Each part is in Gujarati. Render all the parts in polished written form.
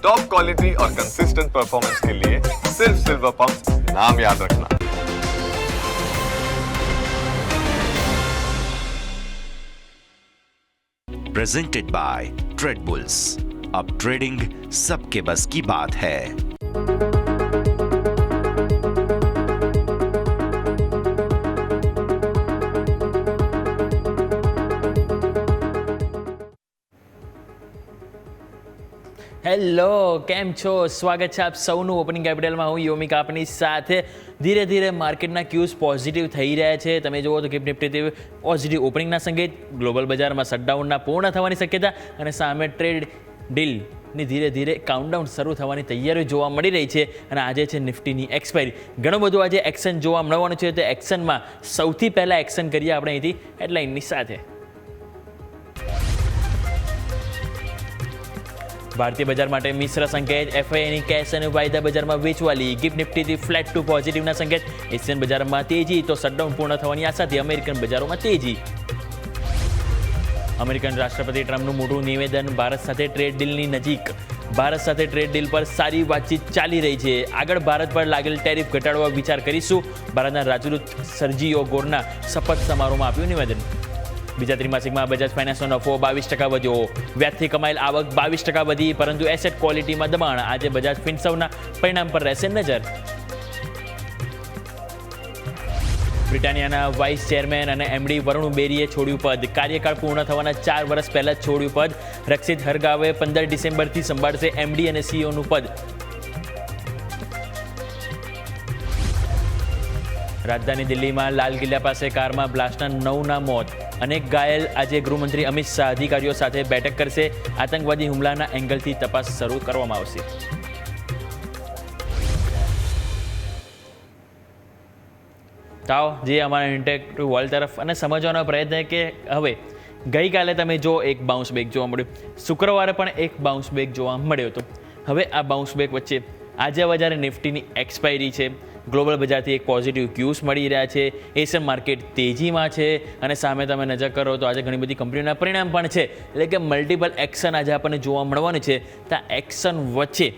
टॉप क्वालिटी और कंसिस्टेंट परफॉर्मेंस के लिए सिर्फ सिल्वर पंप नाम याद रखना। Presented by trade bulls. अब ट्रेडिंग सबके बस की बात है। હેલો, કેમ છો? સ્વાગત છે આપ સૌનું ઓપનિંગ કેપિટલમાં. હું યોમિક આપની સાથે. ધીરે ધીરે માર્કેટના ક્યુઝ પોઝિટિવ થઈ રહ્યા છે. તમે જુઓ તો ગિફ્ટ નિફ્ટી પોઝિટિવ ઓપનિંગના સંકેત, ગ્લોબલ બજારમાં શટડાઉનના પૂર્ણ થવાની શક્યતા અને સામે ટ્રેડ ડીલની ધીરે ધીરે કાઉન્ટડાઉન શરૂ થવાની તૈયારીઓ જોવા મળી રહી છે. અને આજે છે નિફ્ટીની એક્સપાયરી. ઘણું બધું આજે એક્શન જોવા મળવાનું છે. તો એક્શનમાં સૌથી પહેલાં એક્શન કરીએ આપણે અહીંથી હેડલાઇનની સાથે. ભારતીય બજાર માટે મિશ્ર સંકેત. એફઆઈઆઈની કેશ અને વાયદા બજારમાં વેચવાલી. ગિફ્ટ નિફ્ટીથી ફ્લેટ ટુ પોઝિટિવના સંકેત. એશિયન બજારમાં તેજી તો શટડાઉન પૂર્ણ થવાની આશાથી અમેરિકન બજારોમાં તેજી. અમેરિકન રાષ્ટ્રપતિ ટ્રમ્પનું મોટું નિવેદન. ભારત સાથે ટ્રેડ ડીલની નજીક. ભારત સાથે ટ્રેડ ડીલ પર સારી વાતચીત ચાલી રહી છે. આગળ ભારત પર લાગેલ ટેરિફ ઘટાડવા વિચાર કરીશું. ભારતના રાજદૂત સર્જીઓ ગોરના શપથ સમારોહમાં આપ્યું નિવેદન. બીજા ત્રિમાસિકમાં બજાજ ફાઇનાન્સનો નફો 22% વધ્યો. વ્યાજથી કમાયેલ આવક 22% વધી, પરંતુ એસેટ ક્વોલિટીમાં દબાણ. આજે બજાજ ફિનસર્વના પરિણામ પર રહેશે નજર. બ્રિટાનિયાના વાઇસ ચેરમેન અને એમડી વરુણ બેરીએ છોડ્યું પદ. કાર્યકાળ પૂર્ણ થવાના 4 વર્ષ પહેલા જ છોડ્યું પદ. રક્ષિત હરગાવે 15 ડિસેમ્બરથી સંભાળશે એમડી અને સીઈઓનું પદ. રાજધાની દિલ્હીમાં લાલ કિલ્લા પાસે કારમાં બ્લાસ્ટના 9ના મોત. અનેક ઘાયલ. આજે ગૃહમંત્રી અમિત શાહ અધિકારીઓ સાથે બેઠક કરશે. આતંકવાદી હુમલાના એંગલથી તપાસ શરૂ કરવામાં આવશે. તાવ જે અમારા ઇન્ટેક વર્લ્ડ તરફ અને સમજવાનો પ્રયત્ન કે હવે ગઈકાલે તમે જો એક બાઉન્સ બેક જોવા મળ્યું, શુક્રવારે પણ એક બાઉન્સ બેક જોવા મળ્યો હતો. હવે આ બાઉન્સ બેક વચ્ચે આજે બજારે નિફ્ટીની એક્સપાયરી છે. ગ્લોબલ બજારથી એક પોઝિટિવ ક્યુઝ મળી રહ્યા છે. એશિયન માર્કેટ તેજીમાં છે અને સામે તમે નજર કરો તો આજે ઘણી બધી કંપનીઓના પરિણામ પણ છે. એટલે કે મલ્ટિપલ એક્શન આજે આપણને જોવા મળવાની છે. તો એક્શન વચ્ચે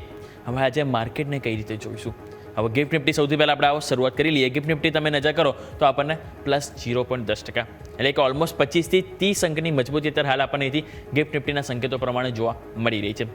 હવે આજે માર્કેટને કઈ રીતે જોઈશું. હવે ગિફ્ટ નિફ્ટી સૌથી પહેલાં આપણે આવો શરૂઆત કરી લઈએ. ગિફ્ટ નિફ્ટી તમે નજર કરો તો આપણને +0.10%, એટલે કે ઓલમોસ્ટ 25થી 30 અંકની મજબૂતી અત્યારે હાલ આપણને અહીંથી ગિફ્ટ નિફ્ટીના સંકેતો પ્રમાણે જોવા મળી રહી છે.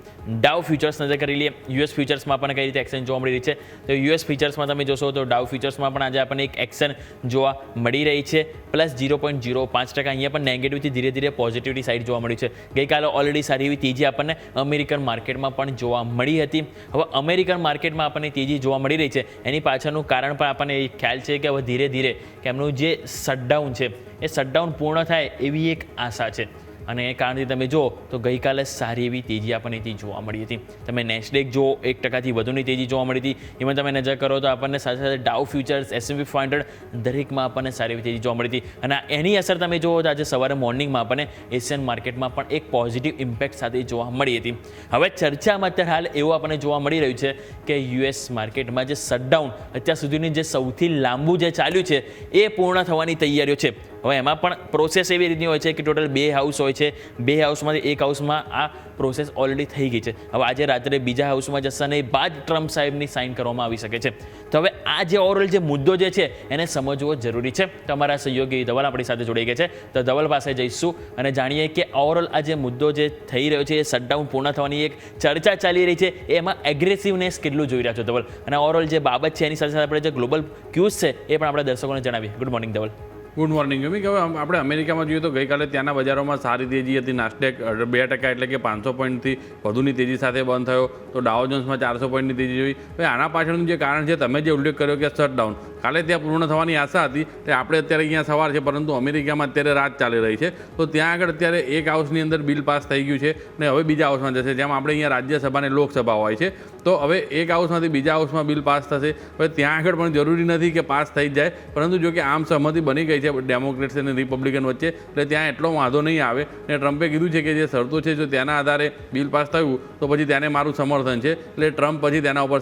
ડાઉ ફ્યુચર્સ નજર કરી લઈએ. યુએસ ફ્યુચર્સમાં આપણને કઈ રીતે એક્શન જોવા મળી રહી છે. તો યુએસ ફ્યુચર્સમાં તમે જોશો તો ડાઉ ફ્યુચર્સમાં પણ આજે આપણને એક એક્શન જોવા મળી રહી છે. +0.05%. અહીંયા પણ નેગેટિવથી ધીરે ધીરે પોઝિટિવની સાઈડ જોવા મળી છે. ગઈકાલે ઓલરેડી સારી એવી તેજી આપણને અમેરિકન માર્કેટમાં પણ જોવા મળી હતી. હવે અમેરિકન માર્કેટમાં આપણને તેજી જોવા મળી રહી છે. એની પાછળનું કારણ પણ આપણને ખ્યાલ છે કે હવે ધીરે ધીરે કે એમનું જે શટડાઉન છે એ શટડાઉન પૂર્ણ થાય એવી એક આશા છે. અને એ કારણથી તમે જુઓ તો ગઈકાલે સારી એવી તેજી આપણને ત્યાં જોવા મળી હતી. તમે નેસ્ડેક જુઓ 1%થી વધુની તેજી જોવા મળી હતી. એમાં તમે નજર કરો તો આપણને સાથે સાથે ડાઉ ફ્યુચર્સ, S&P 500 દરેકમાં આપણને સારી એવી તેજી જોવા મળી હતી. અને એની અસર તમે જુઓ તો આજે સવારે મોર્નિંગમાં આપણને એશિયન માર્કેટમાં પણ એક પોઝિટિવ ઇમ્પેક્ટ સાથે જોવા મળી હતી. હવે ચર્ચામાં અત્યારે હાલ એવું આપણને જોવા મળી રહ્યું છે કે યુએસ માર્કેટમાં જે શટડાઉન અત્યાર સુધીની જે સૌથી લાંબુ જે ચાલ્યું છે એ પૂર્ણ થવાની તૈયારીઓ છે. હવે એમાં પણ પ્રોસેસ એવી રીતની હોય છે કે ટોટલ 2 હાઉસ હોય છે. 2 હાઉસમાંથી એક હાઉસમાં આ પ્રોસેસ ઓલરેડી થઈ ગઈ છે. હવે આજે રાત્રે બીજા હાઉસમાં જશે અને બાદ ટ્રમ્પ સાહેબની સાઇન કરવામાં આવી શકે છે. તો હવે આ જે ઓવરઓલ જે મુદ્દો જે છે એને સમજવો જરૂરી છે. તમારા સહયોગી ધવલ આપણી સાથે જોડાઈ ગયા છે. તો ધવલ પાસે જઈશું અને જાણીએ કે ઓવરઓલ આ જે મુદ્દો જે થઈ રહ્યો છે એ શટડાઉન પૂર્ણ થવાની એક ચર્ચા ચાલી રહી છે એમાં એગ્રેસિવનેસ કેટલું જોઈ રહ્યા છો ધવલ, અને ઓવરઓલ જે બાબત છે એની સાથે સાથે આપણે જે ગ્લોબલ ક્યુઝ છે એ પણ આપણે દર્શકોને જણાવીએ. Good morning Dhaval. Good morning. હવે આપણે અમેરિકામાં જોઈએ તો ગઈકાલે ત્યાંના બજારોમાં સારી તેજી હતી. નાસ્ડેક 2%, એટલે કે 500 પોઈન્ટથી વધુની તેજી સાથે બંધ થયો. તો ડાઉ જોન્સમાં 400 પોઈન્ટની તેજી જોઈ. હવે આના પાછળનું જે કારણ છે તમે જે ઉલ્લેખ કર્યો કે શટડાઉન કાલે ત્યાં પૂર્ણ થવાની આશા હતી તે આપણે અત્યારે અહીંયા સવાર છે, પરંતુ અમેરિકામાં અત્યારે રાત ચાલી રહી છે. તો ત્યાં આગળ અત્યારે એક હાઉસની અંદર બિલ પાસ થઈ ગયું છે અને હવે બીજા હાઉસમાં જશે. જેમ આપણે અહીંયા રાજ્યસભા અને લોકસભા હોય છે તો હવે એક હાઉસમાંથી બીજા હાઉસમાં બિલ પાસ થશે. હવે ત્યાં આગળ પણ જરૂરી નથી કે પાસ થઈ જાય, પરંતુ જો કે આમ સહમતિ બની ગઈ છે ડેમોક્રેટ્સ અને રિપબ્લિકન વચ્ચે, એટલે ત્યાં એટલો વાંધો નહીં આવે. અને ટ્રમ્પે કીધું છે કે જે શરતો છે જો તેના આધારે બિલ પાસ થયું તો પછી તેને મારું સમર્થન છે. એટલે ટ્રમ્પ પછી તેના ઉપર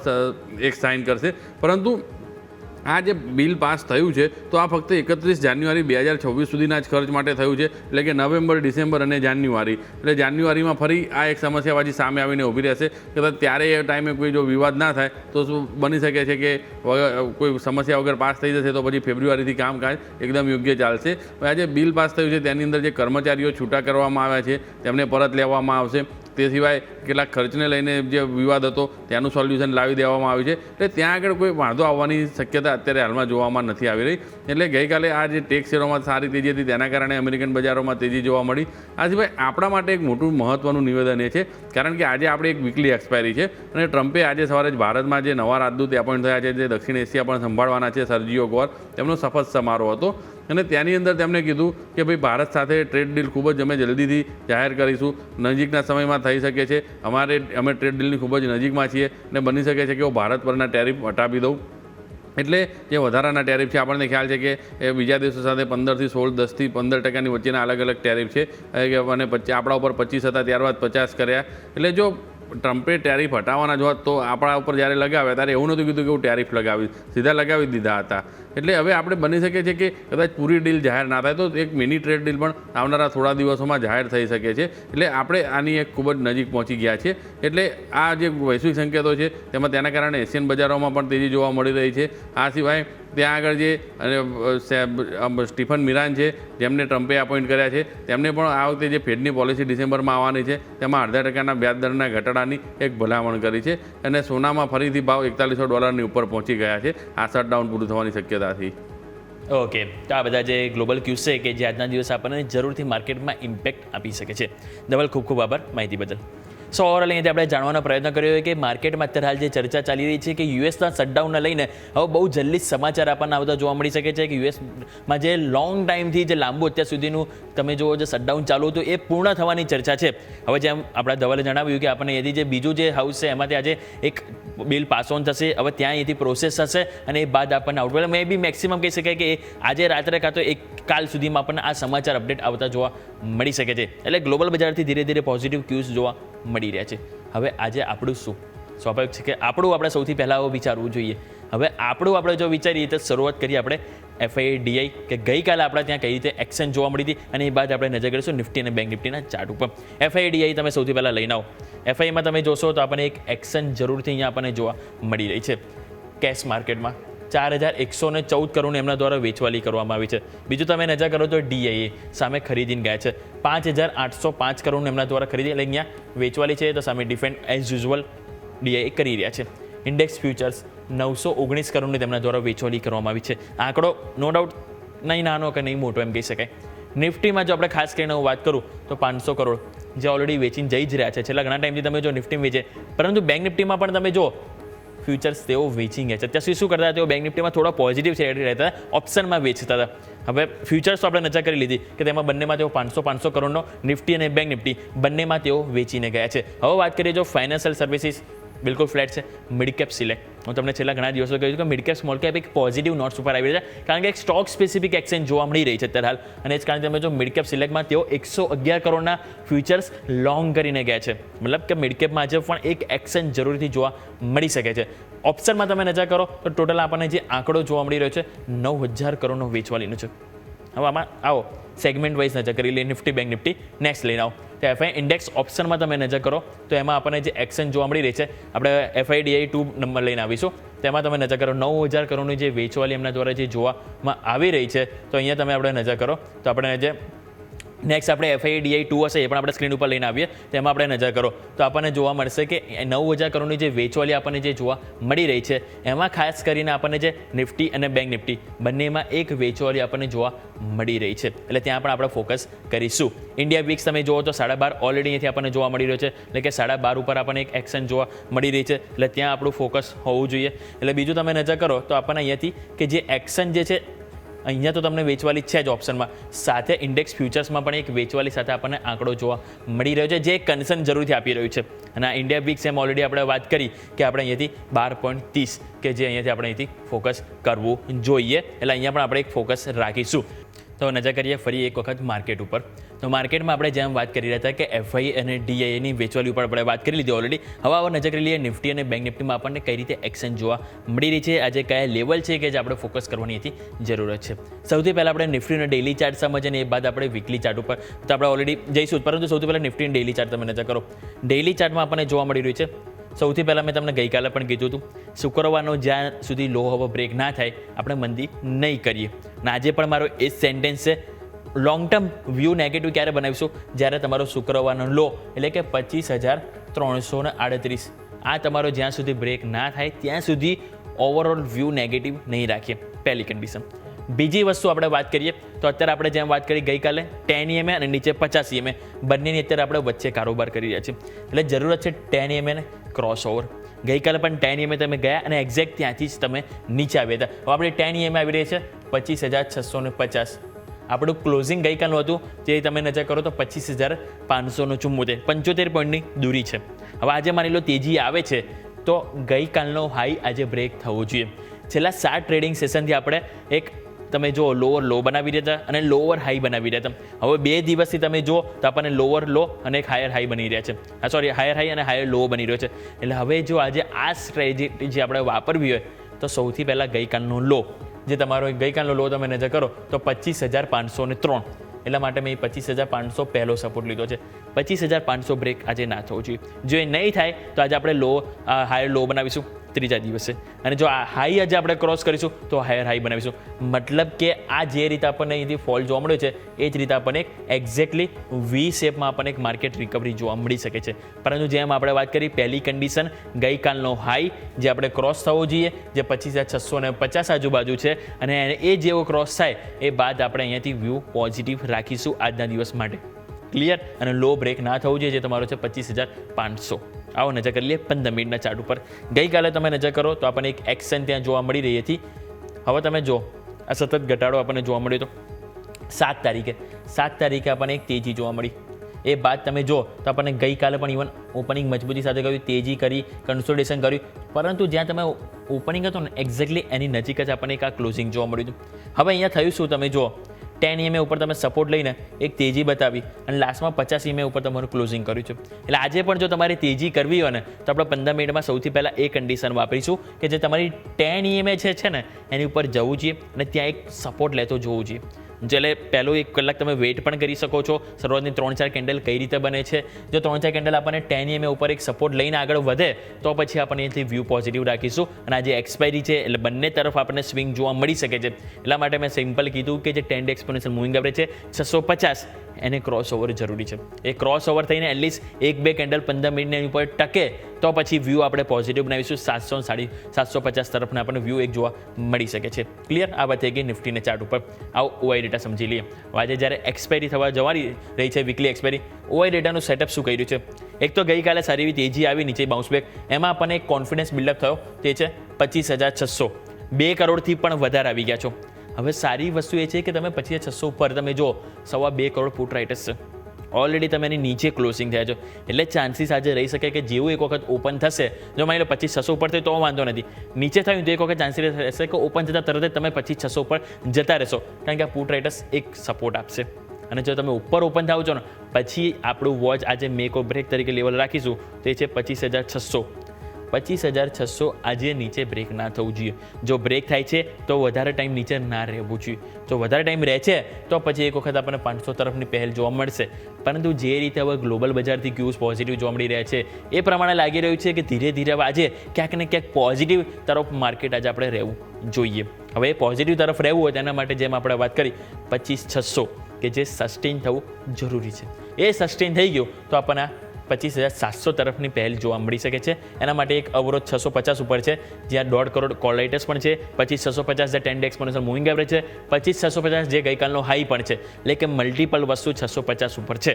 એક સાઇન કરશે. પરંતુ આ જે બિલ પાસ થયું છે તો આ ફક્ત 31 જાન્યુઆરી 2026 સુધીના જ ખર્ચ માટે થયું છે, એટલે કે નવેમ્બર, ડિસેમ્બર અને જાન્યુઆરી. એટલે જાન્યુઆરીમાં ફરી આ એક સમસ્યા પાછી સામે આવીને ઊભી રહેશે કે ત્યારે એ ટાઈમે કોઈ જો વિવાદ ના થાય તો શું બની શકે છે કે કોઈ સમસ્યા વગર પાસ થઈ જશે, તો પછી ફેબ્રુઆરીથી કામકાજ એકદમ યોગ્ય ચાલશે. આ જે બિલ પાસ થયું છે તેની અંદર જે કર્મચારીઓ છૂટા કરવામાં આવ્યા છે તેમને પરત લેવામાં આવશે. તે સિવાય કેટલાક ખર્ચને લઈને જે વિવાદ હતો તેનું સોલ્યુશન લાવી દેવામાં આવ્યું છે. એટલે ત્યાં આગળ કોઈ વાંધો આવવાની શક્યતા અત્યારે હાલમાં જોવામાં નથી આવી રહી. એટલે ગઈકાલે આ જે ટેક શેરોમાં સારી તેજી હતી તેના કારણે અમેરિકન બજારોમાં તેજી જોવા મળી. આ સિવાય આપણા માટે એક મોટું મહત્ત્વનું નિવેદન એ છે, કારણ કે આજે આપણે એક વીકલી એક્સપાયરી છે અને ટ્રમ્પે આજે સવારે જ ભારતમાં જે નવા રાજદૂત એપોઇન્ટ થયા છે, જે દક્ષિણ એશિયા પણ સંભાળવાના છે, સર્જીઓ ગોર, તેમનો શપથ સમારોહ હતો અને ત્યાંની અંદર તેમણે કીધું કે ભાઈ ભારત સાથે ટ્રેડ ડીલ ખૂબ જ અમે જલ્દીથી જાહેર કરીશું, નજીકના સમયમાં થઈ શકે છે, અમે ટ્રેડ ડીલની ખૂબ જ નજીકમાં છીએ અને બની શકે છે કે હું ભારત પરના ટેરિફ હટાવી દઉં. એટલે જે વધારાના ટેરિફ છે આપણને ખ્યાલ છે કે એ બીજા દેશો સાથે 15 થી 16, 10 થી 15% વચ્ચેના અલગ અલગ ટેરિફ છે અને આપણા ઉપર 25 હતા, ત્યારબાદ 50 કર્યા. એટલે જો ટ્રમ્પે ટેરિફ હટાવવાના જ હોત તો આપણા ઉપર જ્યારે લગાવ્યા ત્યારે એવું નહોતું કીધું કે હું ટેરિફ લગાવીશ, સીધા લગાવી દીધા હતા. એટલે હવે આપણે બની શકે છે કે કદાચ પૂરી ડીલ જાહેર ના થાય તો એક મિની ટ્રેડ ડીલ પણ આવનારા થોડા દિવસોમાં જાહેર થઈ શકે છે. એટલે આપણે આની એક ખૂબ જ નજીક પહોંચી ગયા છે. એટલે આ જે વૈશ્વિક સંકેતો છે તેમાં તેના કારણે એશિયન બજારોમાં પણ તેજી જોવા મળી રહી છે. આ સિવાય ત્યાં આગળ જે સ્ટીફન મિરાન છે, જેમને ટ્રમ્પે એપોઇન્ટ કર્યા છે, તેમને પણ આ વખતે જે ફેડની પોલિસી ડિસેમ્બરમાં આવવાની છે તેમાં $0.5% વ્યાજ દરના ઘટાડાની એક ભલામણ કરી છે અને સોનામાં ફરીથી ભાવ $4100 ઉપર પહોંચી ગયા છે આ શટડાઉન પૂરું થવાની શક્યતાથી. ઓકે, તો આ બધા જે ગ્લોબલ ક્યુઝ છે કે જે આજના દિવસે આપણને જરૂરથી માર્કેટમાં ઇમ્પેક્ટ આપી શકે છે. ધવલ, ખૂબ ખૂબ આભાર માહિતી બદલ. સો ઓવરઓલ અહીંયાથી આપણે જાણવાનો પ્રયત્ન કર્યો કે માર્કેટમાં અત્યારે હાલ જે ચર્ચા ચાલી રહી છે કે યુએસના શટડાઉનને લઈને હવે બહુ જલ્દી સમાચાર આપણને આવતા જોવા મળી શકે છે કે યુએસમાં જે લોંગ ટાઈમથી જે લાંબુ અત્યાર સુધીનું તમે જુઓ જે શટડાઉન ચાલુ હતું એ પૂર્ણ થવાની ચર્ચા છે. હવે જેમ આપણા ધવલે જણાવ્યું કે આપણને અહીંયાથી જે બીજું જે હાઉસ છે એમાંથી આજે એક બિલ પાસ ઓન થશે, હવે ત્યાં અહીંથી પ્રોસેસ થશે અને એ બાદ આપણને આઉટપુટ મે બી મેક્સિમમ કહી શકાય કે આજે રાત્રે કાં તો એક કાલ સુધીમાં આપણને આ સમાચાર અપડેટ આવતા જોવા મળી શકે છે. એટલે ગ્લોબલ બજારથી ધીરે ધીરે પોઝિટિવ ક્યુઝ જોવા મળી રહ્યા છે. હવે આજે આપણું શું? સ્વાભાવિક છે કે આપણું આપણે સૌથી પહેલાં વિચારવું જોઈએ. હવે આપણે જો વિચારીએ તો શરૂઆત કરીએ આપણે FIDI કે ગઈકાલે આપણે ત્યાં કઈ રીતે એક્શન જોવા મળી હતી અને એ બાદ આપણે નજર કરીશું નિફ્ટી અને બેંક નિફ્ટીના ચાર્ટ ઉપર. FIDI તમે સૌથી પહેલાં લઈને આવો. FIમાં તમે જોશો તો આપણને એક એક્શન જરૂરથી અહીંયા આપણને જોવા મળી રહી છે. કેશ માર્કેટમાં 4114 કરોડ એમના દ્વારા વેચવાલી કરવામાં આવી છે. બીજું તમે નજર કરો તો DIA સામે ખરીદીને ગયા છે 5805 કરોડ એમના દ્વારા ખરીદી, એટલે અહીંયા વેચવાલી છે તો સામે ડિફેન્ડ એઝ યુઝ્યુઅલ DIA કરી રહ્યા છે. ઇન્ડેક્સ ફ્યુચર્સ 919 કરોડની તેમના દ્વારા વેચવાલી કરવામાં આવી છે. આંકડો નો ડાઉટ નહીં નાનો કે નહીં મોટો એમ કહી શકાય. નિફ્ટીમાં જો આપણે ખાસ કરીને હું વાત કરું તો 500 કરોડ જે ઓલરેડી વેચીને જઈ જ રહ્યા છે છેલ્લા ઘણા ટાઈમથી તમે જો નિફ્ટી વેચે, પરંતુ બેંક નિફ્ટીમાં પણ તમે જો ફ્યુચર્સ તેઓ વેચી ગયા છે. અત્યાર સુધી શું કરતા તેઓ બેંક નિફ્ટીમાં થોડા પોઝિટિવ છે રહેતા હતા, ઓપ્શનમાં વેચતા હતા. હવે ફ્યુચર્સ તો આપણે નજર કરી લીધી કે તેમાં બંનેમાં તેઓ 500 કરોડનો નિફ્ટી અને બેંક નિફ્ટી બંનેમાં તેઓ વેચીને ગયા છે. હવે વાત કરીએ જો ફાઇનાન્શિયલ સર્વિસીસ બિલકુલ ફ્લેટ છે. મિડ કેપ સિલેક્ટ, હું તમને છેલ્લા ઘણા દિવસો કહ્યું કે મિડ કેપ સ્મોલ કેપ એક પોઝિટિવ નોટ્સ ઉપર આવી રહ્યા છે, કારણ કે એક સ્ટોક સ્પેસિફિક એક્સચેન્જ જોવા મળી રહી છે અત્યારે હાલ, અને એ જ કારણે તમે જો મિડ કેપ સિલેક્ટમાં તેઓ 111 કરોડના ફ્યુચર્સ લોંગ કરીને ગયા છે. મતલબ કે મિડ કેપમાં આજે પણ એક એક્સચેન્જ જરૂરથી જોવા મળી શકે છે. ઓપ્શનમાં તમે નજર કરો તો ટોટલ આપણને જે આંકડો જોવા મળી રહ્યો છે 9000 કરોડનો વેચવાલીનો છે. હવે આમાં આવો સેગમેન્ટ વાઇઝ નજર કરી લઈએ. નિફ્ટી બેંક નિફ્ટી નેક્સ્ટ લઈને આવો તો FI ઇન્ડેક્સ ઓપ્શનમાં તમે નજર કરો તો એમાં આપણને જે એક્શન જોવા મળી રહી છે, આપણે FIDI 2 નંબર લઈને આવીશું. તેમાં તમે નજર કરો 9000 કરોડની જે વેચવાલી એમના દ્વારા જે જોવામાં આવી રહી છે, તો અહીંયા તમે આપણે નજર કરો તો આપણે જે નેક્સ્ટ આપણે FIDI 2 હશે એ પણ આપણે સ્ક્રીન ઉપર લઈને આવીએ, તેમાં આપણે નજર કરો તો આપણને જોવા મળશે કે 9000 કરોડની જે વેચવાલી આપણને જે જોવા મળી રહી છે એમાં ખાસ કરીને આપણને જે નિફ્ટી અને બેંક નિફ્ટી બંનેમાં એક વેચવાલી આપણને જોવા મળી રહી છે. એટલે ત્યાં પણ આપણે ફોકસ કરીશું. ઇન્ડિયા વિક્સ તમે જુઓ તો 12.5 ઓલરેડી અહીંથી આપણને જોવા મળી રહ્યો છે, એટલે કે 12.5 ઉપર આપણને એક એક્શન જોવા મળી રહી છે, એટલે ત્યાં આપણું ફોકસ હોવું જોઈએ. એટલે બીજું તમે નજર કરો તો આપણને અહીંયાથી કે જે એક્શન જે છે અહીંયા તો તમને વેચવાલી છે જ ઓપ્શનમાં, સાથે ઇન્ડેક્સ ફ્યુચર્સમાં પણ એક વેચવાલી સાથે આપણને આંકડો જોવા મળી રહ્યો છે, જે કન્સર્ન જરૂરથી આપી રહ્યું છે. અને આ ઇન્ડિયા વિક્સ એમ ઓલરેડી આપણે વાત કરી કે આપણે અહીંયાથી 12.30 કે જે અહીંયાથી આપણે અહીંથી ફોકસ કરવું જોઈએ, એટલે અહીંયા પણ આપણે એક ફોકસ રાખીશું. તો નજર કરીએ ફરી એક વખત માર્કેટ ઉપર. તો તો માર્કેટમાં આપણે જેમ વાત કરી રહ્યા હતા કે એફઆઈ અને ડીઆઈની વેચવાલી ઉપર આપણે વાત કરી લીધી ઓલરેડી. હવે આવો નજર કરી લઈએ નિફ્ટી અને બેંક નિફ્ટીમાં આપણને કઈ રીતે એક્શન જોવા મળી રહી છે, આજે કયા લેવલ છે કે જે આપણે ફોકસ કરવાની હતી જરૂરત છે. સૌથી પહેલાં આપણે નિફ્ટીનો ડેલી ચાર્ટ સમજીએ અને એ બાદ આપણે વીકલી ચાર્ટ ઉપર તો આપણે ઓલરેડી જઈશું, પરંતુ સૌથી પહેલાં નિફ્ટીની ડેલી ચાર્ટ તમે નજર કરો. ડેલી ચાર્ટમાં આપણને જોવા મળી રહ્યું છે, સૌથી પહેલાં મેં તમને ગઈકાલે પણ કીધું હતું, શુક્રવારનો જ્યાં સુધી લો હવે બ્રેક ના થાય આપણે મંદી નહીં કરીએ. અને આજે પણ મારો એ જ સેન્ટેન્સ છે, લોંગ ટર્મ વ્યૂ નેગેટિવ ક્યારે બનાવીશું, જ્યારે તમારો શુક્રવારનો લો એટલે કે 25,338 આ તમારો જ્યાં સુધી બ્રેક ના થાય ત્યાં સુધી ઓવરઓલ વ્યૂ નેગેટિવ નહીં રાખીએ, પહેલી કન્ડિશન. બીજી વસ્તુ આપણે વાત કરીએ તો અત્યારે આપણે જેમ વાત કરી ગઈકાલે 10 EMA અને નીચે 50 EMA બંનેની અત્યારે આપણે વચ્ચે કારોબાર કરી રહ્યા છીએ, એટલે જરૂરત છે 10 EMA ને ક્રોસ ઓવર. ગઈકાલે પણ 10 EMA તમે ગયા અને એક્ઝેક્ટ ત્યાંથી જ તમે નીચે આવ્યા હતા. હવે આપણે 10 EMA આવી રહી છે 25,650. આપણું ક્લોઝિંગ ગઈકાલનું હતું જે તમે નજર કરો તો 25,574, 75 પોઈન્ટની દૂરી છે. હવે આજે માની લો તેજી આવે છે તો ગઈકાલનો હાઈ આજે બ્રેક થવો જોઈએ. છેલ્લા 7 ટ્રેડિંગ સેશનથી આપણે એક તમે જો લોઅર લો બનાવી રહ્યા હતા અને લોઅર હાઈ બનાવી રહ્યા હતા. હવે 2 દિવસથી તમે જો તો આપણને લોઅર લો અને એક હાયર હાઈ બની રહ્યા છે, હાયર હાઈ અને હાયર લો બની રહ્યો છે. એટલે હવે જો આજે આ સ્ટ્રેટેજી આપણે વાપરવી હોય તો સૌથી પહેલાં ગઈકાલનો લો, જે તમારો ગઈકાલનો લો તમે નજર કરો તો 25,503, એટલા માટે મેં 25,500 પહેલો સપોર્ટ લીધો છે. 25,500 બ્રેક આજે ના થવો જોઈએ. જો એ નહીં થાય તો આજે આપણે હાયર લો બનાવીશું ત્રીજા દિવસે, અને જો આ હાઈ આજે આપણે ક્રોસ કરીશું તો હાયર હાઈ બનાવીશું. મતલબ કે આ જે રીતે આપણને અહીંથી ફોલ જોવા મળ્યો છે એ જ રીતે આપણને એક એક્ઝેક્ટલી વી શેપમાં આપણને એક માર્કેટ રિકવરી જોવા મળી શકે છે. પરંતુ જેમ આપણે વાત કરી પહેલી કન્ડિશન, ગઈકાલનો હાઈ જે આપણે ક્રોસ થવો જોઈએ જે 25,650 આજુબાજુ છે, અને એ જેવો ક્રોસ થાય એ બાદ આપણે અહીંયાથી વ્યૂ પોઝિટિવ રાખીશું આજના દિવસ માટે. ક્લિયર? અને લો બ્રેક ના થવું જોઈએ જે તમારો છે 25,500. આવો નજર કરી લઈએ 15 મિનિટના ચાર્ટ ઉપર. ગઈકાલે તમે નજર કરો તો આપણને એક એક્શન ત્યાં જોવા મળી રહી હતી. હવે તમે જો આ સતત ઘટાડો આપણને જોવા મળ્યો હતો 7 તારીખે આપણને એક તેજી જોવા મળી. એ બાદ તમે જો તો આપણને ગઈકાલે પણ ઇવન ઓપનિંગ મજબૂતી સાથે કર્યું, તેજી કરી, કન્સોલિડેશન કર્યું, પરંતુ જ્યાં તમે ઓપનિંગ હતું ને એક્ઝેક્ટલી એની નજીક જ આપણને એક આ ક્લોઝિંગ જોવા મળ્યું હતું. હવે અહીંયા થયું શું, તમે જુઓ 10 EMA ઉપર તમે સપોર્ટ લઈને એક તેજી બતાવી અને લાસ્ટમાં 50 EMA ઉપર તમારું ક્લોઝિંગ કર્યું છે. એટલે આજે પણ જો તમારે તેજી કરવી હોય ને તો આપણે 15 મિનિટમાં સૌથી પહેલાં એ કન્ડિશન વાપરીશું કે જે તમારી 10 EMA છે ને એની ઉપર જવું જોઈએ અને ત્યાં એક સપોર્ટ લેતો જોવું જોઈએ. એટલે પહેલો 1 કલાક તમે વેઇટ પણ કરી શકો છો, શરૂઆતની 3-4 કેન્ડલ કઈ રીતે બને છે. જો 3-4 કેન્ડલ આપણને 10 EMA ઉપર એક સપોર્ટ લઈને આગળ વધે તો પછી આપણે અહીંથી વ્યૂ પોઝિટિવ રાખીશું. અને આજે એક્સપાયરી છે એટલે બંને તરફ આપણને સ્વિંગ જોવા મળી શકે છે. એટલા માટે મેં સિમ્પલ કીધું કે જે 10 ડે એક્સપોનેન્શિયલ મૂવિંગ એવરેજ છે 650 એને ક્રોસ ઓવર જરૂરી છે. એ ક્રોસ ઓવર થઈને એટલીસ્ટ 1-2 કેન્ડલ 15 મિનિટની ઉપર ટકે તો પછી વ્યૂ આપણે પોઝિટિવ બનાવીશું. 750 તરફના આપણને વ્યૂ એક જોવા મળી શકે છે. ક્લિયર? આ વાત થઈ ગઈ નિફ્ટીને ચાર્ટ ઉપર. આવો ઓઆઈ ડેટા સમજી લઈએ. આજે જ્યારે એક્સપાયરી થવા જવાની રહી છે વીકલી એક્સપાયરી, ઓઆઈ ડેટાનું સેટઅપ શું કર્યું છે. એક તો ગઈકાલે સારી એવી તેજી આવી, નીચે બાઉન્સ બેક, એમાં આપણને એક કોન્ફિડન્સ બિલ્ડઅપ થયો, તે છે 25,600, 2 કરોડથી પણ વધારે આવી ગયા છો. હવે સારી વસ્તુ એ છે કે તમે 25,600 ઉપર તમે જો 2.25 કરોડ પુટ રાઇટર્સ છે, ઓલરેડી તમે એની નીચે ક્લોઝિંગ થયા છો, એટલે ચાન્સીસ આજે રહી શકે કે જેવું એક વખત ઓપન થશે, જો માની લો 25,600 ઉપર થાય તો વાંધો નથી, નીચે થયું તો એક વખત ચાન્સીસ રહેશે કે ઓપન થતાં તરત જ તમે 25,600 ઉપર જતા રહેશો, કારણ કે આ પુટ રાઇટર્સ એક સપોર્ટ આપશે. અને જો તમે ઉપર ઓપન થાવ છો ને પછી આપણું વોચ આજે મેક ઓર બ્રેક તરીકે લેવલ રાખીશું તો એ છે 25,600. 25,600 આજે નીચે બ્રેક ના થવું જોઈએ. જો બ્રેક થાય છે તો વધારે ટાઈમ નીચે ના રહેવું જોઈએ. જો વધારે ટાઈમ રહે છે તો પછી એક વખત આપણને 500 તરફની પહેલ જોવા મળશે. પરંતુ જે રીતે હવે ગ્લોબલ બજારથી ક્યુઝ પોઝિટિવ જોવા મળી રહ્યા છે એ પ્રમાણે લાગી રહ્યું છે કે ધીરે ધીરે હવે આજે ક્યાંક ને ક્યાંક પોઝિટિવ તરફ માર્કેટ આજે આપણે રહેવું જોઈએ. હવે એ પોઝિટિવ તરફ રહેવું હોય તેના માટે જેમ આપણે વાત કરી 25,600 કે જે સસ્ટેન થવું જરૂરી છે, એ સસ્ટેન થઈ ગયું તો આપણને 25,700 તરફની પહેલ જોવા મળી શકે છે. એના માટે એક અવરોધ 650 ઉપર છે, જ્યાં 1.5 કરોડ કોલ રાઇટર્સ પણ છે, 25,650 જે 10 ડે એક્સપોનેન્શિયલ મૂવિંગ એવરેજ છે, 25,650 જે ગઈકાલનો હાઈ પણ છે, એટલે કે મલ્ટિપલ વસ્તુ 650 ઉપર છે.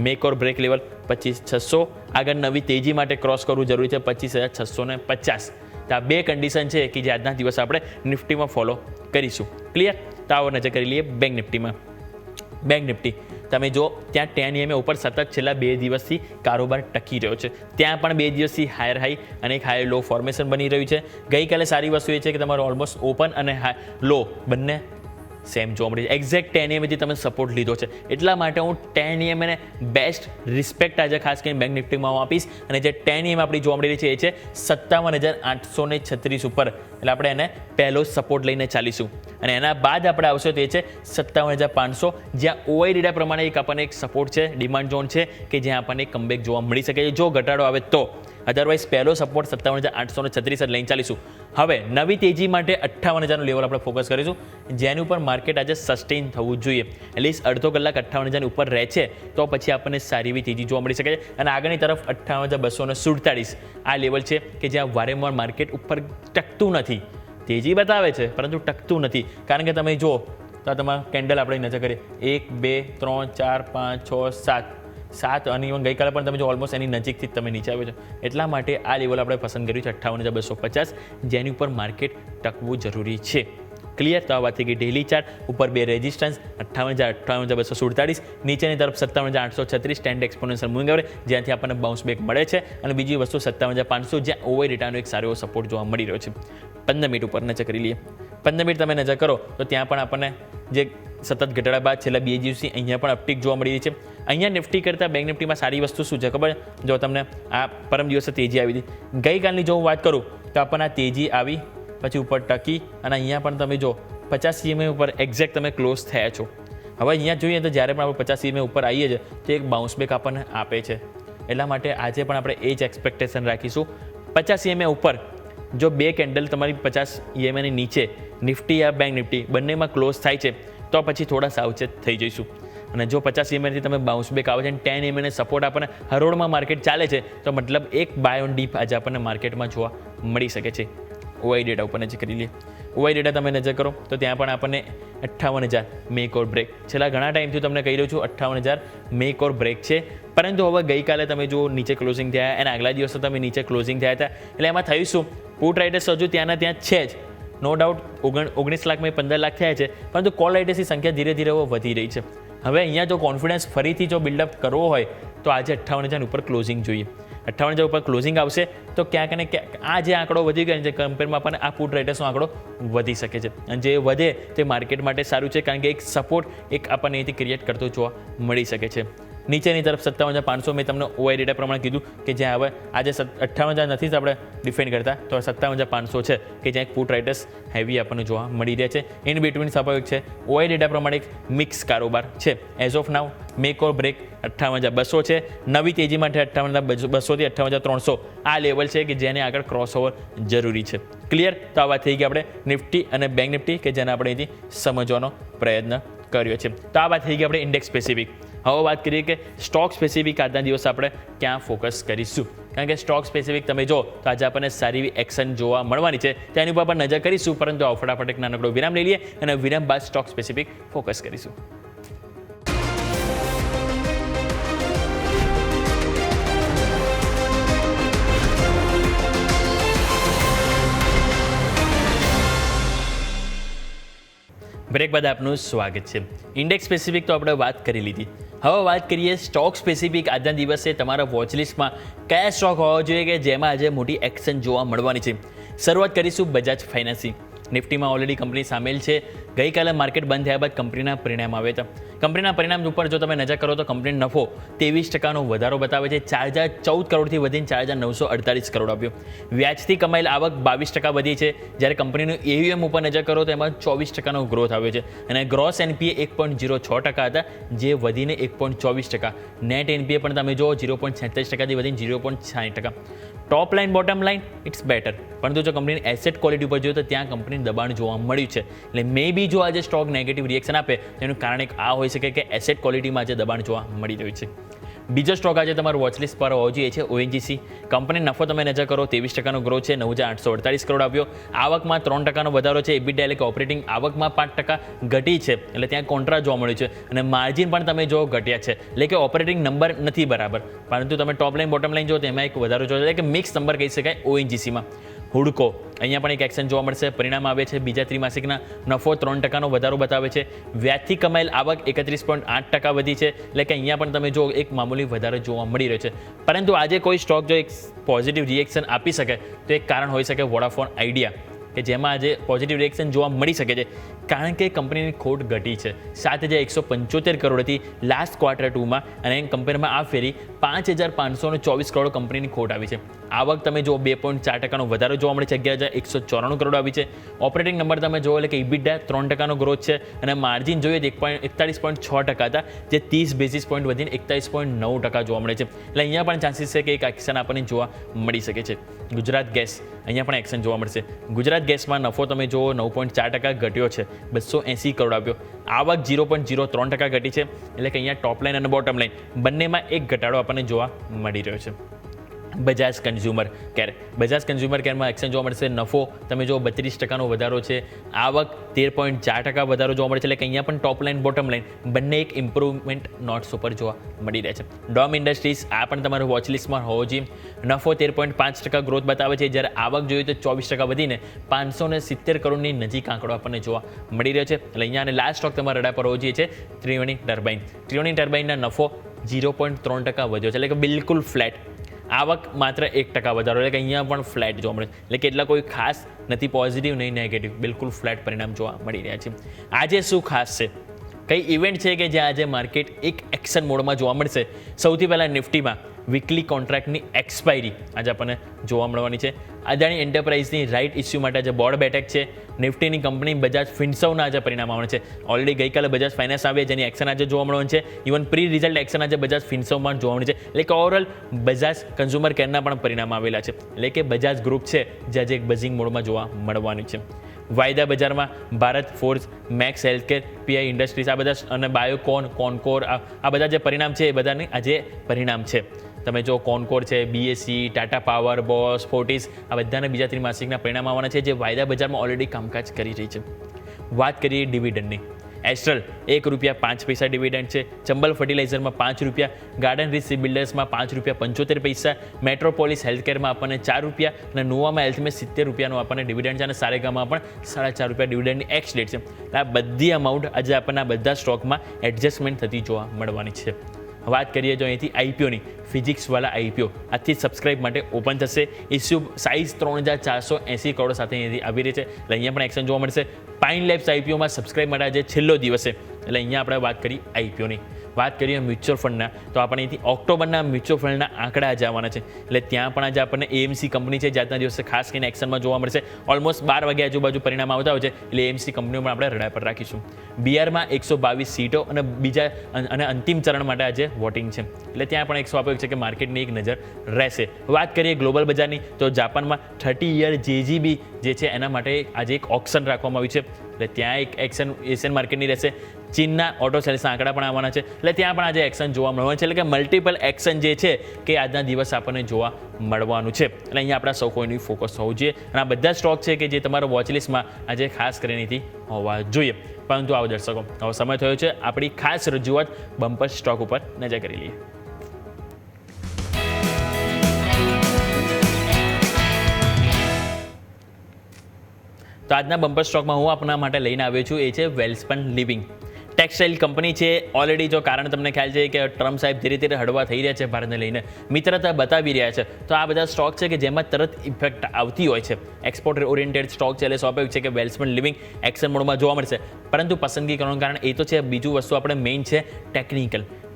મેક ઓર બ્રેક લેવલ 25,600, આગળ નવી તેજી માટે ક્રોસ કરવું જરૂરી છે 25,650. તો આ 2 કન્ડિશન છે કે જે આજના દિવસે આપણે નિફ્ટીમાં ફોલો કરીશું. ક્લિયર? તો આવો નજર કરી લઈએ બેંક નિફ્ટીમાં. બેંક નિફ્ટી તમે જો ત્યાં 10 EMA ઉપર સતત છેલ્લા 2 દિવસથી કારોબાર ટકી રહ્યો છે. ત્યાં પણ 2 દિવસથી હાયર હાઈ અને એક હાયર લો ફોર્મેશન બની રહ્યું છે. ગઈકાલે સારી વસ્તુ એ છે કે તમારો ઓલમોસ્ટ ઓપન અને લો બંને સેમ જોવા મળી છે. એક્ઝેક્ટ 10 EMA થી તમે સપોર્ટ લીધો છે, એટલા માટે હું 10 EMA ને બેસ્ટ રિસ્પેક્ટ આજે ખાસ કરીને બેંક નિફ્ટીમાં હું આપીશ. અને જે 10 EMA આપણી જોવા મળી રહી છે એ છે 57,836 ઉપર, એટલે આપણે એને પહેલો સપોર્ટ લઈને ચાલીશું. અને એના બાદ આપણે આવશે તે છે 57,500, જ્યાં OI ડેટા પ્રમાણે એક આપણને એક સપોર્ટ છે, ડિમાન્ડ ઝોન છે કે જ્યાં આપણને કમબેક જોવા મળી શકે છે જો ઘટાડો આવે તો. અધરવાઇઝ પહેલો સપોર્ટ 57,836 લઈને ચાલીશું. હવે નવી તેજી માટે 58,000નું લેવલ આપણે ફોકસ કરીશું, જેની ઉપર માર્કેટ આજે સસ્ટેન થવું જોઈએ. એટલીસ્ટ અડધો કલાક 58,000ની ઉપર રહે છે તો પછી આપણને સારી એવી તેજી જોવા મળી શકે છે. અને આગળની તરફ 58,247 આ લેવલ છે કે જ્યાં વારંવાર માર્કેટ ઉપર ટકતું નથી. તેજી બતાવે છે પરંતુ ટકતું નથી. કારણ કે તમે જુઓ તો તમારા કેન્ડલ આપણે નજર કરીએ 1 2 3 4 5 6 7 અને ઇવન ગઈકાલે પણ તમે જો ઓલમોસ્ટ એની નજીકથી જ તમે નીચે આવ્યો છો. એટલા માટે આ લેવલ આપણે પસંદ કર્યું છે 58,250, જેની ઉપર માર્કેટ ટકવું જરૂરી છે. ક્લિયર? તો આ વાત થઈ ગઈ ડેલી ચાર્ટ ઉપર. બે રેઝિસ્ટન્સ 58,247, નીચેની તરફ 57,836 સ્ટેન્ડ એક્સપોનેન્શિયલ મૂવિંગ એવરેજ, જ્યાંથી આપણને બાઉન્સ બેક મળે છે. અને બીજી વસ્તુ 57,500, જ્યાં OI ડેટાનો એક સારો એવો સપોર્ટ જોવા મળી રહ્યો છે. 15 મિનિટ ઉપર નજર કરી લઈએ. 15 મિનિટ તમે નજર કરો તો ત્યાં પણ આપણને જે સતત ઘટાડા બાદ છેલ્લા 2 દિવસથી અહીંયા પણ અપટીક જોવા મળી રહી છે. અહીંયા નિફ્ટી કરતાં બેંક નિફ્ટીમાં સારી વસ્તુ શું છે ખબર? જો તમને આ પરમ દિવસે તેજી આવી હતી, ગઈકાલની જો હું વાત કરું તો આપણને આ તેજી આવી, પછી ઉપર ટકી અને અહીંયા પણ તમે જો 50 EMA ઉપર એક્ઝેક્ટ તમે ક્લોઝ થયા છો. હવે અહીંયા જોઈએ તો જ્યારે પણ આપણે 50 EMA ઉપર આવીએ છીએ તો એક બાઉન્સ બેક આપણને આપે છે. એટલા માટે આજે પણ આપણે એ જ એક્સપેક્ટેશન રાખીશું. 50 EMA ઉપર જો બે કેન્ડલ તમારી 50 EMA ની નીચે નિફ્ટી યા બેંક નિફ્ટી બંનેમાં ક્લોઝ થાય છે તો પછી થોડા સાવચેત થઈ જઈશું. અને જો 50 EMA થી તમે બાઉન્સ બેક આવે છે અને 10 EMA ને સપોર્ટ આપણને હરોળમાં માર્કેટ ચાલે છે તો મતલબ એક બાય ઓન ડીપ આજે આપણને માર્કેટમાં જોવા મળી શકે છે. OI ડેટા ઉપર નજર કરી લઈએ. OI ડેટા તમે નજર કરો તો ત્યાં પણ આપણને 58,000 મેક ઓર બ્રેક, છેલ્લા ઘણા ટાઈમથી તમને કહી રહ્યો છું 58,000 મેક ઓર બ્રેક છે. પરંતુ હવે ગઈકાલે તમે જો નીચે ક્લોઝિંગ થયા અને આગલા દિવસે તમે નીચે ક્લોઝિંગ થયા હતા, એટલે એમાં થયું શું, પુટ રાઇટર્સ હજુ ત્યાંના ત્યાં છે જ, નો ડાઉટ 19 લાખમાં 15 લાખ થયા છે, પરંતુ કોલ રાઇટર્સની સંખ્યા ધીરે ધીરે વધી રહી છે. હવે અહીંયા જો કોન્ફિડન્સ ફરીથી જો બિલ્ડઅપ કરવો હોય તો આજે 58,000 ઉપર ક્લોઝિંગ જોઈએ. 58,000 ઉપર ક્લોઝિંગ આવશે તો ક્યાંક ને ક્યાંક આ જે આંકડો વધી ગયો છે કમ્પેરમાં આપણને આ પુટ રાઇટર્સનો આંકડો વધી શકે છે. અને જે વધે તે માર્કેટ માટે સારું છે, કારણ કે એક સપોર્ટ એક આપણને અહીંથી ક્રિએટ કરતો જોવા મળી શકે છે. નીચેની તરફ 57,500 મેં તમને OI ડેટા પ્રમાણે કીધું કે જ્યાં હવે આજે 58,000 નથી જ આપણે ડિફેન્ડ કરતા, તો 57,500 છે કે જ્યાં એક પુટ રાઇટર્સ હેવી આપણને જોવા મળી રહ્યા છે. ઇન બિટવીન સ્વાભાવિક છે. OI ડેટા પ્રમાણે એક મિક્સ કારોબાર છે. As of now make or break 58,200 છે. નવી તેજી માટે 58,200 થી 58,300 આ લેવલ છે કે જેને આગળ ક્રોસઓવર જરૂરી છે. ક્લિયર? તો આ વાત થઈ ગઈ આપણે નિફ્ટી અને બેંક નિફ્ટી કે જેને આપણે અહીંથી સમજવાનો પ્રયત્ન કર્યો છે. તો આ વાત થઈ ગઈ આપણે ઇન્ડેક્સ સ્પેસિફિક. હવે વાત કરીએ કે સ્ટોક સ્પેસિફિક આજના દિવસ આપણે ક્યાં ફોકસ કરીશું, કારણ કે સ્ટોક સ્પેસિફિક તમે જો તો આજે આપણને સારી એવી એક્શન જોવા મળવાની છે, તેની ઉપર પણ નજર કરીશું. પરંતુ આ ફટાફટ એક નાનકડો વિરામ લઈ લઈએ અને વિરામ બાદ સ્ટોક સ્પેસિફિક ફોકસ કરીશું. બ્રેક બાદ આપનું સ્વાગત છે. ઇન્ડેક્સ સ્પેસિફિક તો આપણે વાત કરી લીધી. હવે વાત કરીએ સ્ટોક સ્પેસિફિક. આજના દિવસે તમારા વોચલિસ્ટમાં કયા સ્ટોક હોવા જોઈએ કે જેમાં આજે મોટી એક્શન જોવા મળવાની છે. શરૂઆત કરીશું બજાજ ફાઇનાન્સથી. નિફ્ટીમાં ઓલરેડી કંપની સામેલ છે. ગઈકાલે માર્કેટ બંધ થયા બાદ કંપનીના પરિણામ આવ્યા હતા. કંપનીના પરિણામ ઉપર જો તમે નજર કરો તો કંપનીનો નફો 23% વધારો બતાવે છે. 4,014 કરોડથી વધીને 4,948 કરોડ આવ્યો. વ્યાજથી કમાયેલ આવક 22% વધી છે. જ્યારે કંપનીનું AUM ઉપર નજર કરો તો એમાં 24% ગ્રોથ આવ્યો છે. અને ગ્રોસ NPA 1.06% હતા, જે વધીને 1.24%. નેટ NPA પણ તમે જો 0.37%થી વધીને 0.60%. Top line bottom line it's better, પરંતુ જો કંપનીની એસેટ ક્વોલિટી ઉપર જોઈએ તો ત્યાં કંપનીનું દબાણ જોવા મળ્યું છે. એટલે મે બી જો આજે સ્ટોક નેગેટિવ રિએક્શન આપે તેનું કારણ એક આ હોઈ શકે કે એસેટ ક્વોલિટીમાં આજે દબાણ જોવા મળી રહ્યું છે. બીજો સ્ટોક આજે તમારું વોચલિસ્ટ પર હોવો જોઈએ છે ONGC. કંપની નફો તમે નજર કરો 23% ગ્રોથ છે, 9,848 કરોડ આવ્યો. આવકમાં 3% વધારો છે. EBITDA એટલે કે ઓપરેટિંગ આવકમાં 5% ઘટી છે, એટલે ત્યાં કોન્ટ્રા જોવા મળ્યું છે. અને માર્જિન પણ તમે જો ઘટ્યા છે, એટલે કે ઓપરેટિંગ નંબર નથી બરાબર, પરંતુ તમે ટોપ લાઇન બોટમ લાઇન જો તો એમાં એક વધારો જોવા એટલે કે મિક્સ નંબર કહી શકાય ONGCમાં. હુડકો અહીંયા પણ એક એક્શન જોવા મળશે. પરિણામ આવે છે બીજા ત્રિમાસિકના નફો 3% વધારો બતાવે છે. વ્યાજથી કમાયેલ આવક 31.8% વધી છે, એટલે કે અહીંયા પણ તમે જો એક મામૂલી વધારો જોવા મળી રહ્યો છે. પરંતુ આજે કોઈ સ્ટોક જો એક પોઝિટિવ રિએક્શન આપી શકે તો એક કારણ હોઈ શકે વોડાફોન આઈડિયા, કે જેમાં આજે પોઝિટિવ રિએક્શન જોવા મળી શકે છે. કારણ કે કંપનીની ખોટ ઘટી છે. 7,175 કરોડ હતી લાસ્ટ ક્વાર્ટર 2માં અને એમ કમ્પેરમાં આ ફેરી 5,524 કરોડ કંપનીની ખોટ આવી છે. આવક તમે જો 2.4% વધારો જોવા મળે છે, 11,194 કરોડ આવી છે. ઓપરેટિંગ નંબર તમે જોવો એટલે કે ઇબિડા 3% ગ્રોથ છે અને માર્જિન જોઈએ તો 41.6% હતા, જે 30 બેસિસ પોઈન્ટ વધીને 41.9% જોવા મળે છે. એટલે અહીંયા પણ ચાન્સીસ છે કે એક એક્શન આપણને જોવા મળી શકે છે. ગુજરાત ગેસ અહીંયા પણ એક્શન જોવા મળશે. ગુજરાત ગેસમાં નફો તમે જુઓ 9.4% ઘટ્યો છે, 280 કરોડ આવ્યો. આવક 0.03% ઘટી છે, એટલે કે અહીંયા ટોપ લાઇન અને બોટમ લાઇન બંનેમાં એક ઘટાડો આપણને જોવા મળી રહ્યો છે. Bajaj consumer care, Bajaj consumer કેરમાં એક્શન જોવા મળશે. નફો તમે જો 32% વધારો છે, આવક 13.4% વધારો જોવા મળે છે, એટલે કે અહીંયા પણ ટોપ લાઇન બોટમ લાઇન બંને એક ઇમ્પ્રુવમેન્ટ નોટ્સ ઉપર જોવા મળી રહ્યા છે. ડોમ ઇન્ડસ્ટ્રીઝ આ પણ તમારું વોચલિસ્ટમાં હોવો જોઈએ. નફો 13.5% ગ્રોથ બતાવે છે, જ્યારે આવક જોઈએ તો 24% વધીને 570 કરોડની નજીક આંકડો આપણને જોવા મળી રહ્યો છે. એટલે અહીંયા અને લાસ્ટ સ્ટોક તમારા રડા પર હોવો જોઈએ છે ત્રિવેણી ટર્બાઇન. ત્રિવેણી ટર્બાઇનના નફો 0.3% વધ્યો છે, એટલે કે બિલકુલ ફ્લેટ. આવક માત્ર 1% વધારો, એટલે કે અહીંયા પણ ફ્લેટ જોવા મળે, એટલે કે એટલા કોઈ ખાસ નથી પોઝિટિવ નહીં નેગેટિવ, બિલકુલ ફ્લેટ પરિણામ જોવા મળી રહ્યા છે. આજે શું ખાસ છે, કઈ ઇવેન્ટ છે કે જ્યાં આજે માર્કેટ એક એક્શન મોડમાં જોવા મળશે? સૌથી પહેલાં નિફ્ટીમાં વીકલી કોન્ટ્રાક્ટની એક્સપાયરી આજે આપણને જોવા મળવાની છે. અદાણી એન્ટરપ્રાઇઝની રાઇટ ઇસ્યુ માટે આજે બોર્ડ બેઠક છે. નિફ્ટીની કંપની બજાજ ફિન્સર્વના આજે પરિણામ આવવાનું છે. ઓલરેડી ગઈકાલે બજાજ ફાઇનાન્સ આવે જેની એક્શન આજે જોવા મળવાની છે. ઇવન પ્રી રિઝલ્ટ એક્શન આજે બજાજ ફિન્સર્વમાં જોવા મળી છે. એટલે કે ઓવરઓલ બજાજ કન્ઝ્યુમર કેરના પણ પરિણામ આવેલા છે. એટલે કે બજાજ ગ્રુપ છે જે આજે એક બઝિંગ મોડમાં જોવા મળવાની છે. વાયદા બજારમાં Bharat Forge, Max Healthcare, PI Industries આ બધા અને બાયોકોન, કોનકોર આ બધા જે પરિણામ છે એ બધાની આજે પરિણામ છે. તમે જો કોનકોર છે, BSc, Tata power, boss, Fortis આ બધાને બીજા ત્રિમાસિકના પરિણામ આવવાના છે, જે વાયદા બજારમાં ઓલરેડી કામકાજ કરી રહી છે. વાત કરીએ ડિવિડન્ડની. એસ્ટ્રલ ₹1.05 ડિવિડન્ડ છે. ચંબલ ફર્ટિલાઇઝરમાં ₹5, ગાર્ડન રીચ બિલ્ડર્સમાં ₹5.75, મેટ્રોપોલિસ હેલ્થકેરમાં આપણને ₹4 અને નોવામાં હેલ્થમાં ₹70 આપણને ડિવિડન્ડ છે અને સારેગામાં પણ ₹4.5 ડિવિડન્ડની એક્સ ડેટ છે. આ બધી અમાઉન્ટ આજે આપણને આ બધા સ્ટોકમાં એડજસ્ટમેન્ટ થતી જોવા મળવાની છે. વાત કરીએ જો અહીંથી આઈપીઓની, ફિઝિક્સવાળા આઈપીઓ આજથી સબસ્ક્રાઇબ માટે ઓપન થશે. ઇસ્યુ સાઇઝ 3,480 કરોડ સાથે અહીંયાથી આવી રહી છે, એટલે અહીંયા પણ એક્શન જોવા મળશે. પાઇન લેબ્સ આઈપીઓમાં સબસ્ક્રાઇબ માટે આજે છેલ્લો દિવસ છે, એટલે અહીંયા આપણે વાત કરી આઈપીઓની. વાત કરીએ મ્યુચ્યુઅલ ફંડના, તો આપણે અહીંથી ઓક્ટોબરના મ્યુચ્યુઅલ ફંડના આંકડા આજે આવવાના છે. એટલે ત્યાં પણ આજે આપણને એએમસી કંપની છે જે આજના દિવસે ખાસ કરીને એક્શનમાં જોવા મળશે. ઓલમોસ્ટ 12 વાગે આજુબાજુ પરિણામ આવતા હોય છે, એટલે એએમસી કંપનીઓ પણ આપણે રડા પર રાખીશું. બિહારમાં 122 સીટો અને બીજા અને અંતિમ ચરણ માટે આજે વોટિંગ છે, એટલે ત્યાં પણ એક સ્વાભાવિક છે કે માર્કેટની એક નજર રહેશે. વાત કરીએ ગ્લોબલ બજારની, તો જાપાનમાં 30 યર જેજીબી જે છે એના માટે આજે એક ઓક્શન રાખવામાં આવ્યું છે, એટલે ત્યાં એક એક્શન એશિયન માર્કેટની રહેશે. ચીનના ઓટો સેલ્સના આંકડા પણ આવવાના છે, એટલે ત્યાં પણ આજે એક્શન જોવા મળવાનું છે. એટલે કે મલ્ટિપલ એક્શન જે છે કે આજના દિવસ આપણને જોવા મળવાનું છે, એટલે અહીંયા આપણા સૌ કોઈનું ફોકસ હોવું જોઈએ. અને આ બધા સ્ટોક છે કે જે તમારા વોચલિસ્ટમાં આજે ખાસ કરીને હોવા જોઈએ. પરંતુ આવો દર્શકો, હવે સમય થયો છે આપણી ખાસ રજૂઆત બમ્પર સ્ટોક ઉપર નજર કરી લઈએ. તો આજના બમ્પર સ્ટોકમાં હું આપણા માટે લઈને આવ્યો છું એ છે વેલસ્પન લિવિંગ. ટેક્સટાઇલ કંપની છે. ઓલરેડી જો કારણ તમને ખ્યાલ છે કે ટ્રમ્પ સાહેબ ધીરે ધીરે હળવા થઈ રહ્યા છે ભારતને લઈને, મિત્રતા બતાવી રહ્યા છે, તો આ બધા સ્ટોક છે કે જેમાં તરત ઇફેક્ટ આવતી હોય છે. એક્સપોર્ટ ઓરિએન્ટેડ સ્ટોક છે, એટલે સ્વાભાવિક છે કે વેલસ્પન લિવિંગ એક્શન મોડમાં જોવા મળશે. પરંતુ પસંદગી કરવાનું કારણ એ તો છે, બીજું વસ્તુ આપણે મેઇન છે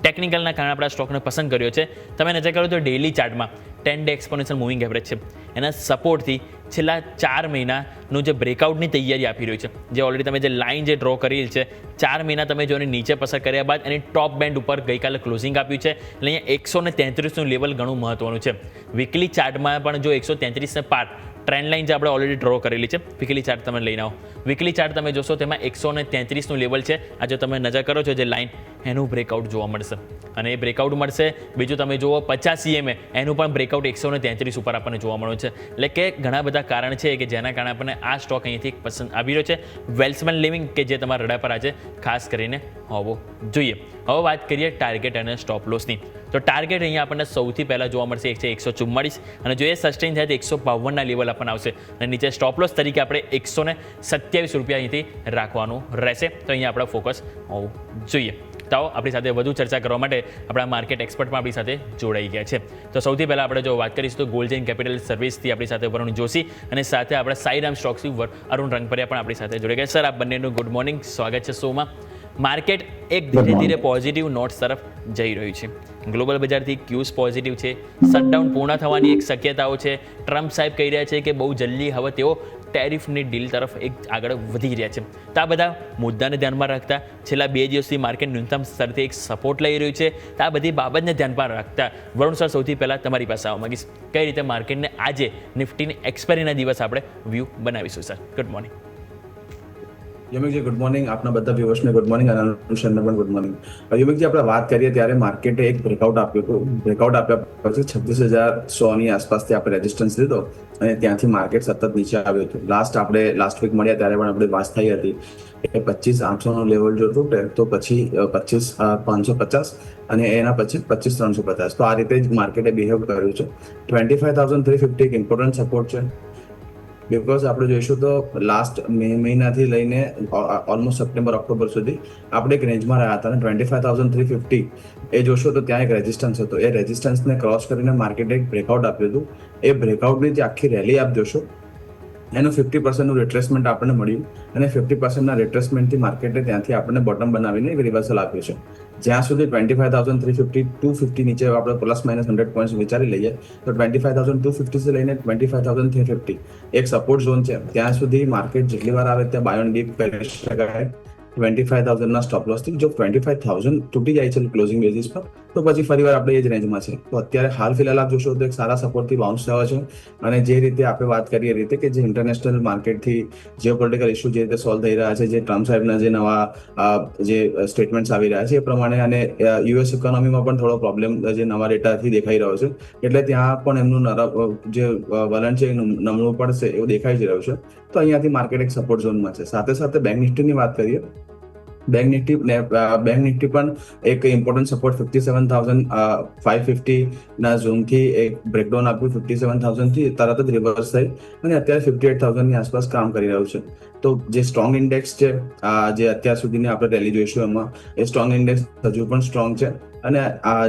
ટેકનિકલના કારણે આપણા સ્ટોકને પસંદ કર્યો છે. તમે નજર કરો તો ડેઇલી ચાર્ટમાં 10-day એક્સપોનેન્શિયલ મૂવિંગ એવરેજ છે, એના સપોર્ટથી છેલ્લા 4 મહિનાનું જે બ્રેકઆઉટની તૈયારી આપી રહ્યું છે, જે ઓલરેડી તમે જે લાઇન જે ડ્રો કરેલી છે 4 મહિના તમે જો એની નીચે પસાર કર્યા બાદ એની ટોપ બેન્ડ ઉપર ગઈકાલે ક્લોઝિંગ આપ્યું છે, એટલે અહીંયા 133નું લેવલ ઘણું મહત્વનું છે. વીકલી ચાર્ટમાં પણ જો 133ને પાર ટ્રેન્ડ લાઇન જે આપણે ઓલરેડી ડ્રો કરેલી છે, વીકલી ચાર્ટ તમે લઈને આવો. વીકલી ચાર્ટ તમે જોશો તેમાં 133નું લેવલ છે. આ જો તમે નજર કરો છો જે લાઇન, એનું બ્રેકઆઉટ જોવા મળશે અને એ બ્રેકઆઉટ મળશે. બીજું તમે જુઓ 50 EMA, એનું પણ બ્રેકઆઉટ 133 ઉપર આપણને જોવા મળ્યું છે. એટલે કે ઘણા બધા કારણ છે કે જેના કારણે આપણને આ સ્ટોક અહીંથી પસંદ આવી રહ્યો છે, વેલસ્પન લિવિંગ, કે જે તમારા રડા પર આજે ખાસ કરીને હોવો જોઈએ. હવે વાત કરીએ ટાર્ગેટ અને સ્ટોપ લોસની, તો ટાર્ગેટ અહીંયા આપણને સૌથી પહેલાં જોવા મળશે એક છે 144, અને જો એ સસ્ટેન થાય તો 152ના લેવલ આપણને આવશે, અને નીચે સ્ટોપ લોસ તરીકે આપણે ₹127 અહીંથી રાખવાનું રહેશે. તો અહીંયા આપણે ફોકસ હોવું જોઈએ. તો આવો આપણી સાથે વધુ ચર્ચા કરવા માટે આપણા માર્કેટ એક્સપર્ટ પણ આપણી સાથે જોડાઈ ગયા છે. તો સૌથી પહેલાં આપણે જો વાત કરીશું તો ગોલ્ડન કેપિટલ સર્વિસથી આપણી સાથે વરુણ જોશી અને સાથે આપણા સાઈરામ સ્ટોક્સથી અરુણ રંગપરિયા પણ આપણી સાથે જોડાઈ ગયા. સર, આપ બંનેનું ગુડ મોર્નિંગ, સ્વાગત છે શોમાં. માર્કેટ એક ધીરે ધીરે પોઝિટિવ નોટ્સ તરફ જઈ રહ્યું છે. ગ્લોબલ બજારથી ક્યુઝ પોઝિટિવ છે. શટડાઉન પૂર્ણ થવાની એક શક્યતાઓ છે. ટ્રમ્પ સાહેબ કહી રહ્યા છે કે બહુ જલ્દી હવે તેઓ ટેરિફની ડીલ તરફ એક આગળ વધી રહ્યા છે. તો આ બધા મુદ્દાને ધ્યાનમાં રાખતા છેલ્લા 2 દિવસથી માર્કેટ ન્યૂનતમ સ્તરથી એક સપોર્ટ લઈ રહ્યું છે. તો આ બધી બાબતને ધ્યાનમાં રાખતા વરુણ સર, સૌથી પહેલાં તમારી પાસે આવવા માંગીશ, કઈ રીતે માર્કેટને આજે નિફ્ટીની એક્સપાયરીના દિવસ આપણે વ્યૂ બનાવીશું? Sir, good morning. યુમિકજી ગુડ મોર્નિંગ. આપના બધા વ્યુઅર્સને ગુડ મોર્નિંગ અને અનુષરને પણ ગુડ મોર્નિંગ. યુમિકજી, આપણે વાત કરીએ ત્યારે માર્કેટે એક બ્રેકઆઉટ આપ્યું હતું. બ્રેકઆઉટ આપ્યા પછી 26,100ની આસપાસથી આપણે રેઝિસ્ટન્સ લીધો અને ત્યાંથી માર્કેટ સતત નીચે આવ્યું હતું. લાસ્ટ વીક મળ્યા ત્યારે પણ આપણે વાત થઈ હતી કે 25,800નો લેવલ જો તૂટે તો પછી 25,550 અને એના પછી 25,350. તો આ રીતે જ માર્કેટે બિહેવ કર્યું છે. 25,350 એક ઇમ્પોર્ટન્ટ સપોર્ટ છે. બિકોઝ આપણે જોઈશું તો લાસ્ટ મે મહિનાથી લઈને ઓલમોસ્ટ સપ્ટેમ્બર ઓક્ટોબર સુધી આપણે એક રેન્જમાં રહ્યા હતા અને 25,350 એ જોશો તો ત્યાં એક રેઝિસ્ટન્સ હતો. એ રેઝિસ્ટન્સને ક્રોસ કરીને માર્કેટે એક બ્રેકઆઉટ આપ્યું હતું. એ બ્રેકઆઉટની જે આખી રેલી આપ જોશો એનું 50%નું રિટ્રેસમેન્ટ આપણને મળ્યું અને 50%ના રિટ્રેસમેન્ટથી માર્કેટે ત્યાંથી આપણને બોટમ બનાવીને એક રિવર્સલ આપ્યું છે. જ્યાં સુધી 25,350 250 નીચે આપણે પ્લસ માઇનસ 100 પોઈન્ટ્સ વિચારી લઈએ તો 25,250 થી લઈને 25,350 એક સપોર્ટ ઝોન છે. ત્યાં સુધી માર્કેટ જેટલી વાર આવે ત્યાં બાય ઓન ડીપ કરી શકાય 25,000ના સ્ટોપ લોસથી. જો 25,000 તૂટી જાય છે ક્લોઝિંગ બેઝિસ પર તો પછી ફરીવાર આપણે એ જ રેન્જમાં છે. તો અત્યારે હાલ ફિલહાલ આપ જોશો તો એક સારા સપોર્ટથી બાઉન્સ થયો છે અને જે રીતે આપણે વાત કરીએ રીતે કે જે ઇન્ટરનેશનલ માર્કેટથી જીઓપોલિટિકલ ઇસ્યુ જે રીતે સોલ્વ થઈ રહ્યા છે, જે ટ્રમ્પ સાહેબના જે નવા જે સ્ટેટમેન્ટ્સ આવી રહ્યા છે એ પ્રમાણે અને યુએસ ઇકોનોમીમાં પણ થોડો પ્રોબ્લેમ જે નવા ડેટાથી દેખાઈ રહ્યો છે એટલે ત્યાં પણ એમનું જે વલણ છે એ નમણું પડશે એવું દેખાઈ જ રહ્યું છે. તો અહીંયાથી માર્કેટ એક સપોર્ટ ઝોનમાં છે. સાથે સાથે બેંક નિફ્ટીની વાત કરીએ, બેંક નિફ્ટી પણ એક ઇમ્પોર્ટન્ટ સપોર્ટ 57,550 ના ઝોનથી એક બ્રેકડાઉન આપ્યું. 57,000 થી તરત જ રિવર્સ થઈ અને અત્યારે 58,000ની આસપાસ કામ કરી રહ્યું છે. તો જે સ્ટ્રોંગ ઇન્ડેક્સ છે જે અત્યાર સુધીની આપણે રેલી જોઈશું એમાં એ સ્ટ્રોંગ ઇન્ડેક્સ હજુ પણ સ્ટ્રોંગ છે અને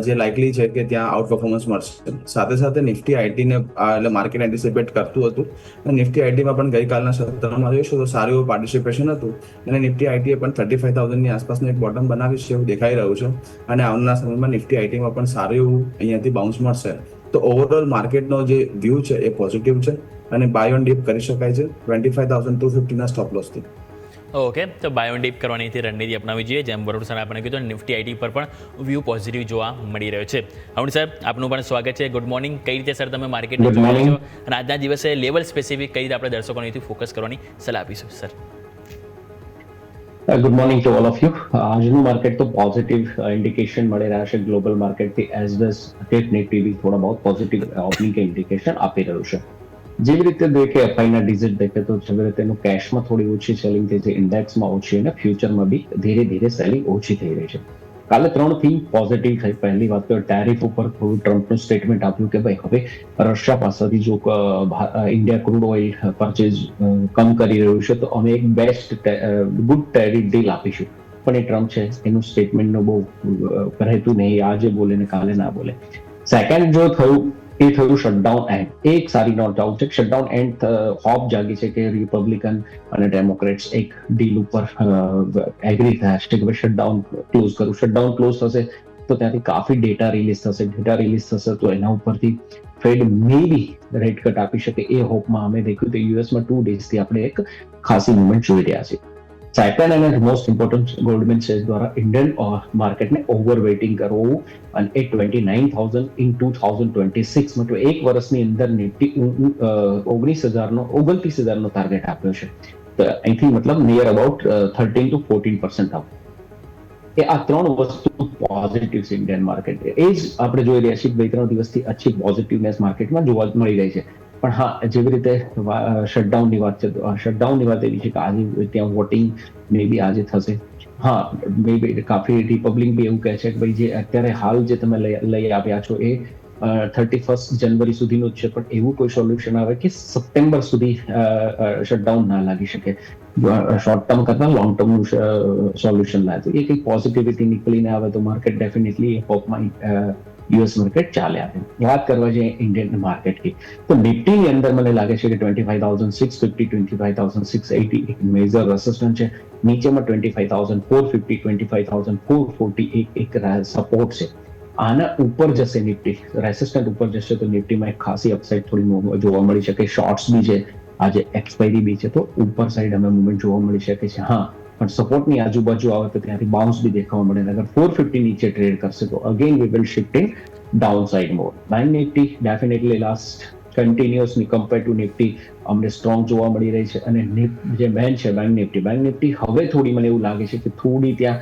જે લાઇકલી છે કે ત્યાં આઉટ પરફોર્મન્સ મળશે. સાથે સાથે નિફ્ટી આઈટીને એટલે માર્કેટ એન્ટિસિપેટ કરતું હતું અને નિફ્ટી આઈટીમાં પણ ગઈકાલના સત્રમાં જોઈશું તો સારું એવું પાર્ટિસિપેશન હતું અને નિફ્ટી આઈટીએ પણ 35,000ની આસપાસનું એક બોટમ બનાવી છે એવું દેખાઈ રહ્યું છે અને આવનારા સમયમાં નિફ્ટી આઈટીમાં પણ સારું એવું અહીંયાથી બાઉન્સ મળશે. તો ઓવરઓલ માર્કેટનો જે વ્યૂ છે એ પોઝિટિવ છે અને બાય ઓન ડીપ કરી શકાય છે 25,250ના સ્ટોપ લોસથી. ઓકે, તો બાય ઓન ડીપ કરવાની રણનીતિ અપનાવવી જોઈએ. જેમ વરુણ સર આપણે કીધું, નિફ્ટી આઈટી પર પણ વ્યૂ પોઝિટિવ જોવા મળી રહ્યો છે. અરુણ સર, આપનું પણ સ્વાગત છે. Good morning. કઈ રીતે સર તમે માર્કેટને જોઈ છો અને આજના દિવસે લેવલ સ્પેસિફિક કઈ રીતે આપણે દર્શકોને ફોકસ કરવાની સલાહ આપીશું? Sir, good morning to all of you. આજનું માર્કેટ તો પોઝિટિવ ઇન્ડિકેશન મળી રહ્યા છે ગ્લોબલ માર્કેટથી એઝ વેલ સ્ટેટ નિફ્ટી બી થોડા બહુ પોઝિટિવ ઓપનિંગ ઇન્ડિકેશન આપી રહ્યું છે. જેવી રીતે દેખે એફઆઈના ડિઝિટ દેખે તો જેવી રીતે એનું કેશમાં થોડી ઓછી સેલિંગ થઈ છે, ઇન્ડેક્સમાં ઓછી અને ફ્યુચરમાં બી ધીરે ધીરે સેલિંગ ઓછી થઈ રહી છે. કાલે 3 થીમ પોઝિટિવ થઈ. પહેલી વાત તો ટેરિફ ઉપર થોડું ટ્રમ્પનું સ્ટેટમેન્ટ આપ્યું કે ભાઈ હવે રશિયા પાસેથી જો ઇન્ડિયા ક્રૂડ ઓઇલ પરચેઝ કમ કરી રહ્યું છે તો અમે એક બેસ્ટ ગુડ ટેરિફ ડીલ આપીશું. પણ એ ટ્રમ્પ છે એનું સ્ટેટમેન્ટનું બહુ રહેતું નહીં, આજે બોલે ને કાલે ના બોલે. સેકન્ડ જો થયું એ થયું શટડાઉન એન્ડ. એક સારી નોટ આઉટ છે. શટડાઉન એન્ડ હોપ જાગી છે કે રિપબ્લિકન અને ડેમોક્રેટ્સ એક ડીલ ઉપર એગ્રી થયા છે કે ભાઈ શટડાઉન ક્લોઝ કરું. શટડાઉન ક્લોઝ થશે તો ત્યાંથી કાફી ડેટા રિલીઝ થશે. ડેટા રિલીઝ થશે તો એના ઉપરથી ફેડ મે બી રેટ કટ આપી શકે એ હોપમાં અમે દેખ્યું તો યુએસમાં 2 ડેઝથી આપણે એક ખાસી મુવમેન્ટ જોઈ રહ્યા છીએ. સેકન્ડ અને મોસ્ટ ઇમ્પોર્ટન્ટ ગોલ્ડમેન સેચ દ્વારા ઇન્ડિયન માર્કેટને ઓવરવેટિંગ કરવું અને એ 29,000 ઇન 2026 માં એક વર્ષની અંદર નિફ્ટી 29,000નો ટાર્ગેટ આપ્યો છે. તો અહીંથી મતલબ નિયર અબાઉટ 13 to 14% આપ. એ આ 3 વસ્તુ પોઝિટિવ છે ઇન્ડિયન માર્કેટ. એ જ આપણે જોઈ રહ્યા છીએ 2-3 દિવસથી અચ્છી પોઝિટિવનેસ માર્કેટમાં જોવા મળી રહી છે. પણ હા, જેવી રીતે શટડાઉનની વાત છે તો શટડાઉનની વાત એવી છે કે આજે ત્યાં વોટિંગ મે બી આજે થશે. હા, મે બી કાફી રિપબ્લિક બી એવું કહે છે કે ભાઈ જે અત્યારે હાલ જે તમે લઈ આવ્યા છો એ 31 જાન્યુઆરી સુધીનું જ છે, પણ એવું કોઈ સોલ્યુશન આવે કે સપ્ટેમ્બર સુધી શટડાઉન ના લાગી શકે, શોર્ટ ટર્મ કરતા લોંગ ટર્મનું સોલ્યુશન લાવે તો એ કંઈક પોઝિટિવિટી નીકળીને આવે તો માર્કેટ ડેફિનેટલી હોપમાં યુએસ માર્કેટ ચાલે આવે. વાત કરવા જઈએ ઇન્ડિયન માર્કેટની તો નિફ્ટીની અંદર મને લાગે છે કે 25,650 25,680 એક મેજર રેસિસ્ટન્સ છે, નીચેમાં 25,450 25,440 એક સપોર્ટ છે. આના ઉપર જશે નિફ્ટી, રેસિસ્ટન્ટ ઉપર જશે તો નિફ્ટીમાં એક ખાસી અપસાઇડ થોડી જોવા મળી શકે, શોર્ટ્સ બી છે, આજે એક્સપાયરી બી છે, તો ઉપર સાઈડ અમે મુવમેન્ટ જોવા મળી શકે છે. હા, પણ સપોર્ટની આજુબાજુ આવે તો ત્યાંથી બાઉન્સ બી દેખાવા મળે. અગર 450 નીચે ટ્રેડ કરશે તો again we will shifting down side mode. Bank Nifty definitely last continuously compare to Nifty અમને સ્ટ્રોંગ જોવા મળી રહી છે, અને જે મેન છે બેંક નિફ્ટી હવે થોડી મને એવું લાગે છે કે થોડી ત્યાં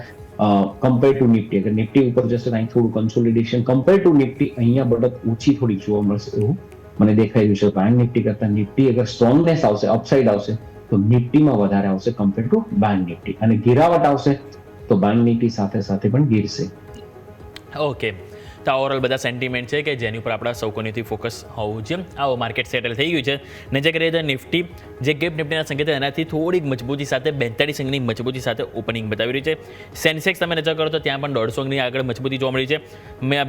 કમ્પેર ટુ નિફ્ટી, અગર નિફ્ટી ઉપર જશે તો અહીં થોડું કન્સોલિડેશન, કમ્પેર ટુ નિફ્ટી અહીંયા બઢત ઓછી થોડી જોવા મળશે એવું મને દેખાઈ રહ્યું છે. બેંક નિફ્ટી કરતા નિફ્ટી અગર સ્ટ્રોંગનેસ આવશે, અપસાઇડ આવશે તો નિફ્ટીમાં વધારે આવશે કમ્પેર ટુ બેંક નિફ્ટી, અને ગિરાવટ આવશે તો બેંક નિફ્ટી સાથે સાથે પણ ગીરશે. ઓકે, તો ઓવરઓલ બધા સેન્ટિમેન્ટ છે કે જેની ઉપર આપણા સૌ કોઈથી ફોકસ હોવું જોઈએ. આવો માર્કેટ સેટલ થઈ ગયું છે ને જે કરીએ તો નિફ્ટી જે ગેપ નિફ્ટીના સંકેત એનાથી થોડીક મજબૂતી સાથે 42 અંકની મજબૂતી સાથે ઓપનિંગ બતાવી રહ્યું છે. સેન્સેક્સ તમે નજર કરો તો ત્યાં પણ 150 અંકની આગળ મજબૂતી જોવા મળી છે.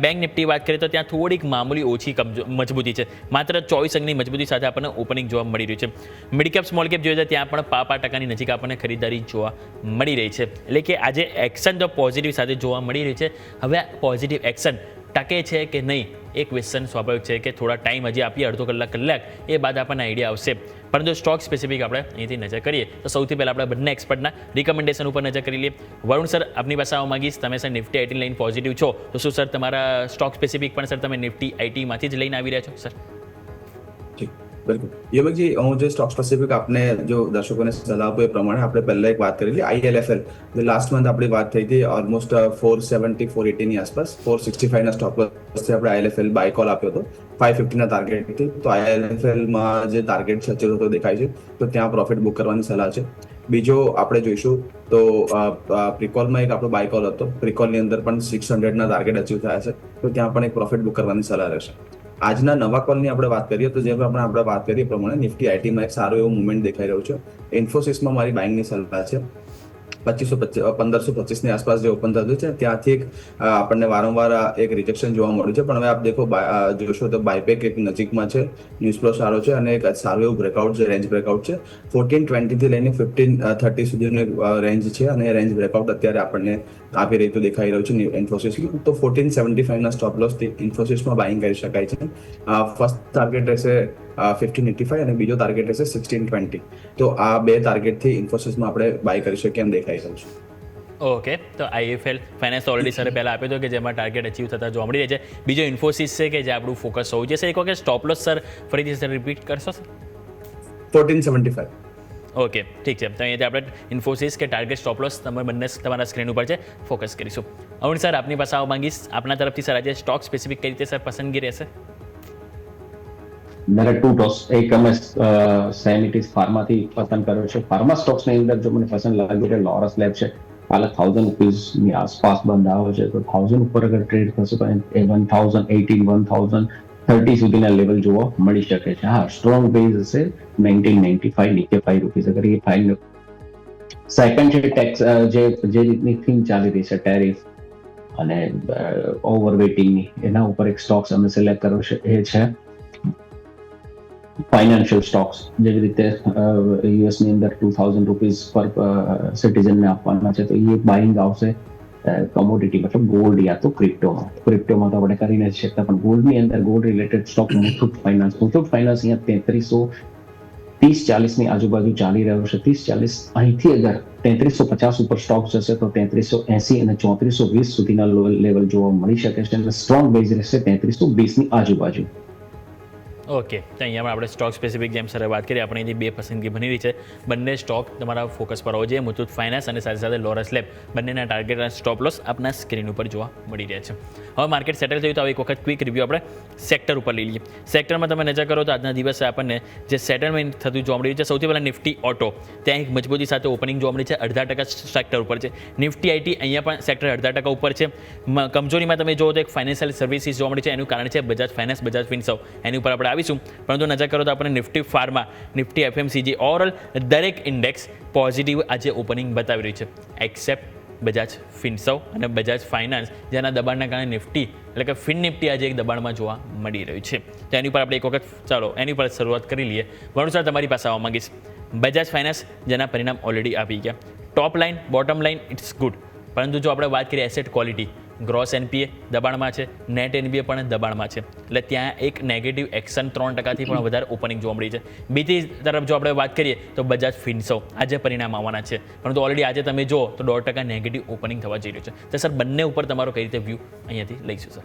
બેંક નિફ્ટી વાત કરીએ તો ત્યાં થોડીક મામૂલી ઓછી મજબૂતી છે, માત્ર 24 અંકની મજબૂતી સાથે આપણને ઓપનિંગ જોવા મળી રહ્યું છે. મિડ કેપ સ્મોલ કેપ જોઈએ તો ત્યાં પણ 5% નજીક આપણને ખરીદારી જોવા મળી રહી છે. એટલે કે આજે એક્શન જો પોઝિટિવ સાથે જોવા મળી રહી છે. હવે પોઝિટિવ એક્શન ટકે છે કે નહીં એ ક્વેશ્ચન સ્વાભાવિક છે કે થોડા ટાઈમ હજી આપીએ, અડધો કલાક એ બાદ આપણને આઈડિયા આવશે. પરંતુ સ્ટોક સ્પેસિફિક આપણે અહીંથી નજર કરીએ તો સૌથી પહેલાં આપણે બંને એક્સપર્ટના રિકમેન્ડેશન ઉપર નજર કરી લઈએ. વરુણ સર, આપની પાસે આવવા માંગીશ, તમે સર નિફ્ટી આઈટી લઈને પોઝિટિવ છો તો શું સર તમારા સ્ટોક સ્પેસિફિક પણ સર તમે નિફ્ટી આઈટીમાંથી જ લઈને આવી રહ્યા છો સર? બિલકુલ યોમિકજી, હું જે સ્ટોક સ્પેસિફિક આપને જો દર્શકોને સલાહ આપું એ પ્રમાણે આપણે પહેલા એક વાત કરેલી ILFL, જે લાસ્ટ મંથ આપણી વાત થઈ હતી ઓલમોસ્ટ 470 480 ની આસપાસ, 465 ના સ્ટોપ લોસથી આપણે ILFL બાય કોલ આપ્યો હતો 550 ના ટાર્ગેટથી. તો ILFL માં જે ટાર્ગેટ છે તો દેખાય છે, તો ત્યાં પ્રોફિટ બુક કરવાની સલાહ છે. બીજો આપણે જોઈશું તો પ્રિકોલમાં એક આપણો બાય કોલ હતો, પ્રિકોલની અંદર પણ 600 ના ટાર્ગેટ અચીવ થયા છે, તો ત્યાં પણ એક પ્રોફિટ બુક કરવાની સલાહ રહેશે. આજના નવા કોલની આપણે વાત કરીએ તો જેમ આપણે વાત કરીએ પ્રમાણે નિફ્ટી આઈટીમાં એક સારો એવો મુવમેન્ટ દેખાઈ રહ્યો છે. ઇન્ફોસિસમાં મારી બાઇંગની સલાહ છે. 1525 ની આસપાસ જે ઓપન થતું છે ત્યાંથી એક આપણને વારંવાર એક રિજેક્શન જોવા મળ્યું છે, પણ હવે આપ દેખો જોશો તો બાયપેક એક નજીકમાં છે, ન્યૂઝ ફ્લો સારો છે અને એક સારું એવું બ્રેકઆઉટ છે, રેન્જ બ્રેકઆઉટ છે. 1420 થી લઈને 1530 સુધીનો એક રેન્જ છે અને રેન્જ બ્રેકઆઉટ અત્યારે આપણને આપી રહી તો દેખાઈ રહ્યું છે ઇન્ફોસિસમાં. તો 1475 ના સ્ટોપ લોસથી ઇન્ફોસિસમાં બાઇંગ કરી શકાય છે. ફર્સ્ટ ટાર્ગેટ રહેશે 1585 અને બીજો ટાર્ગેટ રહેશે 1620. તો આ બે ટાર્ગેટથી ઇન્ફોસિસમાં આપણે બાય કરી શકીએ એમ દેખાઈ રહ્યું છે. ઓકે, તો IIFL ફાઇનાન્સ ઓલરેડી સરે પહેલાં આપ્યો હતો કે જેમાં ટાર્ગેટ અચીવ થતા જોવા મળી રહે છે. બીજો ઇન્ફોસિસ છે કે જે આપણું ફોકસ હોવું જોઈએ. એક વખત સ્ટોપ લોસ સર ફરીથી સર રિપીટ કરશો સર? 1475. ઓકે, ઠીક છે. તો અહીંયાથી આપણે ઇન્ફોસિસ કે ટાર્ગેટ સ્ટોપ લોસ તમે બંને તમારા સ્ક્રીન ઉપર છે, ફોકસ કરીશું. અરુણ સર, આપની પાસે આવવા માંગીશ, આપના તરફથી સર આજે સ્ટોક સ્પેસિફિક કઈ રીતે સર પસંદગી રહેશે? મેરે ટુ ટોસ, એક અમે સેનિટીઝ ફાર્માથી પસંદ કર્યો છે. ફાર્મા સ્ટોક્સની અંદર જો મને પસંદ લાગ્યું છે લોરસ લેબ છે, હાલ 1000 રૂપીઝની આસપાસ બંધ આવે છે, તો 1000 ઉપર અગર ટ્રેડ થશે તો 1018 1030 સુધીના લેવલ જોવા મળી શકે છે. હા, સ્ટ્રોંગ બેઝ હશે 1995, નીચે 5 રૂપીઝ. અગર એ 5 સેકન્ડ છે ટેક્સ, જે રીતની થીમ ચાલી રહી છે ટેરિફ અને ઓવરવેટિંગની, એના ઉપર એક સ્ટોક્સ અમે સિલેક્ટ કર્યો છે, એ છે ફાઇનાન્શિયલ સ્ટોક્સ. જેવી રીતે યુએસની અંદર 2000 રૂપીઝ પર સિટીઝનને આપવાના છે, તો એ બાઇંગ આવશે કમોડિટી મતલબ ગોલ્ડ યા તો ક્રિપ્ટોમાં તો આપણે કરી નથી શકતા, પણ ગોલ્ડની અંદર gold related stock Muthoot finance અહીંયા 3330-40 ની આજુબાજુ ચાલી રહ્યો છે. 30-40 અહીંથી અગર 3350 ઉપર સ્ટોક જશે તો 3380 અને 3420 સુધીના લેવલ જોવા મળી શકે છે, અને સ્ટ્રોંગ બેઝ રહેશે 3320 ની આજુબાજુ. ઓકે તો અહીંયા આપણે સ્ટોક સ્પેસિફિક જેમ સરે વાત કરીએ આપણે અહીંથી બે પસંદગી બની રહી છે. બંને સ્ટોક તમારા ફોકસ પર હોવો જોઈએ. મુથુટ ફાઇનાન્સ અને સાથે સાથે લોરસ લેબ બંનેના ટાર્ગેટ અને સ્ટોપ લોસ આપના સ્ક્રીન ઉપર જોવા મળી રહ્યા છે. હવે માર્કેટ સેટલ થયું તો હવે એક વખત ક્વિક રિવ્યૂ આપણે સેક્ટર ઉપર લઈ લઈએ. સેક્ટરમાં તમે નજર કરો તો આજના દિવસે આપણને જે સેટલમેન્ટ થતું જોવા મળી રહ્યું છે સૌથી પહેલાં નિફ્ટી ઓટો ત્યાં એક મજબૂતી સાથે ઓપનિંગ જોવા મળી છે 0.5% સેક્ટર ઉપર છે. નિફ્ટી આઈટી અહીંયા પણ સેક્ટર 0.5% ઉપર છે. કમજોરીમાં તમે જુઓ તો એક ફાઇનાન્શિયલ સર્વિસીસ જોવા મળી છે. એનું કારણ છે બજાજ ફાઇનાન્સ બજાજ ફિનસર્વ એની ઉપર આપણે આવીશું. પરંતુ નજર કરો તો આપણે Nifty pharma Nifty FMCG overall દરેક ઇન્ડેક્સ પોઝિટિવ આજે ઓપનિંગ બતાવી રહ્યું છે એક્સેપ્ટ બજાજ ફિનસર્વ અને બજાજ ફાઇનાન્સ જેના દબાણના કારણે નિફ્ટી એટલે કે ફિન નિફ્ટી આજે એક દબાણમાં જોવા મળી રહ્યું છે. તો એની ઉપર આપણે એક વખત ચાલો એની પર શરૂઆત કરી લઈએ. વરુણ સર તમારી પાસે આવવા માંગીશ. બજાજ ફાઇનાન્સ જેના પરિણામ ઓલરેડી આવી ગયા. Top line bottom line it's good, પરંતુ જો આપણે વાત કરીએ એસેટ ક્વોલિટી ગ્રોસ એનપીએ દબાણમાં છે, નેટ એનપીએ પણ દબાણમાં છે. એટલે ત્યાં એક નેગેટિવ એક્શન 3%થી પણ વધારે ઓપનિંગ જોવા મળી છે. બીજી તરફ જો આપણે વાત કરીએ તો બજાજ ફિનસર્વ આજે પરિણામ આવવાના છે, પરંતુ ઓલરેડી આજે તમે જો તો 1.5% નેગેટિવ ઓપનિંગ થવા જઈ રહ્યું છે. તો સર બંને ઉપર તમારો કઈ રીતે વ્યૂ અહીંયાથી લઈશું સર?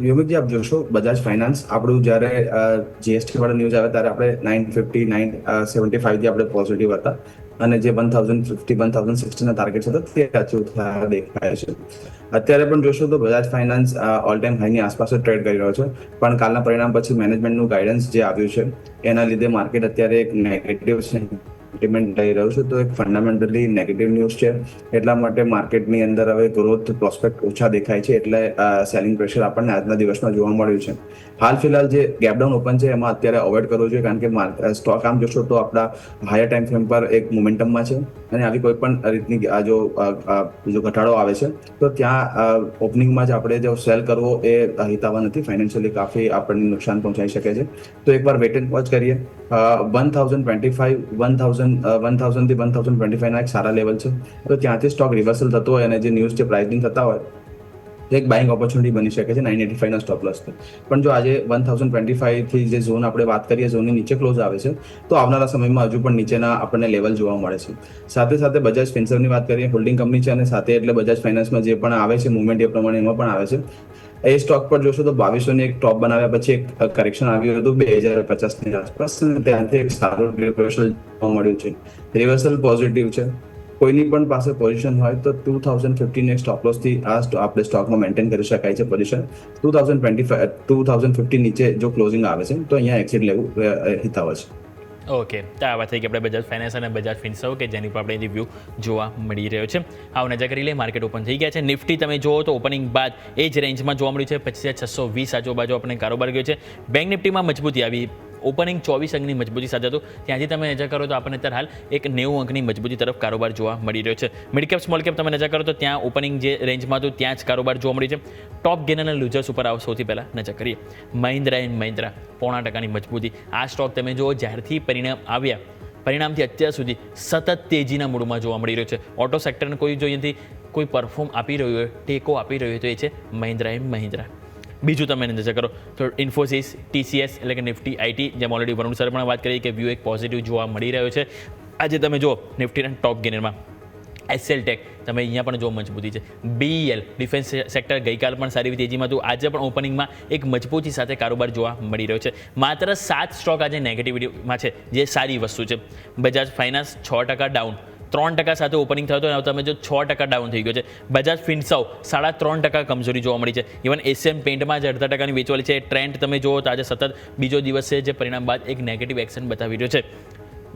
વ્યોમિકજી આપ જોશો બજાજ ફાઇનાન્સ આપણું જ્યારે જીએસટી વાળો ન્યૂઝ આવે ત્યારે આપણે 950 975 થી આપણે પોઝિટિવ હતા અને જે 1050 1060 ના ટાર્ગેટ હતા તે અચીવ થયા દેખાય છે. અત્યારે પણ જોશો તો બજાજ ફાઇનાન્સ ઓલ ટાઈમ હાઈની આસપાસ જ ટ્રેડ કરી રહ્યો છે, પણ કાલના પરિણામ પછી મેનેજમેન્ટનું ગાઈડન્સ જે આવ્યું છે એના લીધે માર્કેટ અત્યારે એક નેગેટિવ સેન્ટિમેન્ટ લઈ રહ્યું છે. તો એક ફંડામેન્ટલી નેગેટિવ ન્યૂઝ છે, એટલા માટે માર્કેટની અંદર હવે ગ્રોથ પ્રોસ્પેક્ટ ઓછા દેખાય છે, એટલે સેલિંગ પ્રેશર આપણને આજના દિવસમાં જોવા મળ્યું છે. હાલ ફિલહાલ જે ગેપડાઉન ઓપન છે એમાં અત્યારે અવોઇડ કરવો જોઈએ, કારણ કે સ્ટોક આમ જોશો તો આપણા હાયર ટાઈમ ફ્રેમ પર એક મોમેન્ટમમાં છે અને આવી કોઈ પણ રીતની જો ઘટાડો આવે છે તો ત્યાં ઓપનિંગમાં જ આપણે જો સેલ કરવો એ હિતાવહ નથી. ફાઇનાન્શિયલી કાફી આપણને નુકસાન પહોંચાડી શકે છે. તો એકવાર વેટ એન્ડ વોચ કરીએ. 1025 1000 થી 1025 ના એક સારા લેવલ છે, તો ત્યાંથી સ્ટોક રિવર્સલ થતો હોય અને જે ન્યૂઝ જે પ્રાઇસિંગ થતા હોય એક બાઇંગ ઓપોર્ચ્યુનિટી બની શકે છે 985 ના સ્ટોપ લોસ. પણ જો આજે 1025 થી જે ઝોન આપણે વાત કરીએ ઝોનની નીચે ક્લોઝ આવે છે તો આવનારા સમયમાં હજુ પણ નીચેના આપણને લેવલ જોવા મળે છે. સાથે સાથે બજાજ ફિનસર્વની વાત કરીએ, હોલ્ડિંગ કંપની છે અને સાથે એટલે બજાજ ફાઇનાન્સમાં જે પણ આવે છે મુવમેન્ટ એ પ્રમાણે એમાં પણ આવે છે. એ સ્ટોક પર જોશો તો 2200 ની એક ટોપ બનાવ્યા પછી એક કરેક્શન આવ્યું હતું 2050 ની આસપાસ, ત્યાંથી એક સારું રિવર્સલ જોવા મળ્યું છે. રિવર્સલ પોઝિટિવ છે. કોઈની પણ પાસે પોઝિશન હોય તો 2015 એક સ્ટોપ લોસ થી આ આપણે સ્ટોકમાં મેન્ટેન કરી શકાય છે પોઝિશન. 2015 નીચે જો ક્લોઝિંગ આવે છે તો અહીંયા એક્ઝિટ લેવું હિતાવહ છે. ઓકે, તો આ વાત થઈ કે આપણે બજાજ ફાઇનાન્સ અને બજાજ ફિનસર્વ કે જેની પર આપણે રિવ્યૂ જોવા મળી રહ્યો છે. આવ નજર કરી લઈએ. માર્કેટ ઓપન થઈ ગયા છે. નિફ્ટી તમે જુઓ તો ઓપનિંગ બાદ એ જ રેન્જમાં જોવા મળ્યું છે 25620 આજુબાજુ આપણે કારોબાર ગયો છે. બેંક નિફ્ટીમાં મજબૂતી આવી. ઓપનિંગ 24 અંકની મજબૂતી સાથે હતું, ત્યાંથી તમે નજર કરો તો આપણને અત્યારે હાલ એક 90 અંકની મજબૂતી તરફ કારોબાર જોવા મળી રહ્યો છે. મિડ કેપ સ્મોલ કેપ તમે નજર કરો તો ત્યાં ઓપનિંગ જે રેન્જમાં હતું ત્યાં જ કારોબાર જોવા મળી છે. ટોપ ગેનર અને લૂઝર્સ ઉપર આવો સૌથી પહેલાં નજર કરીએ. મહિન્દ્રા એન્ડ મહિન્દ્રા 0.5% મજબૂતી. આ સ્ટોક તમે જુઓ જ્યારથી પરિણામ આવ્યા પરિણામથી અત્યાર સુધી સતત તેજીના મૂડમાં જોવા મળી રહ્યો છે. ઓટો સેક્ટરને કોઈ જોઈએ કોઈ પરફોર્મ આપી રહ્યું હોય ટેકો આપી રહ્યું હોય તો એ છે મહિન્દ્રા એન્ડ મહિન્દ્રા. બીજું તમે નજર કરો તો ઇન્ફોસિસ TCS એટલે કે નિફ્ટી આઈટી જેમ ઓલરેડી વરુણ સર પણ વાત કરી કે વ્યૂ એક પોઝિટિવ જોવા મળી રહ્યો છે. આજે તમે જુઓ નિફ્ટીના ટોપ ગેનરમાં એસએલ ટેક તમે અહીંયા પણ જો મજબૂતી છે. BEL ડિફેન્સ સેક્ટર ગઈકાલ પણ સારી તેજીમાં હતું, આજે પણ ઓપનિંગમાં એક મજબૂતી સાથે કારોબાર જોવા મળી રહ્યો છે. માત્ર 7 સ્ટોક આજે નેગેટિવિટીમાં છે જે સારી વસ્તુ છે. બજાજ ફાઇનાન્સ 6% ડાઉન, 3% સાથે ઓપનિંગ થયો હતો, તમે જો 6% ડાઉન થઈ ગયો છે. બજાજ ફિનસર્વ 3.5% કમજોરી જોવા મળી છે. ઇવન એશિયન પેઇન્ટમાં જ 0.5%ની વેચવાલી છે. ટ્રેન્ડ તમે જુઓ તો આજે સતત બીજો દિવસ છે જે પરિણામ બાદ એક નેગેટિવ એક્શન બતાવી રહ્યો છે.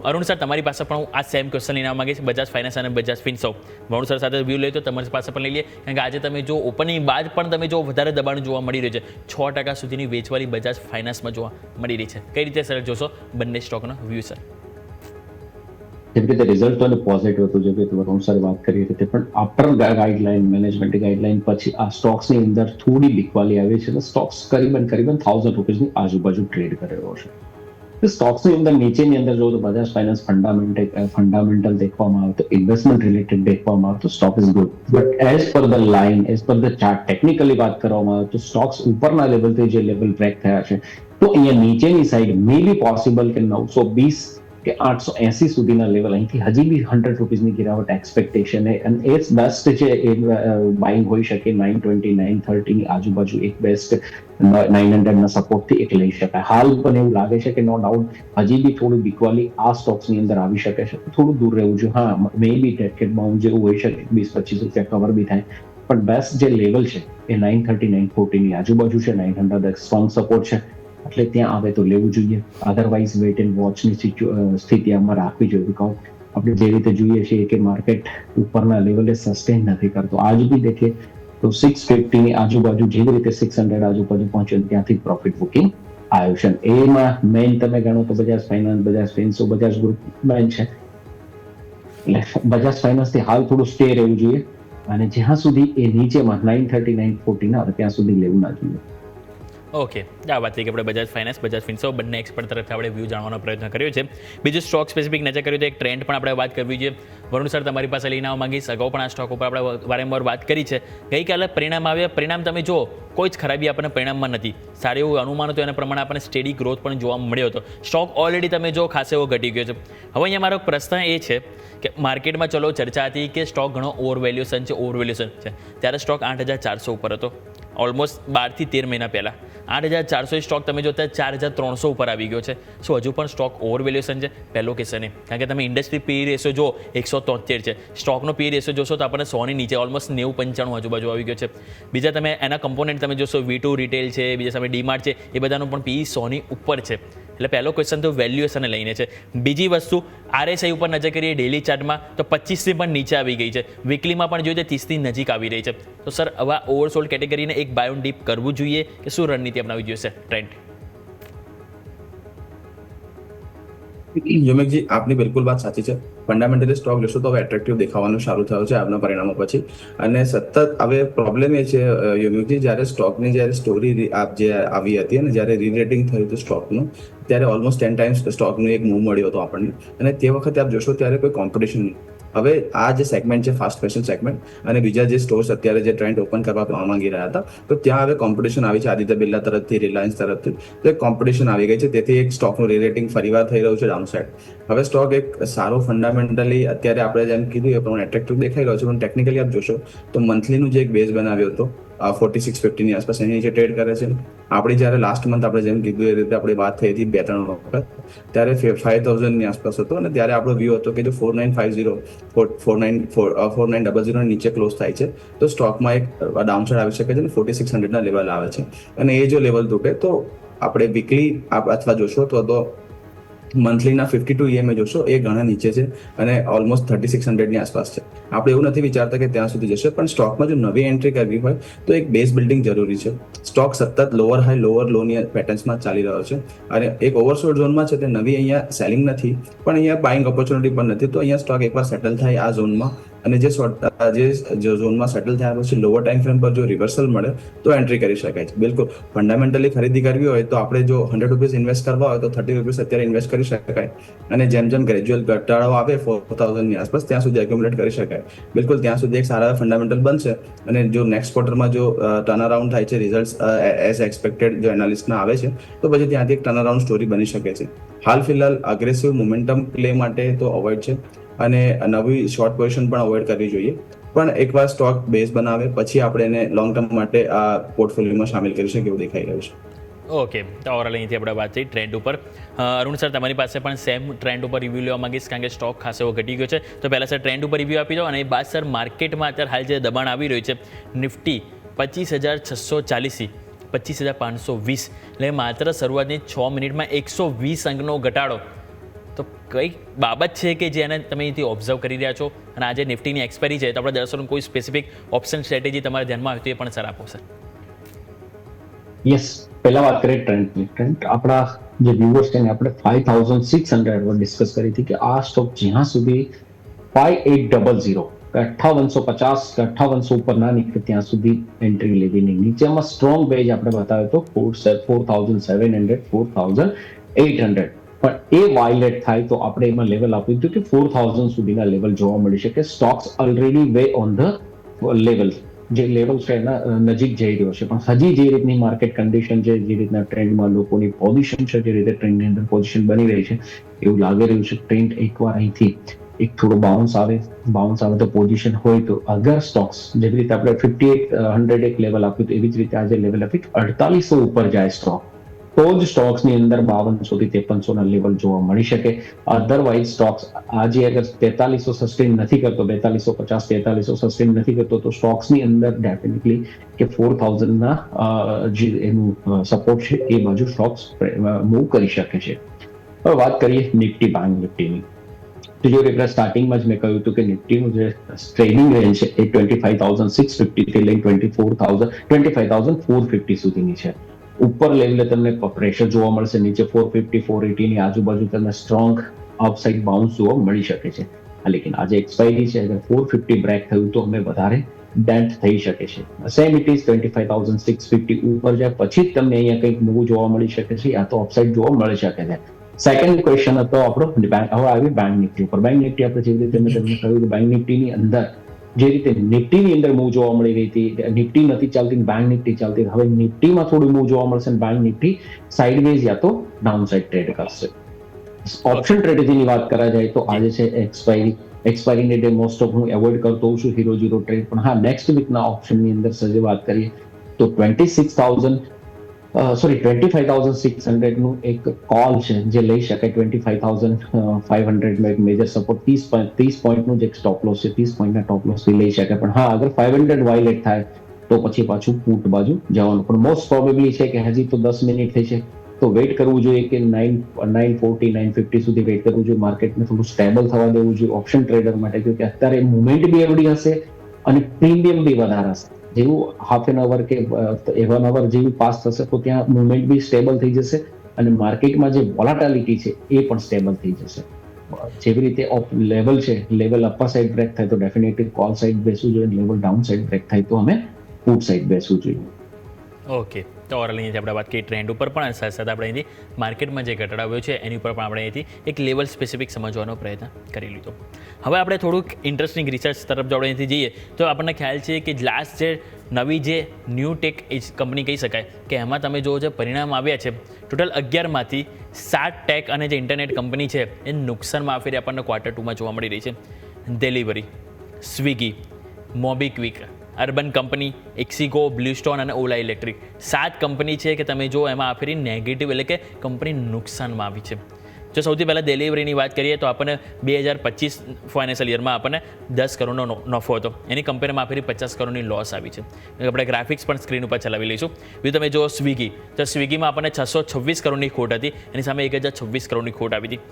અરુણ સર તમારી પાસે પણ હું આ સેમ ક્વેશ્ચન લઈને આવવા માંગીશ બજાજ ફાઇનાન્સ અને બજાજ ફિનસર્વ. વરુણ સર સાથે વ્યૂ લઈએ તો તમારી પાસે પણ લઈ લઈએ, કારણ કે આજે તમે જો ઓપનિંગ બાદ પણ તમે જો વધારે દબાણ જોવા મળી રહ્યું છે. 6% સુધીની વેચવાલી બજાજ ફાઇનાન્સમાં જોવા મળી રહી છે. કઈ રીતે સર જોશો બંને સ્ટોકનો વ્યૂ સર? જેમ કે રિઝલ્ટ તો પોઝિટિવ હતું, જેમ કે વરુણ સર વાત કરી હતી, પણ આફ્ટર ગાઈડલાઈન મેનેજમેન્ટ ગાઈડલાઈન પછી આ સ્ટોક્સની અંદર થોડી બીકવાલી આવી છે. સ્ટોક્સ કરીબન 1000 રૂપીસની આજુબાજુ ટ્રેડ કરી રહ્યો છે. સ્ટોક્સની અંદર નીચેની અંદર જો તો બજાજ ફાઇનાન્સ ફંડામેન્ટલ દેખવામાં આવે તો ઇન્વેસ્ટમેન્ટ રિલેટેડ દેખવામાં આવે તો stock is good, but as per the line as per the chart technically વાત કરવામાં આવે તો સ્ટોક્સ ઉપરના લેવલથી જે લેવલ બ્રેક થયા છે તો અહીંયા નીચેની સાઈડ મે બી પોસિબલ કે 920 કે 880 સુધીના લેવલ અહીંથી હજી બી 100 રૂપીસની ગિરાવટ એક્સપેક્ટેશન છે અને એ બેસ્ટ છે એ બાઇંગ હોઈ શકે 920 930 ની આજુબાજુ એક બેસ્ટ 900 ના સપોર્ટથી એક લઈ શકાય. હાલ પણ એવું લાગે છે કે નો ડાઉટ હજી બી થોડું બીકવાલી આ સ્ટોક્સની અંદર આવી શકે છે, થોડું દૂર રહેવું જોઈએ. હા, મે બી ટેકેટ બાઉન્ડ જેવું હોઈ શકે, 20-25 રૂપિયા કવર બી થાય, પણ બેસ્ટ જે લેવલ છે એ 930 940 ની આજુબાજુ છે. 900 એક સ્ટ્રોંગ સપોર્ટ છે, એટલે ત્યાં આવે તો લેવું જોઈએ. અધરવાઇઝ વેઇટ એન્ડ વોચની સ્થિતિ આમાં રાખવી જોઈએ. બીકોઝ આપણે જે રીતે જોઈએ છીએ કે માર્કેટ ઉપરના લેવલે સસ્ટેન નથી કરતો. આજ બી દેખીએ તો 650 ની આજુબાજુ જેવી રીતે 600 આજુબાજુ પહોંચ્યો ત્યાંથી પ્રોફિટ બુકિંગ આવ્યું છે. એમાં મેઇન તમે ગણો તો Bajaj finance, Bajaj Finserv, Bajaj group main છે. એટલે બજાજ ફાઇનાન્સ થી હાલ થોડું સ્ટે રહેવું જોઈએ અને જ્યાં સુધી એ નીચેમાં 930 940 ના આવે ત્યાં સુધી લેવું ના જોઈએ. ઓકે, આ વાત થઈ કે આપણે બજાજ ફાઇનાન્સ, બજાજ ફિન્સો બંને એક્સપર્ટ તરફથી આપણે વ્યૂ જાણવાનો પ્રયત્ન કર્યો છે. બીજું સ્ટોક સ્પેસિફિક નજર કર્યું તો એક ટ્રેન્ડ પણ આપણે વાત કરવી જોઈએ. વરુણ સર, તમારી પાસે લઈને આવવા માંગીશ. અગાઉ પણ આ સ્ટોક ઉપર આપણે વારંવાર વાત કરી છે. ગઈકાલે પરિણામ આવ્યા, પરિણામ તમે જુઓ કોઈ જ ખરાબી આપણને પરિણામમાં નથી. સારું એવું અનુમાન હતું, એના પ્રમાણે આપણને સ્ટેડી ગ્રોથ પણ જોવા મળ્યો હતો. સ્ટોક ઓલરેડી તમે જો ખાસ એવો ઘટી ગયો છે. હવે અહીંયા મારો પ્રશ્ન એ છે કે માર્કેટમાં ચલો ચર્ચા હતી કે સ્ટોક ઘણો ઓવરવેલ્યુએશન છે, ત્યારે સ્ટોક 8400 ઉપર હતો ઓલમોસ્ટ 12 થી 13 મહિના પહેલાં. 8400 સ્ટોક તમે જોતા 4300 ઉપર આવી ગયો છે. શું હજુ પણ સ્ટોક ઓવરવેલ્યુએશન છે? પહેલો ક્વેશ્ચન એ, કારણ કે તમે ઇન્ડસ્ટ્રી પી રેશિયો જો 173 છે, સ્ટોકનો પી રેશિયો જોશો તો આપણને 100 ની નીચે ઓલમોસ્ટ 90-95 આજુબાજુ આવી ગયો છે. બીજા તમે એના કમ્પોનન્ટ તમે જોશો, V2 રિટેલ છે, બીજા સામે ડીમાર્ટ છે, એ બધાનું પણ પી 100 ની ઉપર છે. એટલે પહેલો ક્વેશ્ચન તો વેલ્યુએશનને લઈને છે. બીજી વસ્તુ RSI ઉપર નજર કરીએ ડેલી ચાર્ટમાં તો 25 પણ નીચે આવી ગઈ છે, વીકલીમાં પણ જોઈએ તો 30 ની નજીક આવી રહી છે. તો સર હવે ઓવરસોલ્ડ કેટેગરીને એક બાય ઓન ડીપ કરવું જોઈએ કે શું રણનીતિ અપનાવવી જોઈએ સર? ટ્રેન્ડ યોમિકજી, આપની બિલકુલ વાત સાચી છે. ફંડામેન્ટલી સ્ટોક લેશો તો હવે એટ્રેક્ટિવ દેખાવાનું ચાલુ થયું છે આજના પરિણામો પછી. અને સતત હવે પ્રોબ્લેમ એ છે યોમિકજી, જ્યારે સ્ટોકની જ્યારે સ્ટોરી જે આવી હતી અને જ્યારે રીરેટિંગ થયું હતું સ્ટોકનું, ત્યારે ઓલમોસ્ટ 10 ટાઈમ્સ સ્ટોકનું એક મૂવ મળ્યો હતો આપણને. અને તે વખતે આપ જોશો ત્યારે કોઈ કોમ્પિટિશન નહીં. હવે આ જે સેગમેન્ટ છે ફાસ્ટ ફેશન સેગમેન્ટ અને બીજા જે સ્ટોર્સ અત્યારે જે ટ્રેન્ડ ઓપન કરવા માંગી રહ્યા હતા, તો ત્યાં હવે કોમ્પિટિશન આવી છે આદિત્ય બિરલા તરફથી, રિલાયન્સ તરફથી. તો એક કોમ્પિટિશન આવી ગઈ છે, તેથી એક સ્ટોકનું રીરેટિંગ ફરીવાર થઈ રહ્યું છે ડાઉન સાઇડ. હવે સ્ટોક એક સારો ફંડામેન્ટલી અત્યારે આપણે જેમ કીધું એ પ્રમાણે એટ્રેક્ટિવ દેખાઈ રહ્યો છે, પણ ટેકનિકલી આપ જોશો તો મંથલીનું જે એક બેઝ બનાવ્યો હતો 4650 ની આસપાસ એની નીચે ટ્રેડ કરે છે. આપણી જ્યારે લાસ્ટ મંથ આપણે જેમ કીધું એ રીતે આપણી વાત થઈ હતી 2-3 વખત, ત્યારે 5000 ની આસપાસ હતો અને ત્યારે આપણો વ્યૂ હતો કે જો 4900 નીચે ક્લોઝ થાય છે તો સ્ટોકમાં એક ડાઉનસાઇડ આવી શકે છે અને 4600 ના લેવલ આવે છે. અને એ જો લેવલ તૂટે તો આપણે વીકલી અથવા જોશો તો મંથલીના 52 EMA જોશો એ ઘણા નીચે છે અને ઓલમોસ્ટ 3600 ની આસપાસ છે. આપણે એવું નથી વિચારતા કે ત્યાં સુધી જશે, પણ સ્ટોકમાં જો નવી એન્ટ્રી કરવી હોય તો એક બેઝ બિલ્ડિંગ જરૂરી છે. સ્ટોક સતત લોઅર હાઈ લોઅર લોની પેટર્ન્સમાં ચાલી રહ્યો છે અને એક ઓવરસોલ્ડ ઝોનમાં છે, તે નવી અહીંયા સેલિંગ નથી પણ અહીંયા બાઇંગ ઓપોર્ચ્યુનિટી પણ નથી. તો અહીંયા સ્ટોક એકવાર સેટલ થાય આ ઝોનમાં અને જે ઝોનમાં સેટલ થયા પછી લોઅર ટાઈમ ફ્રેમ પર જો રિવર્સલ મળે તો એન્ટ્રી કરી શકાય છે. બિલકુલ ફંડામેન્ટલી ખરીદી કરવી હોય તો આપણે જો 100 રૂપીસ ઇન્વેસ્ટ કરવા હોય તો 30 રૂપીસ અત્યારે ઇન્વેસ્ટ કરી શકાય અને જેમ જેમ ગ્રેજ્યુઅલ ઘટાડો આવે 4000 ની આસપાસ ત્યાં સુધી એક્યુમ્યુલેટ કરી શકાય. બિલકુલ ત્યાં સુધી એક સારા ફંડામેન્ટલ બનશે અને જો નેક્સ્ટ ક્વાર્ટરમાં જો ટર્ન અરાઉન્ડ થાય છે, રિઝલ્ટ એઝ એક્સપેક્ટેડ જો એનાલિસ્ટના આવે છે તો પછી ત્યાંથી એક ટર્ન અરાઉન્ડ સ્ટોરી બની શકે છે. હાલ ફિલહાલ અગ્રેસિવ મોમેન્ટમ પ્લે માટે તો અવોઇડ છે અને નવી શોર્ટ પોઝિશન પણ અવોઇડ કરવી જોઈએ. પણ એકવાર સ્ટોક બેઝ બનાવે પછી આપણે એને લોંગ ટર્મ માટે આ પોર્ટફોલિયોમાં સામેલ કરી શકીએ એવું દેખાઈ રહ્યું છે. ઓકે, તો ઓવરઓલ અહીંથી આપણે વાત થઈ ટ્રેન્ડ ઉપર. અરુણ સર, તમારી પાસે પણ સેમ ટ્રેન્ડ ઉપર રિવ્યૂ લેવા માંગીશ, કારણ કે સ્ટોક ખાસ એવો ઘટી ગયો છે. તો પહેલાં સર ટ્રેન્ડ ઉપર રિવ્યૂ આપી દો અને એ બાદ સર માર્કેટમાં અત્યારે હાલ જે દબાણ આવી રહ્યું છે, નિફ્ટી 25640 25520, એટલે માત્ર શરૂઆતની 6 મિનિટમાં 120 અંકનો ઘટાડો. તો કઈ બાબત છે કે જેને તમે અહીંથી ઓબ્ઝર્વ કરી રહ્યા છો? અને આજે નિફ્ટીની એક્સપાયરી છે તો આપણે દર્શકોને કોઈ સ્પેસિફિક ઓપ્શન સ્ટ્રેટેજી તમારા ધ્યાનમાં આવે તો એ પણ સર આપો સર. યસ, પહેલા વાત કરીએ ટ્રેન્ડની. ટ્રેન્ડ આપણા જે વ્યુઅર્સ છે ને આપણે 5600 પર ડિસ્કસ કરી હતી કે આ સ્ટોક જ્યાં સુધી 5800 5850 5800 ઉપર ના નીકળે ત્યાં સુધી એન્ટ્રી લેવી નહીં. નીચેમાં સ્ટ્રોંગ બેઝ આપણે બતાવ્યો તો 4700 4800, પણ એ વાયલેટ થાય તો આપણે એમાં લેવલ આપ્યું હતું કે 4000 સુધીના લેવલ જોવા મળી શકે. Stocks already weigh on the level જે લેવલ છે એના નજીક જઈ રહ્યો છે. પણ હજી જે રીતની માર્કેટ કન્ડિશન છે, જે રીતના ટ્રેન્ડમાં લોકોની પોઝિશન છે, જે રીતે ટ્રેન્ડની અંદર પોઝિશન બની રહી છે, એવું લાગી રહ્યું છે ટ્રેન્ડ એકવાર અહીંથી એક થોડો બાઉન્સ આવે તો પોઝિશન હોય તો અગર સ્ટોક્સ જેવી રીતે આપણે 5800 એક લેવલ આપ્યું તો એવી જ રીતે આજે લેવલ આપ્યું 4800 ઉપર જાય સ્ટોક તો જ સ્ટોક્સની અંદર 5200 થી 5300 ના લેવલ જોવા મળી શકે. અધરવાઇઝ સ્ટોક્સ આજે અગર 4300 સસ્ટેન નથી કરતો, 4250 4300 સસ્ટેન નથી કરતો તો સ્ટોક્સની અંદર ડેફિનેટલી કે 4000 ના જે એનું સપોર્ટ છે એ બાજુ સ્ટોક્સ મૂવ કરી શકે છે. હવે વાત કરીએ નિફ્ટી બેંક નિફ્ટીની. તો જે રીતે સ્ટાર્ટિંગમાં જ મેં કહ્યું હતું કે નિફ્ટીનું જે ટ્રેડિંગ રેન્જ છે એ 25,650 થી લઈને 25,450 સુધીની છે. ઉપર લેવલે તમને પ્રેશર જોવા મળશે, નીચે 450 480 ની આજુબાજુ તમને સ્ટ્રોંગ અપસાઇડ બાઉન્સ જોવા મળી શકે છે. લેકિન આજે એક્સપાયરી છે, અગર 450 બ્રેક થયું તો અમે વધારે ડેન્ટ થઈ શકે છે. સેમ ઇટ ઇઝ 25,650 ઉપર જાય પછી જ તમને અહીંયા કંઈક નવું જોવા મળી શકે છે, યા તો અપસાઇડ જોવા મળી શકે છે. સેકન્ડ ક્વેશ્ચન હતો આપણો હવે આવી બેંક નિફ્ટી ઉપર. બેંક નિફ્ટી આપણે જેવી રીતે મેં તમને કહ્યું કે બેંક નિફ્ટીની અંદર જે રીતે નિફ્ટીની અંદર મૂવ જોવા મળી રહી હતી, નિફ્ટી નથી ચાલતી, બેંક નિફ્ટી ચાલતી, હવે નિફ્ટીમાં થોડું મૂવ જોવા મળશે અને બેંક નિફ્ટી સાઇડવેઝ યા તો ડાઉન સાઇડ ટ્રેડ કરશે. ઓપ્શન સ્ટ્રેટેજીની વાત કરા જાય તો આજે છે એક્સપાયરીને ડે મોસ્ટ ઓફ હું એવોઇડ કરતો હોઉં છું હીરો ઝીરો ટ્રેડ, પણ હા નેક્સ્ટ વીકના ઓપ્શનની અંદર સજે વાત કરીએ તો 25,600 નું એક કોલ છે જે લઈ શકાય. 25,500 નો એક મેજર સપોર્ટ 30 પોઈન્ટનું જ એક સ્ટોપ લોસ છે, 30 પોઈન્ટના ટોપ લોસ થી લઈ શકાય. પણ હા અગર 500 વાયલેટ થાય તો પછી પાછું પુટ બાજુ જવાનું. પણ મોસ્ટ પ્રોબેબલી છે કે હજી તો 10 મિનિટ થઈ છે તો વેઇટ કરવું જોઈએ કે 940 950 સુધી વેઇટ કરવું જોઈએ. માર્કેટને થોડું સ્ટેબલ થવા દેવું જોઈએ ઓપ્શન ટ્રેડર માટે, કેમકે અત્યારે મુવમેન્ટ બી એવડી હશે અને પ્રીમિયમ બી વધારે હશે. જેવું હાફ એન અવર કે 1 અવર જેવી પાસ થશે તો ત્યાં મુવમેન્ટ બી સ્ટેબલ થઈ જશે અને માર્કેટમાં જે વોલાટિલિટી છે એ પણ સ્ટેબલ થઈ જશે. જેવી રીતે લેવલ છે, લેવલ અપર સાઇડ બ્રેક થાય તો ડેફિનેટલી કોલ સાઇડ બેસવું જોઈએ, લેવલ ડાઉન સાઇડ બ્રેક થાય તો અમે પુટ સાઇડ બેસવું જોઈએ. ઓકે, તો ઓવરઓલ અહીંયાથી આપણે વાત કરીએ ટ્રેન્ડ ઉપર પણ, સાથે સાથે આપણે અહીંથી માર્કેટમાં જે ઘટાડો આવ્યો છે એની ઉપર પણ આપણે અહીંથી એક લેવલ સ્પેસિફિક સમજવાનો પ્રયત્ન કરી લીધો. હવે આપણે થોડુંક ઇન્ટરેસ્ટિંગ રિસર્ચ તરફ જો આપણે અહીંથી જઈએ તો આપણને ખ્યાલ છે કે લાસ્ટ જે નવી જે ન્યૂ ટેક કંપની કહી શકાય કે એમાં તમે જો જે પરિણામ આવ્યા છે ટોટલ 11માંથી 7 ટેક અને જે ઇન્ટરનેટ કંપની છે એ નુકસાનમાં આફેરી આપણને ક્વાર્ટર 2માં જોવા મળી રહી છે. ડિલિવરી, સ્વિગી, મોબીક્વિક, અર્બન કંપની, એક્સિકો, બ્લુસ્ટોન અને ઓલા ઇલેક્ટ્રિક 7 કંપની છે કે તમે જો એમાં આફેરી નેગેટિવ એટલે કે કંપની નુકસાનમાં આવી છે. જો સૌથી પહેલાં ડિલિવરીની વાત કરીએ તો આપણને 2025 ફાઇનાન્શિયલ યરમાં આપણને 10 કરોડનો નફો હતો, એની કમ્પેરમાં આફેરી 50 કરોડની લોસ આવી છે. આપણે ગ્રાફિક્સ પણ સ્ક્રીન ઉપર ચલાવી લઈશું. બીજું તમે જો સ્વિગી, તો સ્વિગીમાં આપણને 626 કરોડની ખોટ હતી, એની સામે 1026 કરોડની ખોટ આવી હતી.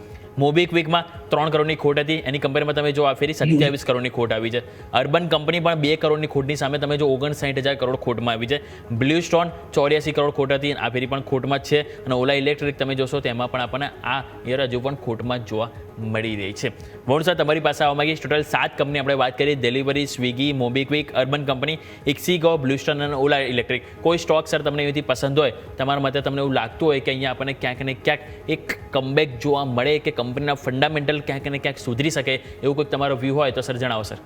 મોબીક્વિકમાં 3 કરોડની ખોટ હતી, એની કમ્પેરમાં તમે જો આ ફેરી 27 કરોડની ખોટ આવી છે. અર્બન કંપની પણ 2 કરોડની ખોટની સામે તમે જો 59,000 કરોડ ખોટમાં આવી છે. બ્લુસ્ટોન 84 કરોડ ખોટ હતી, આ ફેરી પણ ખોટમાં જ છે. અને ઓલા ઇલેક્ટ્રિક તમે જોશો તેમાં પણ આપણને આ યર હજુ પણ ખોટમાં જ જોવા મળી રહી છે. વરુણ સર, તમારી પાસે આવવા માંગીશ. ટોટલ 7 કંપની આપણે વાત કરીએ, ડિલિવરી, સ્વિગી, મોબીક્વિક, અર્બન કંપની, એક્સિકો, બ્લુસ્ટોન અને ઓલા ઇલેક્ટ્રિક. કોઈ સ્ટોક સર તમને એવી પસંદ હોય, તમારા મતે તમને એવું લાગતું હોય કે અહીંયા આપણને ક્યાંક ને ક્યાંક એક કમબેક જોવા મળે કે કંપનીના ફંડામેન્ટલ ક્યાંક ને ક્યાંક સુધરી શકે, એવું કોઈક તમારો વ્યૂ હોય તો સર જણાવો સર.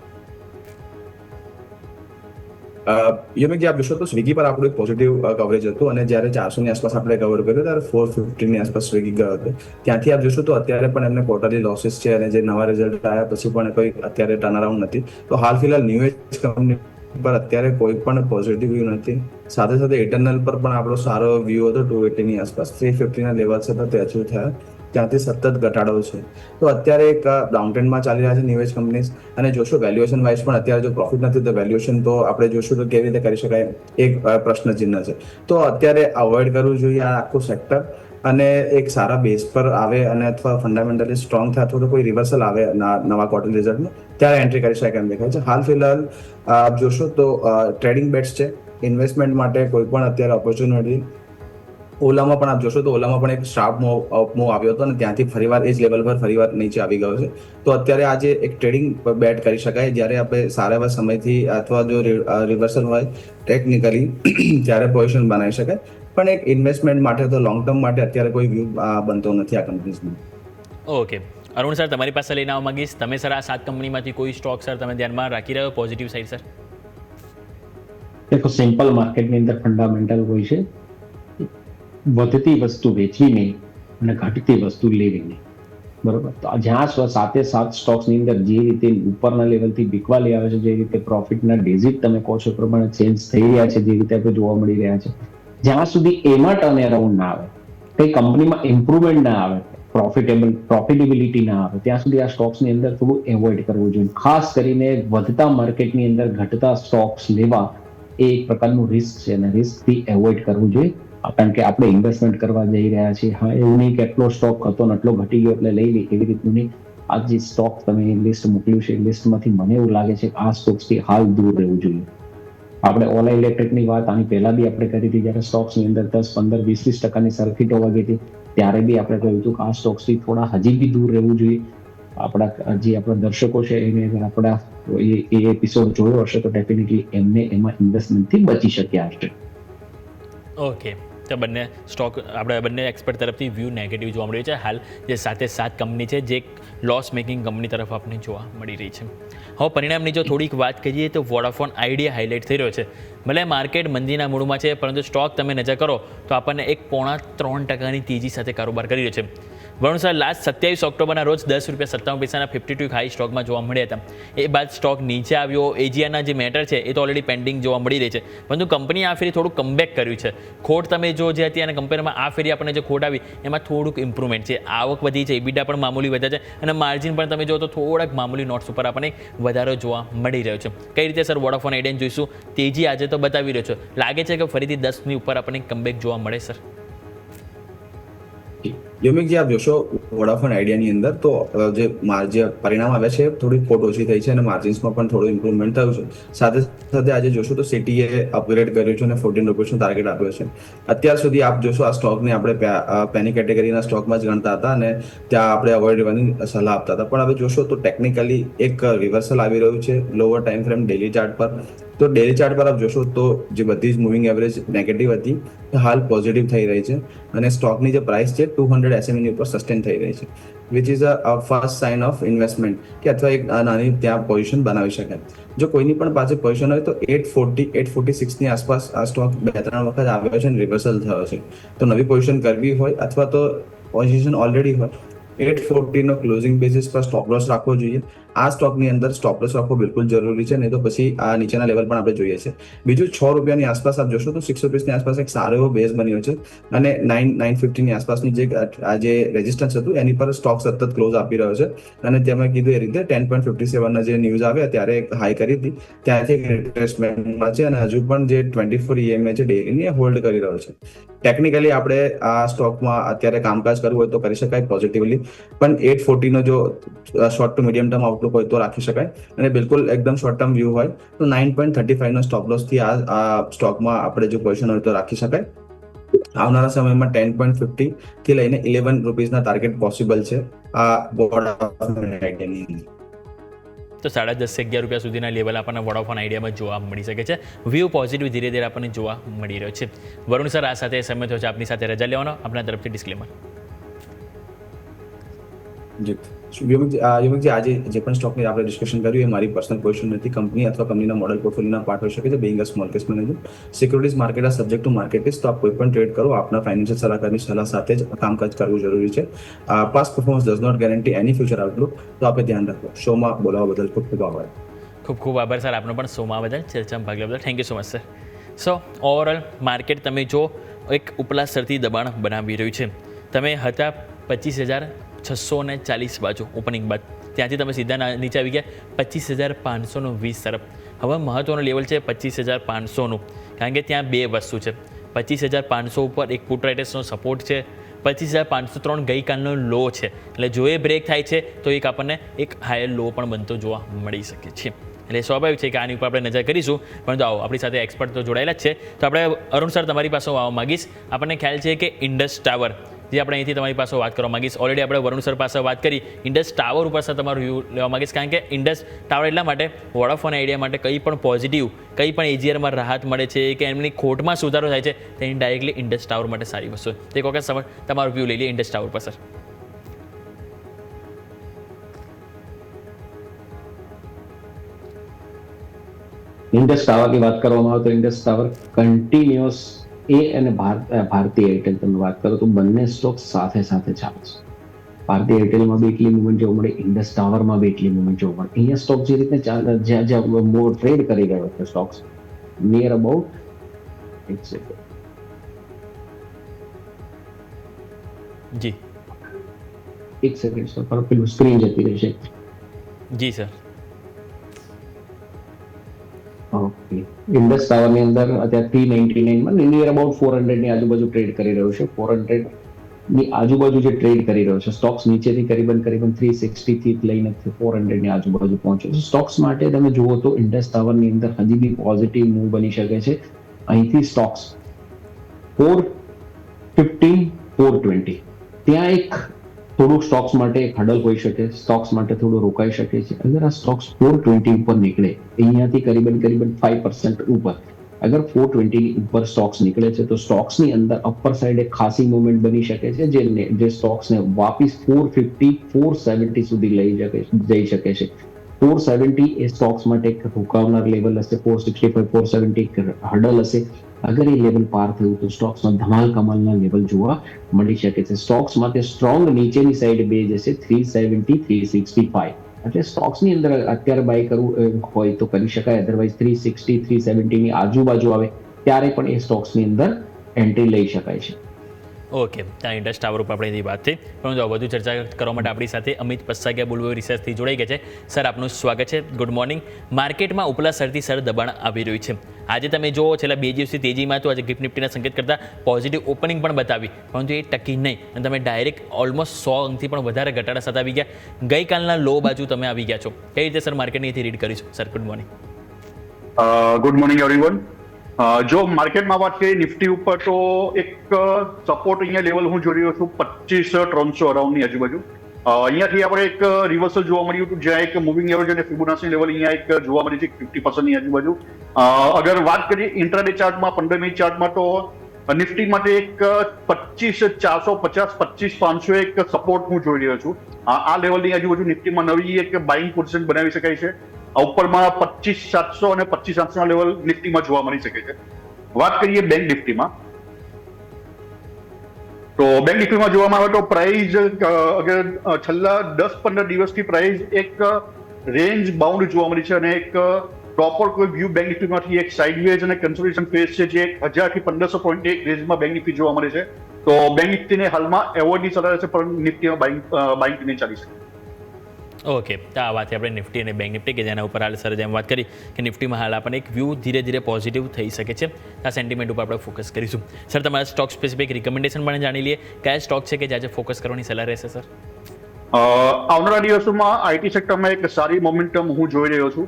યમિકજી આપ જોશો તો સ્વિગી પર આપણું એક પોઝિટિવ કવરેજ હતું અને જ્યારે 400 ની આસપાસ આપણે કવર કર્યું ત્યારે 450 ની આસપાસ સ્વિગી ગયો હતો. ત્યાંથી આપ જોશો તો અત્યારે પણ એમને ક્વાર્ટરલી લોસીસ છે અને જે નવા રિઝલ્ટ આવ્યા પછી પણ કોઈ અત્યારે ટર્નઅરાઉન્ડ નથી. તો હાલ ફિલહાલ ન્યૂ એજ કંપની પર અત્યારે કોઈ પણ પોઝિટિવ વ્યૂ નથી. સાથે સાથે ઇટરનલ પર પણ આપણો સારો વ્યૂ હતો 280 ની આસપાસ. 350 ના લેવલ છે તો તે અચીવ થયા, ત્યાંથી સતત ઘટાડો છે. તો અત્યારે એક ડાઉન ટ્રેન્ડમાં ચાલી રહ્યા છે ન્યૂ એજ કંપનીઝ. અને જોશો વેલ્યુએશન વાઇઝ પણ અત્યારે જો પ્રોફિટ નથી તો વેલ્યુએશન તો આપણે જોશું તો કેવી રીતે કરી શકાય એક પ્રશ્ન ચિહ્ન છે. તો અત્યારે અવોઇડ કરવું જોઈએ આ આખું સેક્ટર અને એક સારા બેઝ પર આવે અને અથવા ફંડામેન્ટલી સ્ટ્રોંગ થાય અથવા તો કોઈ રિવર્સલ આવે નવા ક્વાર્ટર રિઝલ્ટમાં ત્યારે એન્ટ્રી કરી શકાય એમ દેખાય છે. હાલ ફિલહાલ આપ જોશો તો ટ્રેડિંગ બેટ્સ છે, ઇન્વેસ્ટમેન્ટ માટે કોઈ પણ અત્યારે ઓપોર્ચ્યુનિટી. ઓલામાં પણ આપ જોશો તો ઓલામાં પણ એક શાર્પ મૂવ આવ્યો હતો અને ત્યાંથી ફરીવાર એ જ લેવલ પર ફરીવાર નીચે આવી ગયો છે. તો અત્યારે આજે એક ટ્રેડિંગ બેટ કરી શકાય જ્યારે આપણે સારા એવા સમયથી અથવા જો રિવર્સલ હોય ટેકનિકલી ત્યારે પોઝિશન બનાવી શકાય. પણ એક ઇન્વેસ્ટમેન્ટ માટે તો લોંગ ટર્મ માટે અત્યારે કોઈ વ્યૂ બનતો નથી આ કંપનીઝનો. ઓકે, અરુણ સર, તમારી પાસે લઈને આવવા માંગીશ. તમે સર આ 7 કંપનીમાંથી કોઈ સ્ટોક સર તમે ધ્યાનમાં રાખી રહ્યો પોઝિટિવ સાઇડ સર? દેખો સિમ્પલ માર્કેટની અંદર ફંડામેન્ટલ હોય છે વધતી વસ્તુ વેચવી નહીં અને ઘટતી વસ્તુ લેવી નહીં, બરોબર. તો જ્યાં સાથે સાત સ્ટોક્સની અંદર જે રીતે ઉપરના લેવલથી બીકવા લઈ આવે છે, જે રીતે પ્રોફિટના ડિઝિટ તમે કહો છો પ્રમાણે ચેન્જ થઈ રહ્યા છે, જે રીતે આપણે જોવા મળી રહ્યા છે, જ્યાં સુધી એમાં ટર્ન અરાઉન્ડ ના આવે, કઈ કંપનીમાં ઇમ્પ્રુવમેન્ટ ના આવે, પ્રોફિટેબિલિટી ના આવે, ત્યાં સુધી આ સ્ટોક્સની અંદર થોડું એવોઇડ કરવું જોઈએ. ખાસ કરીને વધતા માર્કેટની અંદર ઘટતા સ્ટોક્સ લેવા એ એક પ્રકારનું રિસ્ક છે અને રિસ્કથી એવોઇડ કરવું જોઈએ. કારણ કે આપણે ઇન્વેસ્ટમેન્ટ કરવા જઈ રહ્યા છીએ. હા, એવું નહીં કે એટલો સ્ટોક હતો ને એટલો ઘટી ગયો એટલે લઈ લે, એવી રીતનું નહીં. આ જે સ્ટોક તમે લિસ્ટ મોકલ્યું છે, લિસ્ટમાંથી મને એવું લાગે છે કે આ સ્ટોક્સથી હાલ દૂર રહેવું જોઈએ. આપણે ઓલા ઇલેક્ટ્રિકની વાત આની પહેલા બી આપણે કરી હતી, જ્યારે સ્ટોક્સની અંદર 10, 15, 20% સર્કિટો વાગી હતી, ત્યારે બી આપણે કહ્યું હતું કે આ સ્ટોક્સથી થોડા હજી બી દૂર રહેવું જોઈએ. આપણા દર્શકો છે એને આપણા એ એપિસોડ જોયો હશે તો ડેફિનેટલી એમને એમાં ઇન્વેસ્ટમેન્ટથી બચી શક્યા હશે. ઓકે, તો બંને સ્ટોક આપણે બંને એક્સપર્ટ તરફથી વ્યૂ નેગેટિવ જોવા મળી છે હાલ, જે સાથે સાત કંપની છે જે લોસ મેકિંગ કંપની તરફ આપણને જોવા મળી રહી છે. હવે પરિણામની જો થોડીક વાત કરીએ તો વોડાફોન આઈડિયા હાઇલાઇટ થઈ રહ્યો છે. ભલે માર્કેટ મંદીના મૂડમાં છે, પરંતુ સ્ટોક તમે નજર કરો તો આપણને 1.3% તેજી સાથે કારોબાર કરી રહ્યો છે. વરુણ સર, લાસ્ટ 27 ઓક્ટોબરના રોજ ₹10.57 52 હાઈ સ્ટોકમાં જોવા મળ્યા હતા. એ બાદ સ્ટોક નીચે આવ્યો. એજીઆરના જે મેટર છે એ તો ઓલરેડી પેન્ડિંગ જોવા મળી રહી છે, પરંતુ કંપનીએ આ ફેરી થોડુંક કમબેક કર્યું છે. ખોટ તમે જો જે હતી અને કમ્પેરમાં આ ફેરી આપણને જે ખોટ આવી એમાં થોડુંક ઇમ્પ્રુવમેન્ટ છે. આવક વધી છે, EBITDA પણ મામૂલી વધ્યા છે અને માર્જિન પણ તમે જો તો થોડાક મામૂલી નોટ્સ ઉપર આપણને વધારો જોવા મળી રહ્યો છે. કઈ રીતે સર વોડાફોન આઈડિયા જોઈશું? તેજી આજે તો બતાવી રહ્યો છે, લાગે છે કે ફરીથી 10ની ઉપર આપણને કમબેક જોવા મળે સર? યોમિકજી, આપ જોશો વોડાફોન આઈડિયાની અંદર તો જે પરિણામ આવ્યા છે થોડી ખોટ ઓછી થઈ છે અને માર્જિન્સમાં પણ થોડું ઇમ્પ્રુવમેન્ટ થયું છે. સાથે સાથે આજે જોશો તો સિટીએ અપગ્રેડ કર્યું છે અને ₹14 ટાર્ગેટ આપ્યો છે. અત્યાર સુધી આપ જોશો આ સ્ટોકને આપણે પેની કેટેગરીના સ્ટોકમાં જ ગણતા હતા અને ત્યાં આપણે અવોઇડ કરવાની સલાહ આપતા હતા, પણ હવે જોશો તો ટેકનિકલી એક રિવર્સલ આવી રહ્યું છે lower time frame daily chart પર. તો ડેલી ચાર્ટ પર આપ જોશો તો જે બધી જ મૂવિંગ એવરેજ નેગેટિવ હતી એ હાલ પોઝિટિવ થઈ રહી છે અને સ્ટોકની જે પ્રાઇસ છે 200 SMA ની ઉપર સસ્ટેન થઈ રહી છે, which is a first sign of investment કે અથવા એક નાની ત્યાં પોઝિશન બનાવી શકાય. જો કોઈની પણ પાસે પોઝિશન હોય તો 840, 846 ની આસપાસ આ સ્ટોક 2-3 વખત આવ્યો છે અને રિવર્સલ થયો છે. તો નવી પોઝિશન કરવી હોય અથવા તો પોઝિશન ઓલરેડી હોય, 840 નો ક્લોઝિંગ બેસિસ પર સ્ટોપ લોસ રાખવો જોઈએ. આ સ્ટોકની અંદર સ્ટોપ લોસ રાખવો બિલકુલ જરૂરી છે, નહીં તો પછી આ નીચેના લેવલ પણ આપણે જોઈએ છે. બીજું ₹6 આસપાસ આપ જોશો તો ₹6 આસપાસ એક સારો એવો બેઝ બન્યો છે અને 950 ની આસપાસની જે રેઝિસ્ટન્સ હતું એની પર સ્ટોક સતત ક્લોઝ આપી રહ્યો છે અને તેમાં કીધું એ રીતે 10.57 ના જે ન્યૂઝ આવ્યા ત્યારે હાઈ કરી હતી, ત્યાંથી એક રિટ્રેસમેન્ટમાં છે અને હજુ પણ જે 24 EMA છે ડેલીની એ હોલ્ડ કરી રહ્યો છે. ટેકનિકલી આપણે આ સ્ટોકમાં અત્યારે કામકાજ કરવું હોય તો કરી શકાય પોઝિટિવલી, પણ 840 નો જો short to medium term Outlook હોય તો રાખી શકાય અને બિલકુલ એકદમ શોર્ટ ટર્મ વ્યૂ હોય તો 9.35 નો સ્ટોપ લોસ થી આ સ્ટોકમાં આપણે જો પોઝિશન હોય તો રાખી શકાય. આવનારા સમયમાં 10.50 થી લઈને ₹11 ના ટાર્ગેટ પોસિબલ છે આ વોડાફોન આઈડિયાની અંદર. તો ₹10.11 સુધીના લેવલ આપણને વોડાફોન આઈડિયામાં જોવા મળી શકે છે. વ્યૂ પોઝિટિવ ધીરે ધીરે આપણને જોવા મળી રહ્યો છે. વરુણ સર, આ સાથે સમય થયો છે આપની સાથે રજા લેવાનો, આપણા તરફથી ડિસ્ક્લેમર. યોમિકજી, આજે જે પણ સ્ટોકની આપણે ડિસ્કશન કર્યું એ મારી પર્સનલ પોઝિશન નથી. કંપની અથવા કંપનીના મોડલ પોર્ટફોલિયોના પાર્ટ હોઈ શકે છે. Being a small case manager, securities market આ સબ્જેક્ટ ટુ માર્કેટ રિસ્ક, તો આપ કોઈ પણ ટ્રેડ કરો આપના ફાઇનાન્શિયલ સલાહકારની સલાહ સાથે જ કામકાજ કરવું જરૂરી છે. Past performance does not guarantee any future outlook, તો આપણે ધ્યાન રાખો. શોમાં બોલાવવા બદલ ખૂબ ખૂબ આભાર. ખૂબ ખૂબ આભાર સર આપનો પણ શોમાં બદલ, ચર્ચામાં ભાગ લેવા બદલ. Thank you so much sir. So overall market તમે જો એક ઉપલા સ્તરથી દબાણ બનાવી રહ્યું છે. તમે હતા 25,640 બાજુ ઓપનિંગ બાદ, ત્યાંથી તમે સીધા નીચે આવી ગયા 25,520 તરફ. હવે મહત્ત્વનો લેવલ છે 25,500નું, કારણ કે ત્યાં બે વસ્તુ છે. 25,500 ઉપર એક પુટ રાઇટર્સનો સપોર્ટ છે, 25,503 ગઈકાલનો લો છે. એટલે જો એ બ્રેક થાય છે તો એક આપણને એક હાયર લો પણ બનતો જોવા મળી શકે છે. એટલે સ્વાભાવિક છે કે આની ઉપર આપણે નજર કરીશું, પરંતુ આવો આપણી સાથે એક્સપર્ટ તો જોડાયેલા જ છે. તો આપણે અરુણ સર તમારી પાસે આવવા માગીશ. આપણને ખ્યાલ છે કે ઇન્ડસ ટાવર જે આપણે અહીંથી તમારી પાસે વાત કરવા માગીશ, ઓલરેડી આપણે વરુણ સર પાસે વાત કરી. ઇન્ડસ ટાવર ઉપર સર તમારું વ્યૂ લેવા માગીશ, કારણ કે ઇન્ડસ ટાવર એટલા માટે વોડાફોન આઈડિયા માટે કંઈ પણ પોઝિટિવ, કંઈ પણ એજીઆરમાં રાહત મળે છે કે એમની ખોટમાં સુધારો થાય છે તેની ડાયરેક્ટલી ઇન્ડસ ટાવર માટે સારી વસ્તુ છે. એક વખત તમારું વ્યૂ લઈ લઈએ ઇન્ડસ ટાવર પર સર. ઇન્ડસ ટાવરની વાત કરવામાં આવે તો ઇન્ડસ ટાવર કન્ટિન્યુઅસ એ અને ભારતી એરટેલ તમે વાત કરો તો બંને સ્ટોક સાથે સાથે ચાલે છે. ભારતી એરટેલમાં બી એટલી મુવમેન્ટ જોવા મળે, ઇન્ડસ ટાવરમાં બી એટલી મુવમેન્ટ જોવા મળે. અહીંયા સ્ટોક જે રીતે જ્યાં ટ્રેડ કરી રહ્યો છે સ્ટોક્સ નિયર અબાઉટ જી એક સેકન્ડ સર, પર પેલું સ્ક્રીન જતી રહેશે. જી સર. ઓકે, ઇન્ડસ ટાવરની અંદર અત્યારે 399 માં નિયર અબાઉટ 400 ની આજુબાજુ ટ્રેડ કરી રહ્યો છે. 400 ની આજુબાજુ જે ટ્રેડ કરી રહ્યો છે સ્ટોક્સ નીચેથી કરીબન 360 થી લઈને 400 ની આજુબાજુ પહોંચ્યો છે. સ્ટોક્સ માટે તમે જુઓ તો ઇન્ડસ ટાવરની અંદર હજી બી પોઝિટિવ મૂવ બની શકે છે. અહીંથી સ્ટોક્સ 415 420 ત્યાં એક થોડુંક સ્ટોક્સ માટે એક હડલ હોઈ શકે, સ્ટોક્સ માટે થોડું રોકાઈ શકે છે. અગર આ સ્ટોક્સ 420 ઉપર નીકળે, અહીંયાથી કરીબન 5% ઉપર અગર 420 ની ઉપર સ્ટોક્સ નીકળે છે તો સ્ટોક્સની અંદર અપર સાઈડ એક ખાસી મુવમેન્ટ બની શકે છે જે સ્ટોક્સને વાપસ 450 470 સુધી જઈ શકે છે. 470 એ સ્ટોક્સ માટે એક રોકાવનાર લેવલ હશે, 465 470 એક હડલ હશે. અગર એ લેવલ પાર થયું તો સ્ટોક્સમાં ધમાલ કમાલના લેવલ જોવા મળી શકે છે. સ્ટોક્સ માટે સ્ટ્રોંગ નીચેની સાઈડ બે જશે 370 365. એટલે સ્ટોક્સની અંદર અત્યારે બાય કરવું હોય તો કરી શકાય, અધરવાઇઝ 360 370 ની આજુબાજુ આવે ત્યારે પણ એ સ્ટોક્સની અંદર એન્ટ્રી લઈ શકાય છે. ઓકે, ત્યાં ઇન્ડસ ટાવર ઉપર આપણે વાત થઈ, પરંતુ વધુ ચર્ચા કરવા માટે આપણી સાથે અમિત પસ્સાગિયા બુલવર રિસર્ચથી જોડાઈ ગયા છે. સર, આપનું સ્વાગત છે. Good morning. માર્કેટમાં ઉપલા સરથી સર દબાણ આવી રહ્યું છે. આજે તમે જુઓ છેલ્લા 2 દિવસથી તેજીમાં તો આજે ગિફ્ટ નિફ્ટીના સંકેત કરતાં પોઝિટિવ ઓપનિંગ પણ બતાવી, પરંતુ એ ટકી નહીં અને તમે ડાયરેક્ટ ઓલમોસ્ટ 100 અંકથી પણ વધારે ઘટાડા સાથે આવી ગયા. ગઈકાલના લો બાજુ તમે આવી ગયા છો. કઈ રીતે સર માર્કેટની અહીંથી રીડ કરીશું? Sir, good morning. Good morning everyone. જો માર્કેટમાં વાત કરીએ નિફ્ટી ઉપર તો એક સપોર્ટ અહીંયા લેવલ હું જોઈ રહ્યો છું 25,300 અરાઉન્ડની આજુબાજુ. અહીંયાથી આપણે એક રિવર્સલ જોવા મળ્યું હતું જ્યાં એક મૂવિંગ એવરેજ અને ફિબોનાચી લેવલ અહીંયા એક જોવા મળી છે 50% ની આજુબાજુ. અગર વાત કરીએ ઇન્ટ્રાડે ચાર્ટમાં 15 મિનિટ ચાર્ટમાં તો નિફ્ટી માટે એક 25,450 25,500 એક સપોર્ટ હું જોઈ રહ્યો છું. આ લેવલની આજુબાજુ નિફ્ટીમાં નવી એક બાઇંગ પોઝિશન બનાવી શકાય છે. ઉપરમાં 25,700 અને 25,800 લેવલ નિફ્ટીમાં જોવા મળી શકે છે. વાત કરીએ બેંક નિફ્ટીમાં તો બેંક નિફ્ટીમાં જોવામાં આવે તો પ્રાઇસ અગર છેલ્લા 10-15 દિવસથી પ્રાઇસ એક રેન્જ બાઉન્ડ જોવા મળી છે અને એક પ્રોપર કોઈ વ્યૂ બેંક નિફ્ટીમાંથી એક સાઇડવેઝ અને કન્સોલિડેશન ફેઝ છે જે 1000 થી 1500 પોઈન્ટ એક રેન્જમાં બેંક નિફ્ટી જોવા મળે છે. તો બેંક નિફ્ટીને હાલમાં એવોર્ડની સલાહ રહેશે પરંતુ નિફ્ટીમાં બાઇંગ નહીં ચાલી શકે. ઓકે, તો આ વાત આપણે નિફ્ટી અને બેંક નિફ્ટી કે જેના ઉપર હાલ સર જેમ વાત કરી કે નિફ્ટીમાં હાલ આપણને એક વ્યૂ ધીરે ધીરે પોઝિટિવ થઈ શકે છે. આ સેન્ટિમેન્ટ ઉપર આપણે ફોકસ કરીશું. સર, તમારા સ્ટોક સ્પેસિફિક રિકમેન્ડેશન પણ જાણી લઈએ. કયા સ્ટોક છે કે જે આજે ફોકસ કરવાની સલાહ રહેશે સર? આવનારા દિવસોમાં આઈટી સેક્ટરમાં એક સારી મોમેન્ટમ હું જોઈ રહ્યો છું.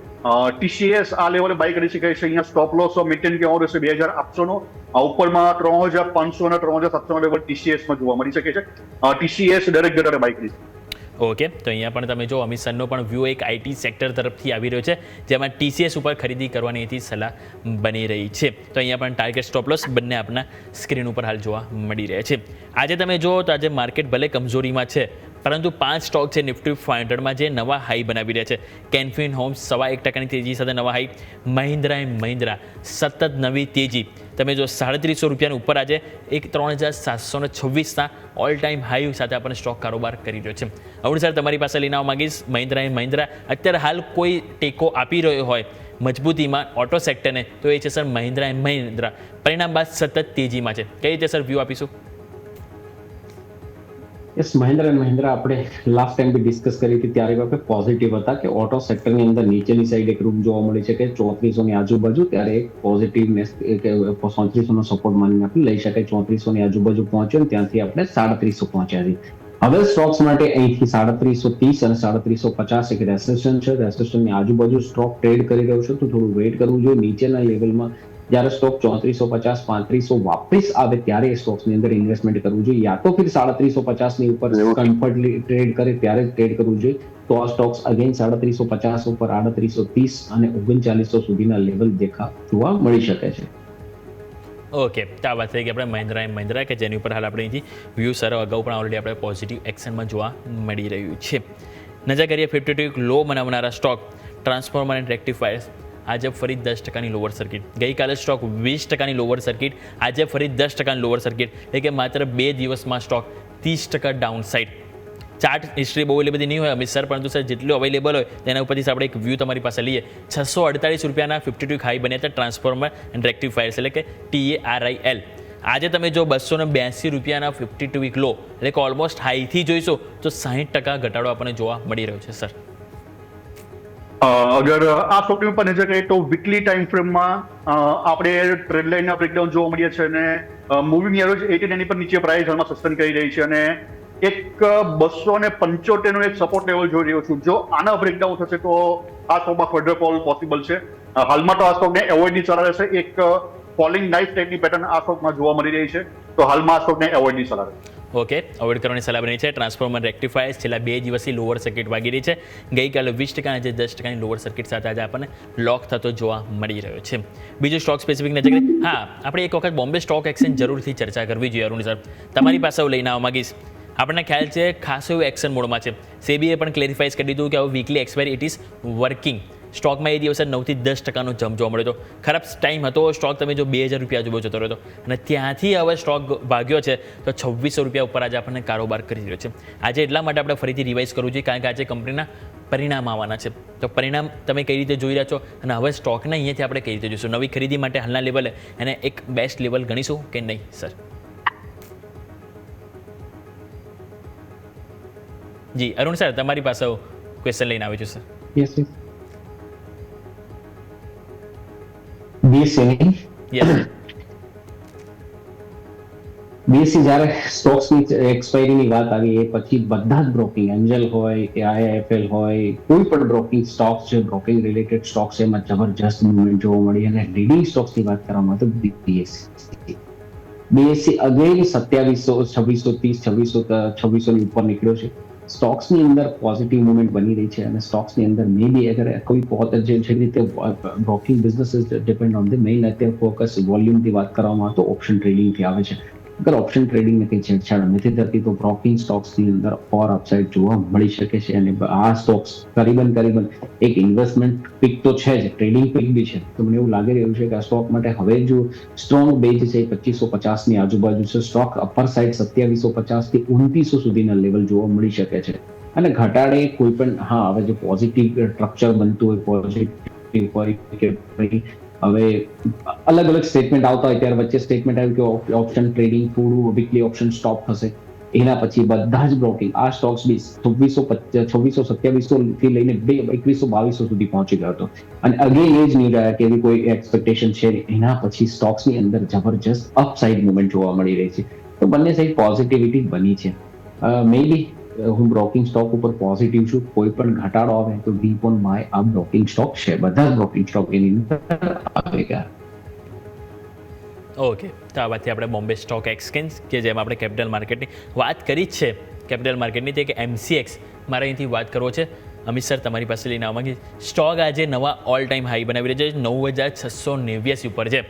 TCS આ લેવલે બાય કરી શકાય છે. અહીંયા સ્ટોપ લોસ મેન્ટેન કેવો રહેશે 2,800 નો. ઉપરમાં 3,500 અને 3,700 લેવલ TCSમાં જોવા મળી શકે છે. TCS દરેક ઘટાડે બાય કરી શકે. ઓકે, તો અહીંયા પણ તમે જો અમિત સરનો પણ વ્યૂ એક આઈટી સેક્ટર તરફથી આવી રહ્યો છે જેમાં TCS ઉપર ખરીદી કરવાની એથી સલાહ બની રહી છે. તો અહીંયા પણ ટાર્ગેટ સ્ટોપ લોસ બંને આપણા સ્ક્રીન ઉપર હાલ જોવા મળી રહ્યા છે. આજે તમે જુઓ તો આજે માર્કેટ ભલે કમજોરીમાં છે પરંતુ 5 સ્ટોક છે નિફ્ટી 500માં જે નવા હાઈ બનાવી રહ્યા છે. કેનફિન હોમ્સ 1.25% તેજી સાથે નવા હાઈ. મહિન્દ્રા એન્ડ મહિન્દ્રા સતત નવી તેજી. તમે જો 350 રૂપિયાની ઉપર આજે એક 3,726ના ઓલ ટાઈમ હાઈ સાથે આપણને સ્ટોક કારોબાર કરી રહ્યો છે. હવે સર તમારી પાસે લઈને આવવા માંગીશ મહિન્દ્રા એન્ડ મહિન્દ્રા અત્યારે હાલ કોઈ ટેકો આપી રહ્યો હોય મજબૂતીમાં ઓટો સેક્ટરને તો એ છે સર મહિન્દ્રા એન્ડ મહિન્દ્રા. પરિણામ બાદ સતત તેજીમાં છે. કઈ રીતે સર વ્યૂ આપીશું? યસ, મહિન્દ્રા એન્ડ મહિન્દ્રા આપણે લાસ્ટ ટાઈમ બી ડિસ્કસ કરી હતી ત્યારે આપણે પોઝિટિવ હતા કે ઓટો સેક્ટરની અંદર નીચેની સાઈડ એક રૂમ જોવા મળી છે કે 3400 ની આજુબાજુ ત્યારે એક પોઝિટિવનેસ 3400 નો સપોર્ટ માનીને આપણે લઈ શકાય. 3400 ની આજુબાજુ પહોંચ્યો ત્યાંથી આપણે 350 પહોંચ્યા છે. હવે સ્ટોક્સ માટે અહીંથી 350 અને 350 એક રેસિસ્ટન્સ છે. રેસિસ્ટન્સની આજુબાજુ સ્ટોક ટ્રેડ કરી રહ્યો છે તો થોડું વેઇટ કરવું જોઈએ. નીચેના લેવલમાં જ્યારે સ્ટોક 3450 3500 વાપસ આવે ત્યારે એ સ્ટોક્સની અંદર ઇન્વેસ્ટમેન્ટ કરવું જોઈએ. યા તો ફિર 350 ની ઉપર કમ્ફર્ટલી ટ્રેડ કરે ત્યારે ટ્રેડ કરવું જોઈએ. તો આ સ્ટોક્સ અગેન 350 ઉપર 3830 અને 3900 સુધીના લેવલ જોવા મળી શકે છે. ઓકે, તો આ વાત થઈ ગઈ આપણે મહિન્દ્રા એન્ડ મહિન્દ્રા કે જેની ઉપર હાલ આપણે અહીંથી વ્યૂ સર અગાઉ પણ ઓલરેડી આપણે પોઝિટિવ એક્શનમાં જોવા મળી રહ્યું છે. નજર કરીએ 52 લો બનાવનારા સ્ટોક ટ્રાન્સફોર્મર એન્ડ રેક્ટિફાયર્સ. આજે ફરી 10%ની લોઅર સર્કિટ. ગઈકાલે સ્ટોક 20%ની લોઅર સર્કિટ, આજે ફરી 10%ની લોઅર સર્કિટ, એટલે કે માત્ર 2 દિવસમાં stock 30% down side. Chart history બહુ એટલી બધી નહીં હોય અમિત સર, પરંતુ સર જેટલું અવેલેબલ હોય તેના ઉપરથી આપણે એક વ્યૂ તમારી પાસે લઈએ. 648 રૂપિયાના 52 હાઈ બન્યા હતા ટ્રાન્સફોર્મર એન્ડ રેક્ટિફાયર્સ, એટલે કે TARIL. આજે તમે જો 282 રૂપિયાના 52 વીક લો, એટલે કે ઓલમોસ્ટ હાઈથી જોઈશો તો 60% ઘટાડો આપણને જોવા મળી રહ્યો છે સર. અગર આ સ્ટોકની ઉપર નજર કરીએ તો વીકલી ટાઈમ ફ્રેમમાં આપણે ટ્રેડ લાઇનના બ્રેકડાઉન જોવા મળીએ છે અને મૂવિંગ એવરેજ 89 પર નીચે પ્રાઇસ હાલમાં સસ્ટેન કરી રહી છે અને એક 275 નો એક સપોર્ટ લેવલ જોઈ રહ્યો છું. જો આના બ્રેકડાઉન થશે તો આ સ્ટોકમાં ફર્ધર ફોલ પોસિબલ છે. હાલમાં તો આ સ્ટોકને એવોઇડની સલાહ રહેશે. એક ફોલિંગ નાઇફ ટાઈપની પેટર્ન આ સ્ટોકમાં જોવા મળી રહી છે, તો હાલમાં આ સ્ટોકને એવોઇડની સલાહ રહેશે. ઓકે, અવોઇડ કરવાની સલાહ બની છે. ટ્રાન્સફોર્મર રેક્ટિફાયર્સ છેલ્લા 2 દિવસથી લોઅર સર્કિટ વાગી રહી છે. ગઈકાલે 20% આજે 10%ની લોઅર સર્કિટ સાથે આજે આપણને લોક થતો જોવા મળી રહ્યો છે. બીજું સ્ટોક સ્પેસિફિક નજર કરીએ. હા, આપણે એક વખત બોમ્બે સ્ટોક એક્સચેન્જ જરૂરથી ચર્ચા કરવી જોઈએ. અરુણ સર, તમારી પાસે હું લઈને આવવા માંગીશ. આપણને ખ્યાલ છે ખાસું એવું એક્શન મોડમાં છે. સેબીએ પણ ક્લેરિફાઈઝ કરી દીધું કે હવે weekly expiry it is working. સ્ટોકમાં એ દિવસે 9 થી 10%નો જમ્પ જોવા મળ્યો હતો. ખરાબ ટાઈમ હતો. સ્ટોક તમે જો 2000 રૂપિયા આજુબાજુ જતો રહ્યો હતો અને ત્યાંથી હવે સ્ટોક ભાગ્યો છે તો 2600 રૂપિયા ઉપર આજે આપણને કારોબાર કરી રહ્યો છે. આજે એટલા માટે આપણે ફરીથી રિવાઇઝ કરવું જોઈએ કારણ કે આજે કંપનીના પરિણામ આવવાના છે. તો પરિણામ તમે કઈ રીતે જોઈ રહ્યા છો અને હવે સ્ટોકને અહીંયાથી આપણે કઈ રીતે જોઈશું? નવી ખરીદી માટે હાલના લેવલે એને એક બેસ્ટ લેવલ ગણીશું કે નહીં સર? જી અરુણ સર, તમારી પાસે ક્વેશ્ચન લઈને આવ્યો છું સર. યસ બીએસસી જ્યારે સ્ટોક્સની એક્સપાયરીની વાત આવી એ પછી બધા જ બ્રોકિંગ એન્જલ હોય કે IIFL હોય કોઈ પણ બ્રોકિંગ સ્ટોક્સ છે, બ્રોકિંગ રિલેટેડ સ્ટોક્સ એમાં જબરજસ્ત મૂવમેન્ટ જોવા મળી અને લીડિંગ સ્ટોક્સની વાત કરવામાં તો બીએસસી અગેન 2700, 2630, 2600 ઉપર નીકળ્યો છે. સ્ટોક્સની અંદર પોઝિટિવ મુવમેન્ટ બની રહી છે અને સ્ટોક્સની અંદર મે બી અગર કોઈ જે રીતે broking businesses depend on the main અત્યારે ફોકસ વોલ્યુમથી વાત કરવામાં આવે તો ઓપ્શન ટ્રેડિંગથી આવે છે. અગર ઓપ્શન ટ્રેડિંગને કંઈ છેડછાડ નથી થતી તો બ્રોકિંગ સ્ટોક્સની અંદર ઓર અપસાઇડ જોવા મળી શકે છે અને આ સ્ટોક્સ કરીબન એક ઇન્વેસ્ટમેન્ટ પિક તો છે જ, ટ્રેડિંગ પિક બી છે. તો મને એવું લાગી રહ્યું છે કે આ સ્ટોક માટે હવે જો સ્ટ્રોંગ બેઝ છે 2550ની આજુબાજુ છે. સ્ટોક અપર સાઇડ 2750 થી 2900 સુધીના લેવલ જોવા મળી શકે છે અને ઘટાડે કોઈ પણ હવે જો પોઝિટિવ સ્ટ્રક્ચર બનતું હોય, પોઝિટિવ હોય કે ભાઈ હવે અલગ સ્ટેટમેન્ટ આવતા હોય ત્યારે વચ્ચે સ્ટેટમેન્ટ આવ્યું કે ઓપ્શન ટ્રેડિંગ થોડું વીકલી ઓપ્શન સ્ટોપ થશે, એના પછી બધા જ બ્રોકિંગ આ સ્ટોક્સ બી 2600-2700 થી લઈને 2100-2200 સુધી પહોંચી ગયો હતો અને અગેન એ જ નહીં રહ્યા કે એવી કોઈ એક્સપેક્ટેશન છે. એના પછી સ્ટોક્સની અંદર જબરજસ્ત અપસાઇડ મુવમેન્ટ જોવા મળી રહી છે. તો બંને સાઈડ પોઝિટિવિટી બની છે. મે બી હું બ્રોકિંગ સ્ટોક ઉપર પોઝિટિવ છું. કોઈ પણ ઘટાડો આવે તો ડીપ ઓન માય આ બ્રોકિંગ સ્ટોક છે. બધા જ બ્રોકિંગ સ્ટોક એની અંદર આવેગા. ઓકે, તો આ વાતથી આપણે બોમ્બે સ્ટોક એક્સચેન્જ કે જેમ આપણે કેપિટલ માર્કેટની વાત કરી જ છે, કેપિટલ માર્કેટની તે કે MCX મારે અહીંથી વાત કરવો છે. અમિત સર, તમારી પાસે લઈને આવવા માંગીએ. સ્ટોક આજે નવા ઓલ ટાઈમ હાઈ બનાવી રહ્યો છે, 9689 ઉપર છે.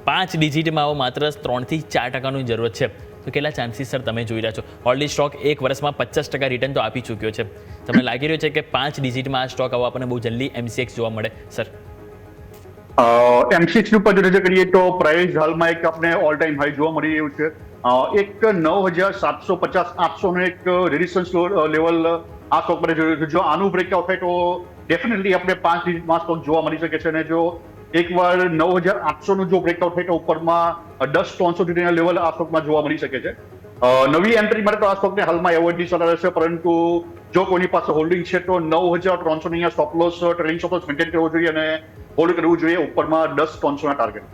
5 ડિજિટમાં આવો માત્ર 3 થી 4%ની જરૂરત છે. તો કેટલા ચાન્સીસ સર તમે જોઈ રહ્યા છો? ઓલરેડી સ્ટોક એક વર્ષમાં 50% રિટર્ન તો આપી ચૂક્યો છે. તમને લાગી રહ્યું છે કે 5 ડિજિટમાં આ સ્ટોક આવો આપણને બહુ જલ્દી MCX જોવા મળે સર? MCX ઉપર જો નજર કરીએ તો પ્રાઇસ હાલમાં એક આપણે ઓલ ટાઈમ હાઈ જોવા મળી રહ્યું છે. એક 9750-800 નો એક રેઝિસ્ટન્સ લેવલ આ સ્ટોક પર જોયું છે. જો આનું બ્રેકઆઉટ થાય તો ડેફિનેટલી આપણે 5 ડિજિટમાં સ્ટોક જોવા મળી શકે છે અને જો એકવાર 9800 નું જો બ્રેકઆઉટ થાય તો ઉપરમાં 10-300 સુધીના લેવલ આ સ્ટોકમાં જોવા મળી શકે છે. નવી એન્ટ્રી માટે તો આ સ્ટોકને હાલમાં એવોઇડની સલાહ રહેશે, પરંતુ જો કોઈની પાસે હોલ્ડિંગ છે તો 9300 ની stop loss trailing stop loss maintain કરવો જોઈએ અને હોલ્ડ કરવું જોઈએ ઉપરમાં 10-300 ના ટાર્ગેટ.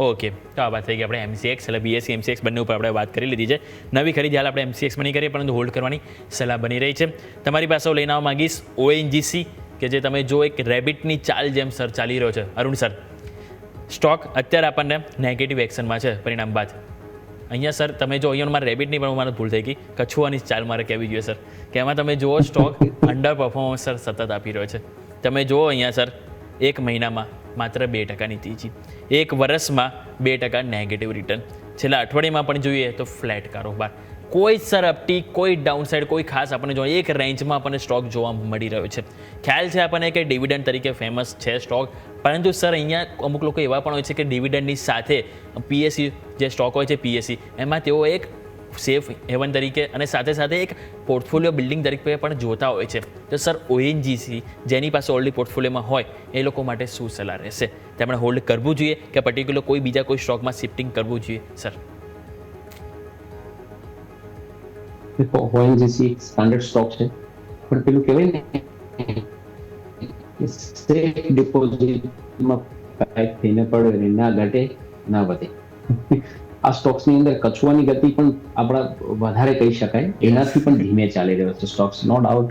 ઓકે, તો આ વાત થઈ ગઈ આપણે MCX એટલે BSE MCX બંને ઉપર આપણે વાત કરી લીધી છે. નવી ખરીદી હાલ આપણે MCX માં નહીં કરીએ પરંતુ હોલ્ડ કરવાની સલાહ બની રહી છે. તમારી પાસે લઈને આવવા માંગીશ ONGC કે જે તમે જો એક રેબિટની ચાલ જેમ સર ચાલી રહ્યો છે. અરુણ સર, સ્ટોક અત્યારે આપણને નેગેટિવ એક્શનમાં છે પરિણામ બાદ. અહીંયા સર તમે જો અહીંયા મારે રેબિટની પણ મારે ભૂલ થઈ ગઈ, કછુઆની ચાલ મારે કહેવી જોઈએ સર કે એમાં તમે જુઓ સ્ટોક અંડર પરફોર્મન્સ સર સતત આપી રહ્યો છે. તમે જુઓ અહીંયા સર એક મહિનામાં માત્ર 2%ની તેજી, એક વર્ષમાં 2% નેગેટિવ રિટર્ન, છેલ્લા અઠવાડિયામાં પણ જોઈએ તો ફ્લેટ કારોબાર. કોઈ સર અપટીક, કોઈ ડાઉનસાઇડ, કોઈ ખાસ આપણને જોઈએ એક રેન્જમાં આપણને સ્ટોક જોવા મળી રહ્યો છે. ખ્યાલ છે આપણને કે ડિવિડન્ડ તરીકે ફેમસ છે સ્ટોક, પરંતુ સર અહીંયા અમુક લોકો એવા પણ હોય છે કે ડિવિડન્ડની સાથે પીએસસી જે સ્ટોક હોય છે પીએસસી એમાં તેઓ એક સેફ હેવન તરીકે અને સાથે સાથે એક પોર્ટફોલિયો બિલ્ડિંગ તરીકે પણ જોતા હોય છે. તો સર ઓએનજીસી જેની પાસે ઓલરેડી પોર્ટફોલિયોમાં હોય એ લોકો માટે શું સલાહ રહેશે? તેમણે હોલ્ડ કરવું જોઈએ કે પર્ટિક્યુલર કોઈ બીજા કોઈ સ્ટોકમાં શિફ્ટિંગ કરવું જોઈએ સર? ઓએનજીસી એક સ્ટાન્ડર્ડ સ્ટોક છે, પણ પેલું કહેવાય ને સેફ ડિપોઝિટમાં પેક થઈને પડે, ના ઘટે ના વધે. આ સ્ટોક્સની અંદર કચવાની ગતિ પણ આપણા વધારે કહી શકાય, એનાથી પણ ધીમે ચાલી રહ્યો છે સ્ટોક્સ. નો ડાઉટ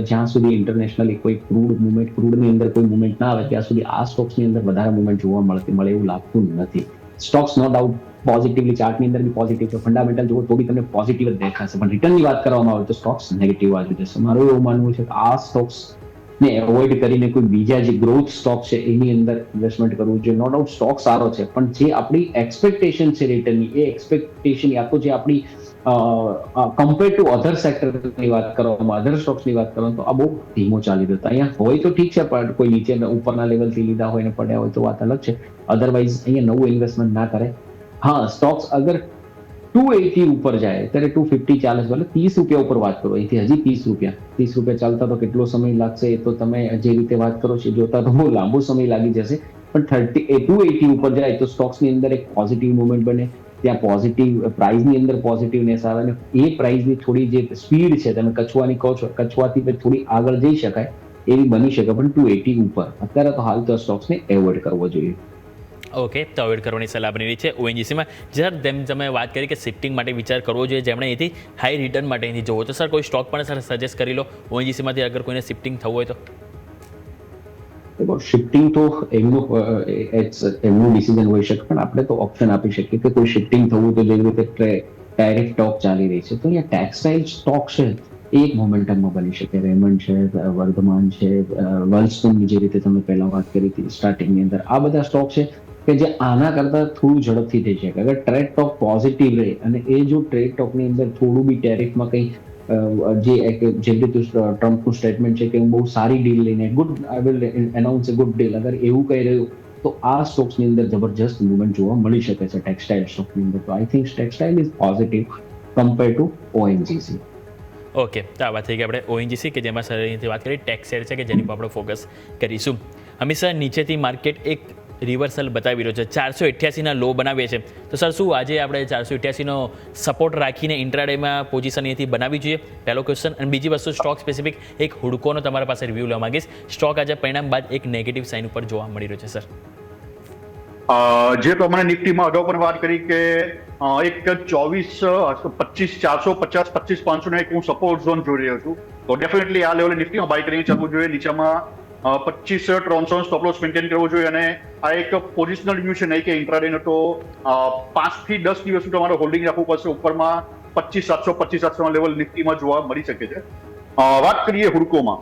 જ્યાં સુધી ઇન્ટરનેશનલી કોઈ ક્રૂડની અંદર કોઈ મુવમેન્ટ ના આવે ત્યાં સુધી આ સ્ટોક્સની અંદર વધારે મુવમેન્ટ જોવા મળે એવું લાગતું નથી. સ્ટોક્સ નો ડાઉટ પોઝિટિવલી ચાર્ટની અંદર બી પોઝિટિવ છે, ફંડામેન્ટલ જુઓ તો બી તમને પોઝિટિવ જ દેખાશે, પણ રિટર્નની વાત કરવામાં આવે તો સ્ટોક્સ નેગેટિવ બાજુ જશે. મારું એવું માનવું છે કે આ સ્ટોક્સ ને એવોઇડ કરીને કોઈ બીજા જે ગ્રોથ સ્ટોક છે એની અંદર ઇન્વેસ્ટમેન્ટ કરવું જોઈએ. નો ડાઉટ સ્ટોક સારો છે, પણ જે આપણી એક્સપેક્ટેશન છે રિટર્નની, એ એક્સપેક્ટેશન યા તો જે આપણી કમ્પેર ટુ અધર સેક્ટરની વાત કરવામાં, અધર સ્ટોક્સની વાત કરવામાં તો આ બહુ ધીમો ચાલી રહ્યો. અહીંયા હોય તો ઠીક છે, પણ કોઈ નીચે ઉપરના લેવલથી લીધા હોય ને પડ્યા હોય તો વાત અલગ છે. અધરવાઇઝ અહીંયા નવું ઇન્વેસ્ટમેન્ટ ના કરે. હા, સ્ટોક્સ અગર 280 ઉપર જાય ત્યારે 250 ચાલે છે, એટલે 30 રૂપિયા ઉપર વાત કરો, અહીંથી હજી 30 રૂપિયા ચાલતા તો કેટલો સમય લાગશે એ તો તમે જે રીતે વાત કરો છો જોતા તો બહુ લાંબો સમય લાગી જશે. પણ 280 ઉપર જાય તો સ્ટોક્સની અંદર એક પોઝિટિવ મુવમેન્ટ બને, ત્યાં પોઝિટિવ પ્રાઇસની અંદર પોઝિટિવનેસ આવે અને એ પ્રાઇસની થોડી જે સ્પીડ છે તમે કચવાની કહો છો, કચવાથી થોડી આગળ જઈ શકાય એવી બની શકે, પણ 280 ઉપર અત્યારે તો હાલ તો સ્ટોક્સને એવોઇડ કરવો જોઈએ. ઓકે, તો અવોઇડ કરવાની સલાહ બની રહી છે ઓએનજીસીમાં. સર તમે વાત કરી કે શિફ્ટિંગ માટે વિચાર કરવો જોઈએ જેમણે અહીંથી હાઈ રિટર્ન માટે અહીંથી જોવો, તો સર કોઈ સ્ટોક પણ સર સજેસ્ટ કરી લો ઓએનજીસીમાંથી અગર કોઈને શિફ્ટિંગ થવું હોય તો? શિફ્ટિંગ તો એમનું ડિસિઝન હોઈ શકે, પણ આપણે તો ઓપ્શન આપી શકીએ કે કોઈ શિફ્ટિંગ થવું તો જેવી રીતે ટેરિફ ટોક ચાલી રહી છે તો અહીંયા ટેક્સટાઇલ સ્ટોક છે એક મોમેન્ટમમાં બની શકે. રેમન્ડ છે, વર્ધમાન છે, વર્લસ્ટોનની જે રીતે તમે પહેલા વાત કરી હતી સ્ટાર્ટિંગની અંદર, આ બધા સ્ટોક છે કે જે આના કરતા થોડું ઝડપથી થઈ શકે. અગર ટ્રેડ ટોક પોઝિટિવ રહે અને એ જો ટ્રેડ ટોકની અંદર થોડું બી ટેરિફમાં કંઈ જે રીતે ટ્રમ્પનું સ્ટેટમેન્ટ છે કે હું બહુ સારી ડીલ લઈને I will announce a good deal, અગર એવું કહી રહ્યું તો આ સ્ટોક્સની અંદર જબરજસ્ત મુવમેન્ટ જોવા મળી શકે છે ટેક્સટાઇલ સ્ટોકની અંદર. તો I think textile is positive compare to ONGC. Okay, તો આ વાત થઈ ગઈ આપણે ઓએનજીસી કે જેમાં સર અહીંથી વાત કરી ટેક્સ શેર છે કે જેની પર આપણે ફોકસ કરીશું. હંમેશા નીચેથી માર્કેટ એક રિવર્સલ બતાવી રહ્યો છે, 488ના લો બનાવીએ છે, તો સર શું આજે આપણે 488નો સપોર્ટ રાખીને ઇન્ટ્રાડેમાં પોઝિશન અહીંથી બનાવવી જોઈએ? પહેલો ક્વેશ્ચન. અને બીજી વસ્તુ સ્ટોક સ્પેસિફિક એક હુડકોનો તમારા પાસે રિવ્યૂ લેવા માંગીશ. સ્ટોક આજે પરિણામ બાદ એક નેગેટિવ સાઇન ઉપર જોવા મળી રહ્યો છે સર. જે પ્રમાણે નિફ્ટીમાં અગાઉ પણ વાત કરી કે એક 25,450 એક હું સપોર્ટ ઝોન જોઈ રહ્યો છું, તો ડેફિનેટલી આ લેવલે નિફ્ટીમાં બાય કરીને ચાલવું જોઈએ. નીચેમાં 25,300 સ્ટોપ લોસ મેન્ટેન કરવો જોઈએ અને આ એક પોઝિશનલ વ્યૂ છે, નહીં કે ઇન્ટ્રાડેનો. તો 5 થી 10 દિવસ તમારે હોલ્ડિંગ રાખવું પડશે. ઉપરમાં 25,700 લેવલ નિફ્ટીમાં જોવા મળી શકે છે. વાત કરીએ હુડકોમાં,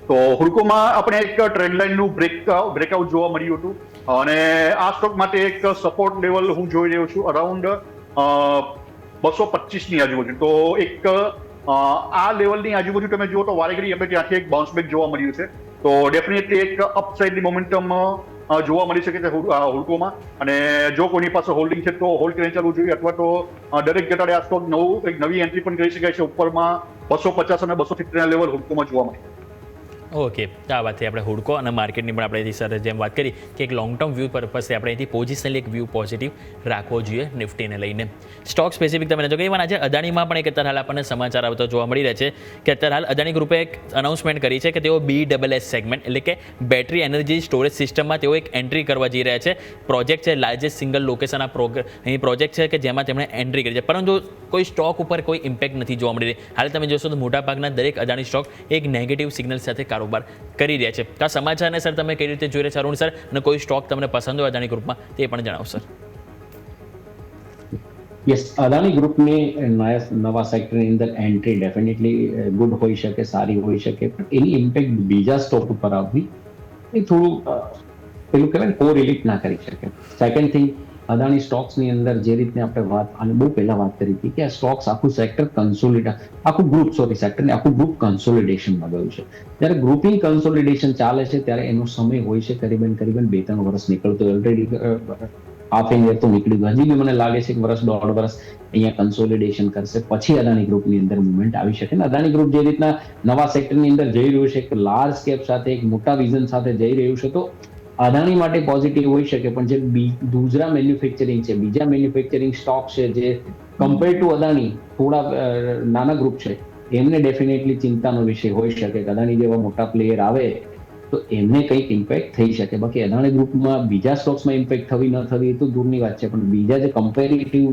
તો હુડકોમાં આપણે એક ટ્રેન્ડ લાઇનનું બ્રેકઆઉટ જોવા મળ્યું હતું અને આ સ્ટોક માટે એક સપોર્ટ લેવલ હું જોઈ રહ્યો છું અરાઉન્ડ 225ની આજુબાજુ. તો એક આ લેવલની આજુબાજુ તમે જુઓ તો વારેઘડી આપણે ત્યાંથી એક બાઉન્સ બેક જોવા મળ્યું છે. તો ડેફિનેટલી એક અપસાઇડની મોમેન્ટમ જોવા મળી શકે છે હુડકોમાં. અને જો કોઈની પાસે હોલ્ડિંગ છે તો હોલ્ડ કરીને ચાલવું જોઈએ, અથવા તો દરેક ઘટાડે આ સ્ટોક નવી એન્ટ્રી પણ કરી શકાય છે. ઉપરમાં 250 અને 270ના લેવલ હુડકોમાં જોવા મળે. ઓકે, તો આ વાતથી આપણે હુડકો અને માર્કેટની પણ આપણે સર જેમ વાત કરી કે એક લોંગ ટર્મ વ્યૂ પર્પઝથી આપણે અહીંથી પોઝિશનલી એક વ્યૂ પોઝિટિવ રાખવો જોઈએ નિફ્ટીને લઈને. સ્ટોક સ્પેસિફિક તમે જો કે ઇવન આજે અદાણીમાં પણ એક અત્યારે હાલ આપણને સમાચાર આવતો જોવા મળી રહ્યા છે કે અત્યારે હાલ અદાણી ગ્રુપે એક અનાઉન્સમેન્ટ કરી છે કે તેઓ BSS સેગમેન્ટ એટલે કે બેટરી એનર્જી સ્ટોરેજ સિસ્ટમમાં તેઓ એક એન્ટ્રી કરવા જઈ રહ્યા છે. પ્રોજેક્ટ છે લાર્જેસ્ટ સિંગલ લોકેશન અહીં પ્રોજેક્ટ છે કે જેમાં તેમણે એન્ટ્રી કરી છે, પરંતુ કોઈ સ્ટોક ઉપર કોઈ ઇમ્પેક્ટ નથી જોવા મળી રહી. હાલ તમે જોશો તો મોટાભાગના દરેક અદાણી સ્ટોક એક નેગેટિવ સિગ્નલ સાથે કારોબાર કરી રહ્યા છે. તો આ સમાચારને સર તમે કઈ રીતે જોઈ રહ્યા છો અરુણ સર, અને કોઈ સ્ટોક તમને પસંદ હોય અદાણી ગ્રુપમાં તે પણ જણાવો સર. યસ, અદાણી ગ્રુપની નવા સેક્ટરની અંદર એન્ટ્રી ડેફિનેટલી ગુડ હોઈ શકે, સારી હોઈ શકે, પણ એની ઇમ્પેક્ટ બીજા સ્ટોક ઉપર આવવી એ થોડું પેલું કહેવાય કોરિલેટ ના કરી શકે. સેકન્ડ થિંગ, અદાણી સ્ટોક્સની અંદર જે રીતને આપણે વાત અને બહુ પહેલા વાત કરી હતી કે આ સ્ટોક્સ આખું સેક્ટર આખું ગ્રુપ કન્સોલિડેશનમાં ગયું છે. જ્યારે ગ્રુપિંગ કન્સોલિડેશન ચાલે છે ત્યારે એનો સમય હોય છે કરીબન 2-3 વર્ષ નીકળતો. ઓલરેડી હાફ એન યર તો નીકળી ગયું. હજી બી મને લાગે છે કે વર્ષ 1.5 વર્ષ અહીંયા કન્સોલિડેશન કરશે, પછી અદાણી ગ્રુપની અંદર મુવમેન્ટ આવી શકે. ને અદાણી ગ્રુપ જે રીતના નવા સેક્ટરની અંદર જઈ રહ્યું છે, એક લાર્જ કેપ સાથે, એક મોટા વિઝન સાથે જઈ રહ્યું છે, તો અદાણી માટે પોઝિટિવ હોઈ શકે. પણ જે દૂસરા મેન્યુફેક્ચરિંગ છે, બીજા મેન્યુફેક્ચરિંગ સ્ટોક છે જે કમ્પેર ટુ અદાણી થોડા નાના ગ્રુપ છે, એમને ડેફિનેટલી ચિંતાનો વિષય હોઈ શકે કે અદાણી જેવા મોટા પ્લેયર આવે તો એમને કંઈક ઇમ્પેક્ટ થઈ શકે. બાકી અદાણી ગ્રુપમાં બીજા સ્ટોક્સમાં ઇમ્પેક્ટ થવી ન થવી એ તો દૂરની વાત છે, પણ બીજા જે કમ્પેરેટિવ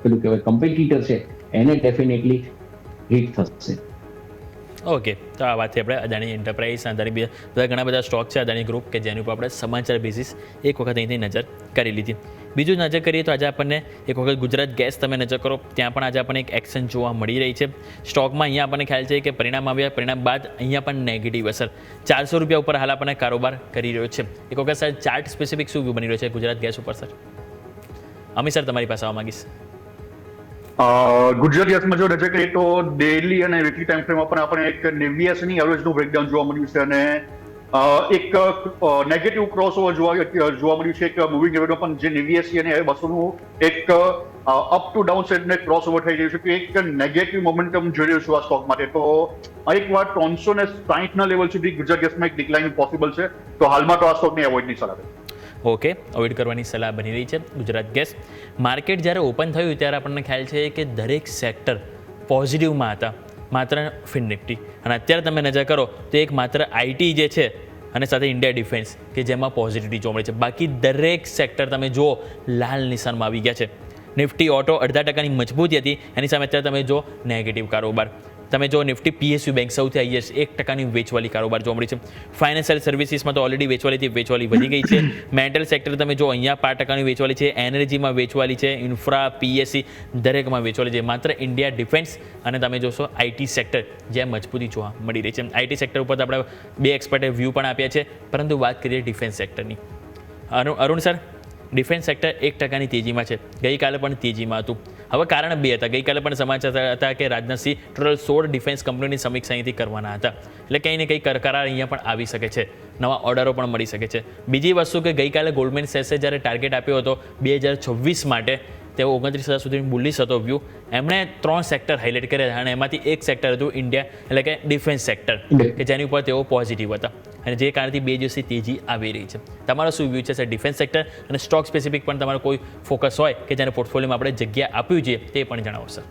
પેલું કહેવાય કમ્પિટિટર છે એને ડેફિનેટલી હિટ થશે. ઓકે, તો આ વાતથી આપણે અદાણી એન્ટરપ્રાઇઝ, અદાણી બધા ઘણા બધા સ્ટોક છે અદાણી ગ્રુપ કે જેની ઉપર આપણે સમાચાર બેસિસ એક વખત અહીંથી નજર કરી લીધી. બીજું નજર કરીએ તો આજે આપણને એક વખત ગુજરાત ગેસ તમે નજર કરો, ત્યાં પણ આજે આપણને એક એક્શન જોવા મળી રહી છે સ્ટોકમાં. અહીંયા આપણને ખ્યાલ છે કે પરિણામ આવ્યા, પરિણામ બાદ અહીંયા પણ નેગેટિવ અસર 400 રૂપિયા ઉપર હાલ આપણને કારોબાર કરી રહ્યો છે. એક વખત સર ચાર્ટ સ્પેસિફિક શું વ્યૂ બની રહ્યો છે ગુજરાત ગેસ ઉપર સર? અમિત સર તમારી પાસે આવવા માંગીશ. ગુજરાત ગેસમાં જો નજર કરીએ તો ડેઇલી અને વીકલી ટાઈમ ફ્રેમમાં પણ આપણે એક 90 ની એવરેજનું બ્રેકડાઉન જોવા મળ્યું છે અને એક નેગેટિવ ક્રોસ ઓવર જોવા મળ્યું છે. એક મૂવિંગ એવરેજમાં પણ જે 90 અને 200નું એક અપ ટુ ડાઉન સાઇડને ક્રોસ ઓવર થઈ રહ્યું છે, કે એક નેગેટિવ મોમેન્ટમ જોઈ રહ્યું છું આ સ્ટોક માટે. તો એક વાર 360 લેવલ સુધી ગુજરાત ગેસમાં એક ડિક્લાઇન પોસિબલ છે, તો હાલમાં તો આ સ્ટોકને એવોઇડ નહીં સલાહ. ઓકે, અવોઇડ કરવાની સલાહ બની રહી છે ગુજરાત ગેસ. માર્કેટ જ્યારે ઓપન થયું ત્યારે આપણને ખ્યાલ છે કે દરેક સેક્ટર પોઝિટિવમાં હતા, માત્ર ફિન નિફ્ટી. અને અત્યારે તમે નજર કરો તો એક માત્ર આઈટી જે છે અને સાથે ઇન્ડિયા ડિફેન્સ કે જેમાં પોઝિટિવિટી જોવા મળે છે. બાકી દરેક સેક્ટર તમે જુઓ લાલ નિશાનમાં આવી ગયા છે. નિફ્ટી ઓટો 0.5% મજબૂતી હતી, એની સામે અત્યારે તમે જો નેગેટિવ કારોબાર. તમે જો નિફ્ટી PSU બેંક સૌથી હાઈએસ્ટ 1% વેચવાલી કારોબાર જોવા મળી છે. ફાઇનાન્શિયલ સર્વિસીસમાં તો ઓલરેડી વેચવાલી વધી ગઈ છે. મેટલ સેક્ટર તમે જો અહીંયા 5% વેચવાલી છે, એનર્જીમાં વેચવાલી છે, ઇન્ફ્રા, PSE દરેકમાં વેચવાલી છે. માત્ર ઇન્ડિયા ડિફેન્સ અને તમે જોશો આઈટી સેક્ટર જ્યાં મજબૂતી જોવા મળી રહી છે. આઈટી સેક્ટર ઉપર આપણે 2 એક્સપર્ટે વ્યૂ પણ આપ્યા છે, પરંતુ વાત કરીએ ડિફેન્સ સેક્ટરની. અરુણ સર, ડિફેન્સ સેક્ટર 1% તેજીમાં છે, ગઈકાલે પણ તેજીમાં હતું. હવે કારણ 2 હતા. ગઈકાલે પણ સમાચાર હતા કે રાજનાથસિંહ ટોટલ 16 ડિફેન્સ કંપનીની સમીક્ષા અહીંથી કરવાના હતા. એટલે કંઈ ને કંઈ કરાર અહીંયા પણ આવી શકે છે, નવા ઓર્ડરો પણ મળી શકે છે. બીજી વસ્તુ કે ગઈકાલે ગોલ્ડમેન સેસે જ્યારે ટાર્ગેટ આપ્યો હતો 2026 માટે, તેઓ 29,000 સુધી બુલિશ હતો વ્યૂ. એમણે 3 સેક્ટર હાઇલાઇટ કર્યા અને એમાંથી એક સેક્ટર હતું ઇન્ડિયા એટલે કે ડિફેન્સ સેક્ટર, કે જેની ઉપર તેઓ પોઝિટિવ હતા અને જે કારણથી 2 દિવસથી તેજી આવી રહી છે. તમારો શું વ્યૂ છે સર ડિફેન્સ સેક્ટર અને સ્ટોક સ્પેસિફિક પણ તમારો કોઈ ફોકસ હોય કે જેને પોર્ટફોલિયોમાં આપણે જગ્યા આપવી જોઈએ તે પણ જણાવો સર.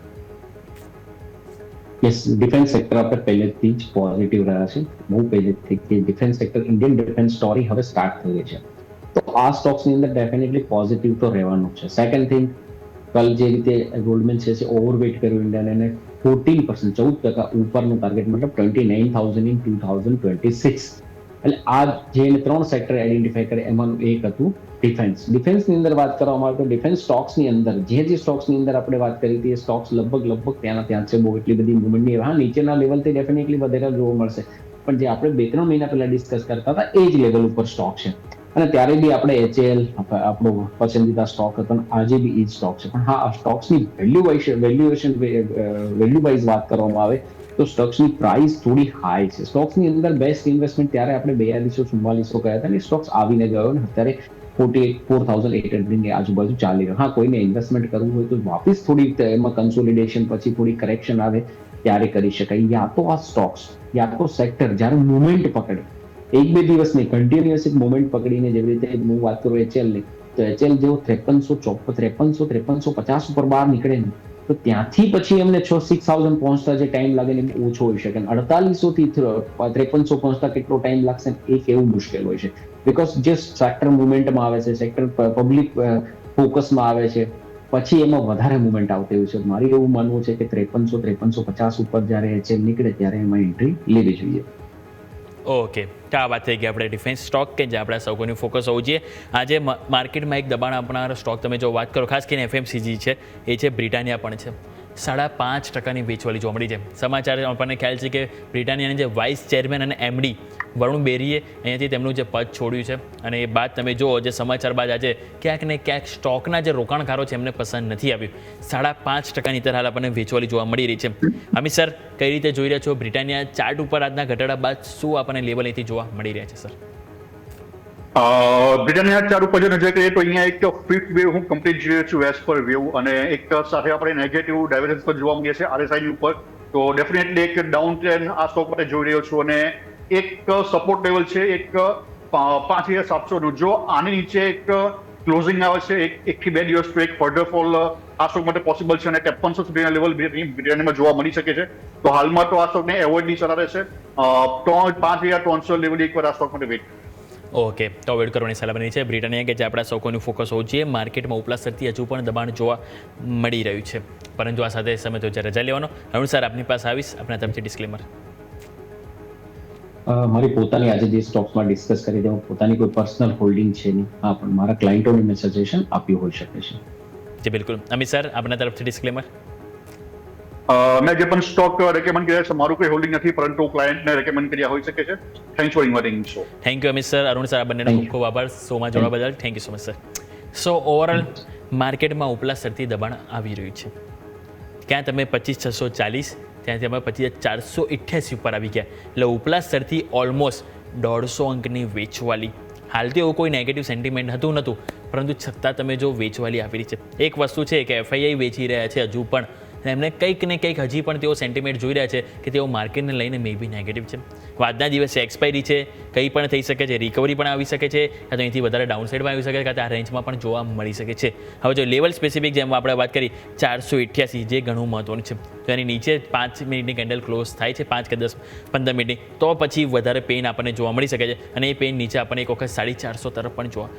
યસ, ડિફેન્સ સેક્ટર આપણે પહેલેથી જ પોઝિટિવ રહ્યા છે, બહુ પહેલેથી કે defence sector Indian defence story હવે સ્ટાર્ટ થઈ રહી છે. તો આ સ્ટોક્સની અંદર ડેફિનેટલી પોઝિટિવ તો રહેવાનું છે. સેકન્ડ થિંગ, કલ જે રીતે ગોલ્ડમેન સેસે ઓવરવેટ કર્યું ઇન્ડિયાને અને 14% ઉપરનું ટાર્ગેટ, મતલબ 29,000 ઇન 2026. એટલે આ જે 3 સેક્ટર આઈડેન્ટિફાઈ કરે એમાંનું એક હતું ડિફેન્સ. ડિફેન્સની અંદર વાત કરવામાં આવે તો ડિફેન્સ સ્ટોક્સની અંદર જે સ્ટોક્સની અંદર આપણે વાત કરી હતી એ સ્ટોક્સ લગભગ ત્યાં છે. બહુ એટલી બધી મૂવમેન્ટ નહીં. હા, નીચેના લેવલથી ડેફિનેટલી વધેલા જોવા મળશે, પણ જે આપણે 2-3 મહિના પહેલા ડિસ્કસ કરતા હતા એ જ લેવલ ઉપર સ્ટોક છે. અને ત્યારે બી આપણે HAL આપણો પસંદીદા સ્ટોક હતો અને આજે બી એ જ સ્ટોક છે. પણ હા, આ સ્ટોક્સની વેલ્યુ વાઇઝ વાત કરવામાં આવે તો સ્ટોક્સની પ્રાઇસ થોડી હાઈ છે. સ્ટોક્સની અંદર બેસ્ટ ઇન્વેસ્ટમેન્ટ ત્યારે આપણે 4200-4400 ગયા હતા અને સ્ટોક્સ આવીને ગયો અને અત્યારે 48,800 ની આજુબાજુ ચાલી રહ્યો. હા, કોઈને ઇન્વેસ્ટમેન્ટ કરવું હોય તો વાપસ થોડી એમાં કન્સોલિડેશન પછી થોડી કરેક્શન આવે ત્યારે કરી શકાય. યા તો આ સ્ટોક્સ યા તો સેક્ટર જ્યારે મુવમેન્ટ પકડે, 1-2 દિવસ નહીં, કન્ટિન્યુઅસ એક મુવમેન્ટ પકડીને, જેવી રીતે હું વાત કરું HAL ની, તો HAL જેવો 5350 ઉપર બહાર નીકળે ને તો ત્યાંથી પછી એમને 6,000 પહોંચતા જે ટાઈમ લાગે ને ઓછો હોઈ શકે. 4800 થી 5300 પહોંચતા કેટલો ટાઈમ લાગશે એ કેવું મુશ્કેલ હોય છે, બીકોઝ જે સેક્ટર મુવમેન્ટમાં આવે છે, સેક્ટર પબ્લિક ફોકસમાં આવે છે, પછી એમાં વધારે મુવમેન્ટ આવતી હોય છે. મારી એવું માનવું છે કે 5350 ઉપર જ્યારે HAL નીકળે ત્યારે એમાં એન્ટ્રી લેવી જોઈએ. ઓકે, તો આ વાત થઈ ગઈ આપણે ડિફેન્સ સ્ટોક કે જે આપણા સૌ કોઈનું ફોકસ હોવું જોઈએ. આજે માર્કેટમાં એક દબાણ આપનાર સ્ટોક તમે જો વાત કરો, ખાસ કરીને FMCG છે, એ છે બ્રિટાનિયા પણ છે. 5.5% વેચવાલી જોવા મળી છે. સમાચાર આપણને ખ્યાલ છે કે બ્રિટાનિયાના જે વાઇસ ચેરમેન અને MD વરુણ બેરીએ અહીંયાથી તેમનું જે પદ છોડ્યું છે અને એ બાદ તમે જુઓ જે સમાચાર બાદ આજે ક્યાંક ને ક્યાંક સ્ટોકના જે રોકાણકારો છે એમને પસંદ નથી આવ્યું. 5.5% હાલ આપણને વેચવાલી જોવા મળી રહી છે. અમિત સર, કઈ રીતે જોઈ રહ્યા છો બ્રિટાનિયા ચાર્ટ ઉપર આજના ઘટાડા બાદ શું આપણને લેવલ અહીંથી જોવા મળી રહ્યા છે સર? બ્રિટાનિયા ચાર ઉપર જો નજર કરીએ તો અહીંયા એક ફિફ્થ વેવ હું કમ્પ્લીટ જોઈ રહ્યો છું વેસ્ટ પર વેવ, અને એક સાથે આપણે નેગેટિવ ડાયવર્જન્સ પર જોવા મળીએ છીએ RSI ની ઉપર. તો ડેફિનેટલી એક ડાઉન ટ્રેન્ડ આ સ્ટોક માટે જોઈ રહ્યો છું, અને એક સપોર્ટ લેવલ છે એક 5,700 જો આની નીચે એક ક્લોઝિંગ આવે છે 1 થી 2 દિવસ તો એક ફર્ધર ફોલ આ સ્ટોક માટે પોસિબલ છે, અને 5300 સુધીના લેવલ બ્રિટાનિયામાં જોવા મળી શકે છે. તો હાલમાં તો આ સ્ટોકને એવોઇડ ની સલાહ રહેશે. 5,300 લેવલ એકવાર આ સ્ટોક માટે વેઇટ. ઓકે, તો અવોઇડ કરવાની સલાહ બની છે બ્રિટાનિયા કે જે આપણા સૌકોનું ફોકસ હોવું જોઈએ. માર્કેટમાં ઉપલા સ્તરથી હજુ પણ દબાણ જોવા મળી રહ્યું છે, પરંતુ આ સાથે સમય તો રજા લેવાનો. અરુણ સર, આપની પાસે આવીશ આપણા તરફથી ડિસ્ક્લેમર. મારી પોતાની આજે જે સ્ટોક્સમાં ડિસ્કસ કરી દઉં, પોતાની કોઈ પર્સનલ હોલ્ડિંગ છે નહીં. હા, પણ મારા ક્લાયન્ટોને મેં સજેશન આપ્યું હોઈ શકે છે. જી બિલકુલ. અમિત સર, આપણા તરફથી ડિસ્ક્લેમર. મેં જે પણ સ્ટોક રેકમેન્ડ કર્યા છે મારું કોઈ હોલ્ડિંગ નથી, પરંતુ ક્લાયન્ટને રેકમેન્ડ કર્યા હોઈ શકે છે. Thanks for inviting so. Thank you Amit sir, Arun sir, આ બંનેનો ખૂબ ખૂબ આભાર શોમાં જોડવા બદલ. Thank you so much sir. So overall માર્કેટમાં ઉપલા સ્તરથી દબાણ આવી રહ્યું છે. ક્યાં તમે 25,640 ત્યાંથી અમે 25,488 ઉપર આવી ગયા, એટલે ઉપલા સ્તરથી ઓલમોસ્ટ 150 અંકની વેચવાલી. હાલ તો એવું કોઈ નેગેટિવ સેન્ટિમેન્ટ નહોતું, પરંતુ છતાં તમે જો વેચવાલી આવી રહી છે. એક વસ્તુ છે કે FII વેચી રહ્યા છે હજુ પણ, અને એમને કંઈક ને કંઈક હજી પણ તેઓ સેન્ટિમેન્ટ જોઈ રહ્યા છે કે તેઓ માર્કેટને લઈને મે બી નેગેટિવ છે. આજના દિવસે એક્સપાયરી છે, કંઈ પણ થઈ શકે છે, રિકવરી પણ આવી શકે છે, કાં તો અહીંથી વધારે ડાઉનસાઇડમાં આવી શકે છે, કાં તો આ રેન્જમાં પણ જોવા મળી શકે છે. હવે જો લેવલ સ્પેસિફિક જેમ આપણે વાત કરી 488 જે ઘણું મહત્વનું છે, તો એની નીચે 5 મિનિટની કેન્ડલ ક્લોઝ થાય છે, 5 કે 10-15 મિનિટની, તો પછી વધારે પેન આપણને જોવા મળી શકે છે, અને એ પેન નીચે આપણને એક વખત 450 તરફ પણ જોવા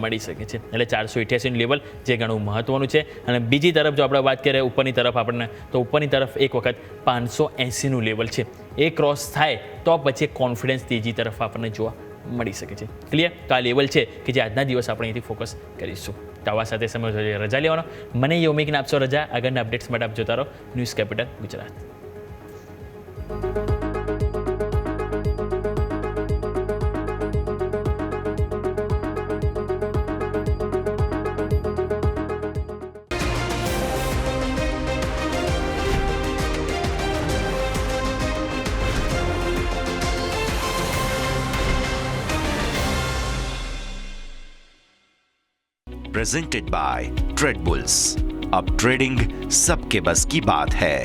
મળી શકે છે. એટલે 488 લેવલ જે ઘણું મહત્વનું છે. અને બીજી તરફ જો આપણે વાત કરીએ ઉપરની તરફ આપણને, તો ઉપરની તરફ એક વખત 580નું લેવલ છે, એ ક્રોસ થાય તો પછી કોન્ફિડન્સ તેજી તરફ આપણને જોવા મળી શકે છે. ક્લિયર? તો આ લેવલ છે કે જે આજના દિવસ આપણે અહીંથી ફોકસ કરીશું. તો આવા સાથે સમય રજા લેવાનો. મને યોમિકને આપશો રજા. આગળના અપડેટ્સ માટે આપ જોતા રહો news capital Gujarat. Presented by trade bulls. अब ट्रेडिंग सबके बस की बात है.